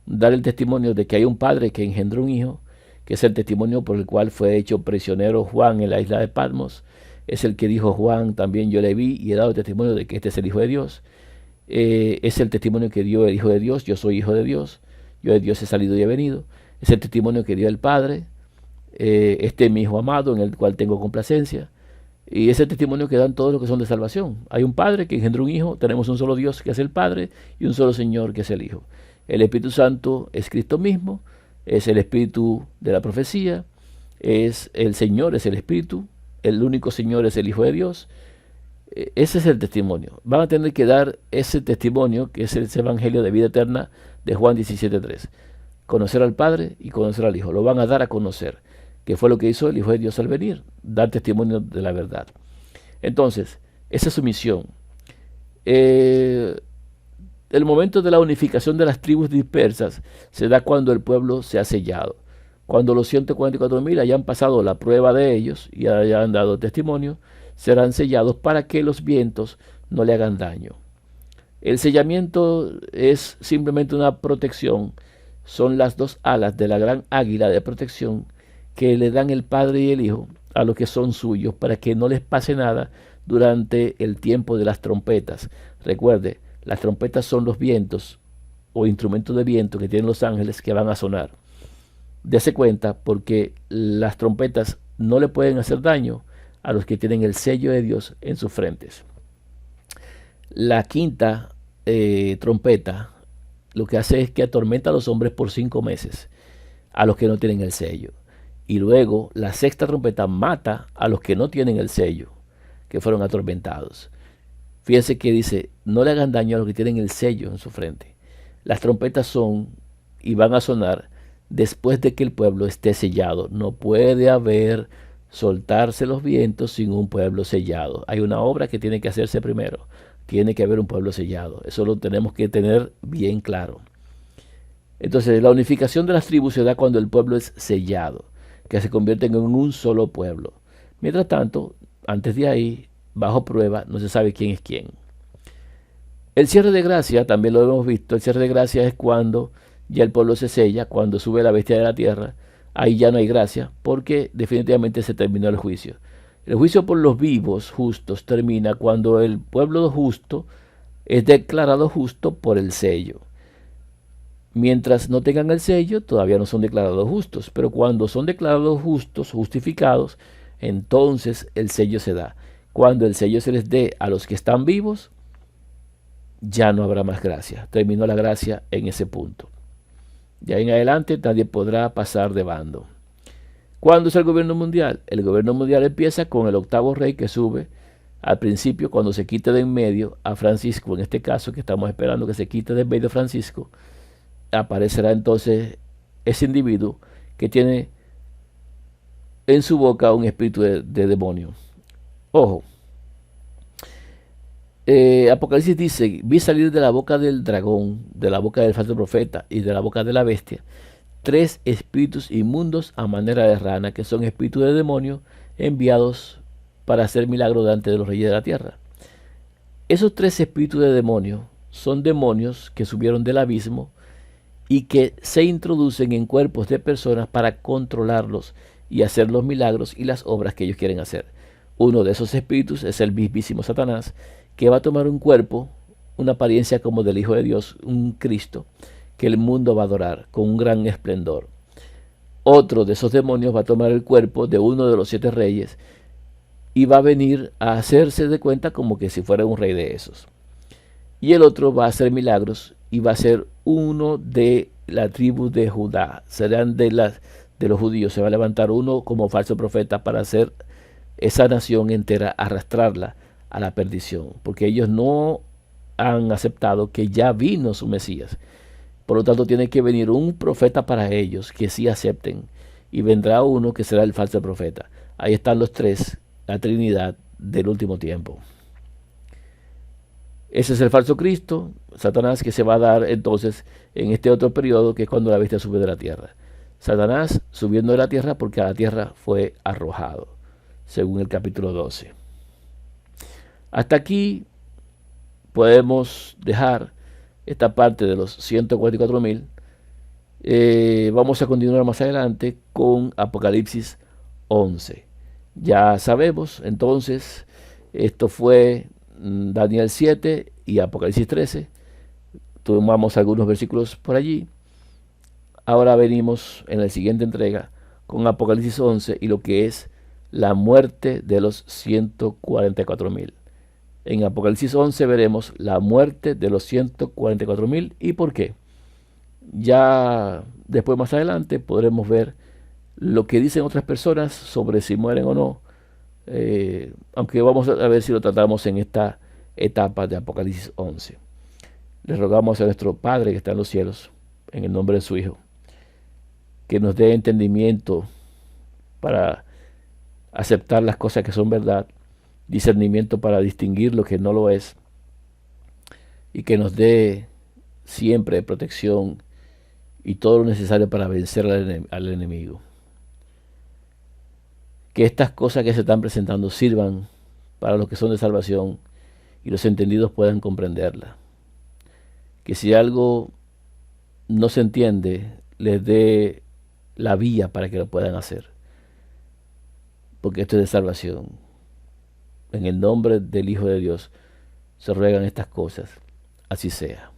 dar el testimonio de que hay un padre que engendró un hijo, que es el testimonio por el cual fue hecho prisionero Juan en la isla de Patmos. Es el que dijo Juan, también yo le vi y he dado testimonio de que este es el Hijo de Dios. Es el testimonio que dio el Hijo de Dios, yo soy Hijo de Dios, yo de Dios he salido y he venido. Es el testimonio que dio el Padre, este es mi Hijo amado en el cual tengo complacencia. Y es el testimonio que dan todos los que son de salvación. Hay un Padre que engendró un Hijo, tenemos un solo Dios que es el Padre y un solo Señor que es el Hijo. El Espíritu Santo es Cristo mismo, es el Espíritu de la profecía, es el Señor, es el Espíritu, el único Señor es el Hijo de Dios. Ese es el testimonio. Van a tener que dar ese testimonio, que es ese Evangelio de vida eterna de Juan 17:3. Conocer al Padre y conocer al Hijo. Lo van a dar a conocer, que fue lo que hizo el Hijo de Dios al venir, dar testimonio de la verdad. Entonces, esa es su misión. El momento de la unificación de las tribus dispersas se da cuando el pueblo se ha sellado. Cuando los 144.000 hayan pasado la prueba de ellos y hayan dado testimonio, serán sellados para que los vientos no le hagan daño. El sellamiento es simplemente una protección. Son las dos alas de la gran águila de protección que le dan el Padre y el Hijo a los que son suyos para que no les pase nada durante el tiempo de las trompetas. Recuerde, las trompetas son los vientos o instrumentos de viento que tienen los ángeles que van a sonar. Dese cuenta porque las trompetas no le pueden hacer daño a los que tienen el sello de Dios en sus frentes. La quinta trompeta lo que hace es que atormenta a los hombres por 5 meses, a los que no tienen el sello. Y luego la sexta trompeta mata a los que no tienen el sello, que fueron atormentados. Fíjense que dice, no le hagan daño a los que tienen el sello en su frente. Las trompetas son y van a sonar después de que el pueblo esté sellado. No puede haber soltarse los vientos sin un pueblo sellado. Hay una obra que tiene que hacerse primero. Tiene que haber un pueblo sellado. Eso lo tenemos que tener bien claro. Entonces, la unificación de las tribus se da cuando el pueblo es sellado, que se convierten en un solo pueblo. Mientras tanto, antes de ahí, bajo prueba, no se sabe quién es quién. El cierre de gracia, también lo hemos visto, el cierre de gracia es cuando ya el pueblo se sella, cuando sube la bestia de la tierra. Ahí ya no hay gracia, porque definitivamente se terminó el juicio. El juicio por los vivos justos termina cuando el pueblo justo es declarado justo por el sello. Mientras no tengan el sello, todavía no son declarados justos, pero cuando son declarados justos, justificados, entonces el sello se da. Cuando el sello se les dé a los que están vivos, ya no habrá más gracia. Terminó la gracia en ese punto. De ahí en adelante nadie podrá pasar de bando. ¿Cuándo es el gobierno mundial? El gobierno mundial empieza con el octavo rey que sube al principio, cuando se quite de en medio a Francisco, en este caso que estamos esperando que se quite de en medio Francisco, aparecerá entonces ese individuo que tiene en su boca un espíritu de demonio. Ojo, Apocalipsis dice, vi salir de la boca del dragón, de la boca del falso profeta y de la boca de la bestia, 3 espíritus inmundos a manera de rana, que son espíritus de demonio enviados para hacer milagros delante de los reyes de la tierra. Esos 3 espíritus de demonio son demonios que subieron del abismo y que se introducen en cuerpos de personas para controlarlos y hacer los milagros y las obras que ellos quieren hacer. Uno de esos espíritus es el mismísimo Satanás, que va a tomar un cuerpo, una apariencia como del Hijo de Dios, un Cristo, que el mundo va a adorar con un gran esplendor. Otro de esos demonios va a tomar el cuerpo de uno de los 7 reyes y va a venir a hacerse de cuenta como que si fuera un rey de esos. Y el otro va a hacer milagros y va a ser uno de la tribu de Judá. Serán de los judíos. Se va a levantar uno como falso profeta para hacer esa nación entera, arrastrarla a la perdición. Porque ellos no han aceptado que ya vino su Mesías. Por lo tanto, tiene que venir un profeta para ellos que sí acepten. Y vendrá uno que será el falso profeta. Ahí están los 3, la Trinidad del último tiempo. Ese es el falso Cristo, Satanás, que se va a dar entonces en este otro periodo, que es cuando la bestia sube de la tierra. Satanás subiendo de la tierra porque a la tierra fue arrojado, según el capítulo 12. Hasta aquí podemos dejar esta parte de los 144.000. Vamos a continuar más adelante con Apocalipsis 11. Ya sabemos, entonces, esto fue Daniel 7 y Apocalipsis 13. Tomamos algunos versículos por allí. Ahora venimos en la siguiente entrega con Apocalipsis 11 y lo que es la muerte de los 144.000. En Apocalipsis 11 veremos la muerte de los 144.000 y por qué. Ya después, más adelante, podremos ver lo que dicen otras personas sobre si mueren o no. Aunque vamos a ver si lo tratamos en esta etapa de Apocalipsis 11. Le rogamos a nuestro Padre que está en los cielos, en el nombre de su Hijo, que nos dé entendimiento para aceptar las cosas que son verdad, discernimiento para distinguir lo que no lo es, y que nos dé siempre protección y todo lo necesario para vencer al enemigo. Que estas cosas que se están presentando sirvan para los que son de salvación y los entendidos puedan comprenderla. Que si algo no se entiende, les dé la vía para que lo puedan hacer. Porque esto es de salvación. En el nombre del Hijo de Dios se ruegan estas cosas. Así sea.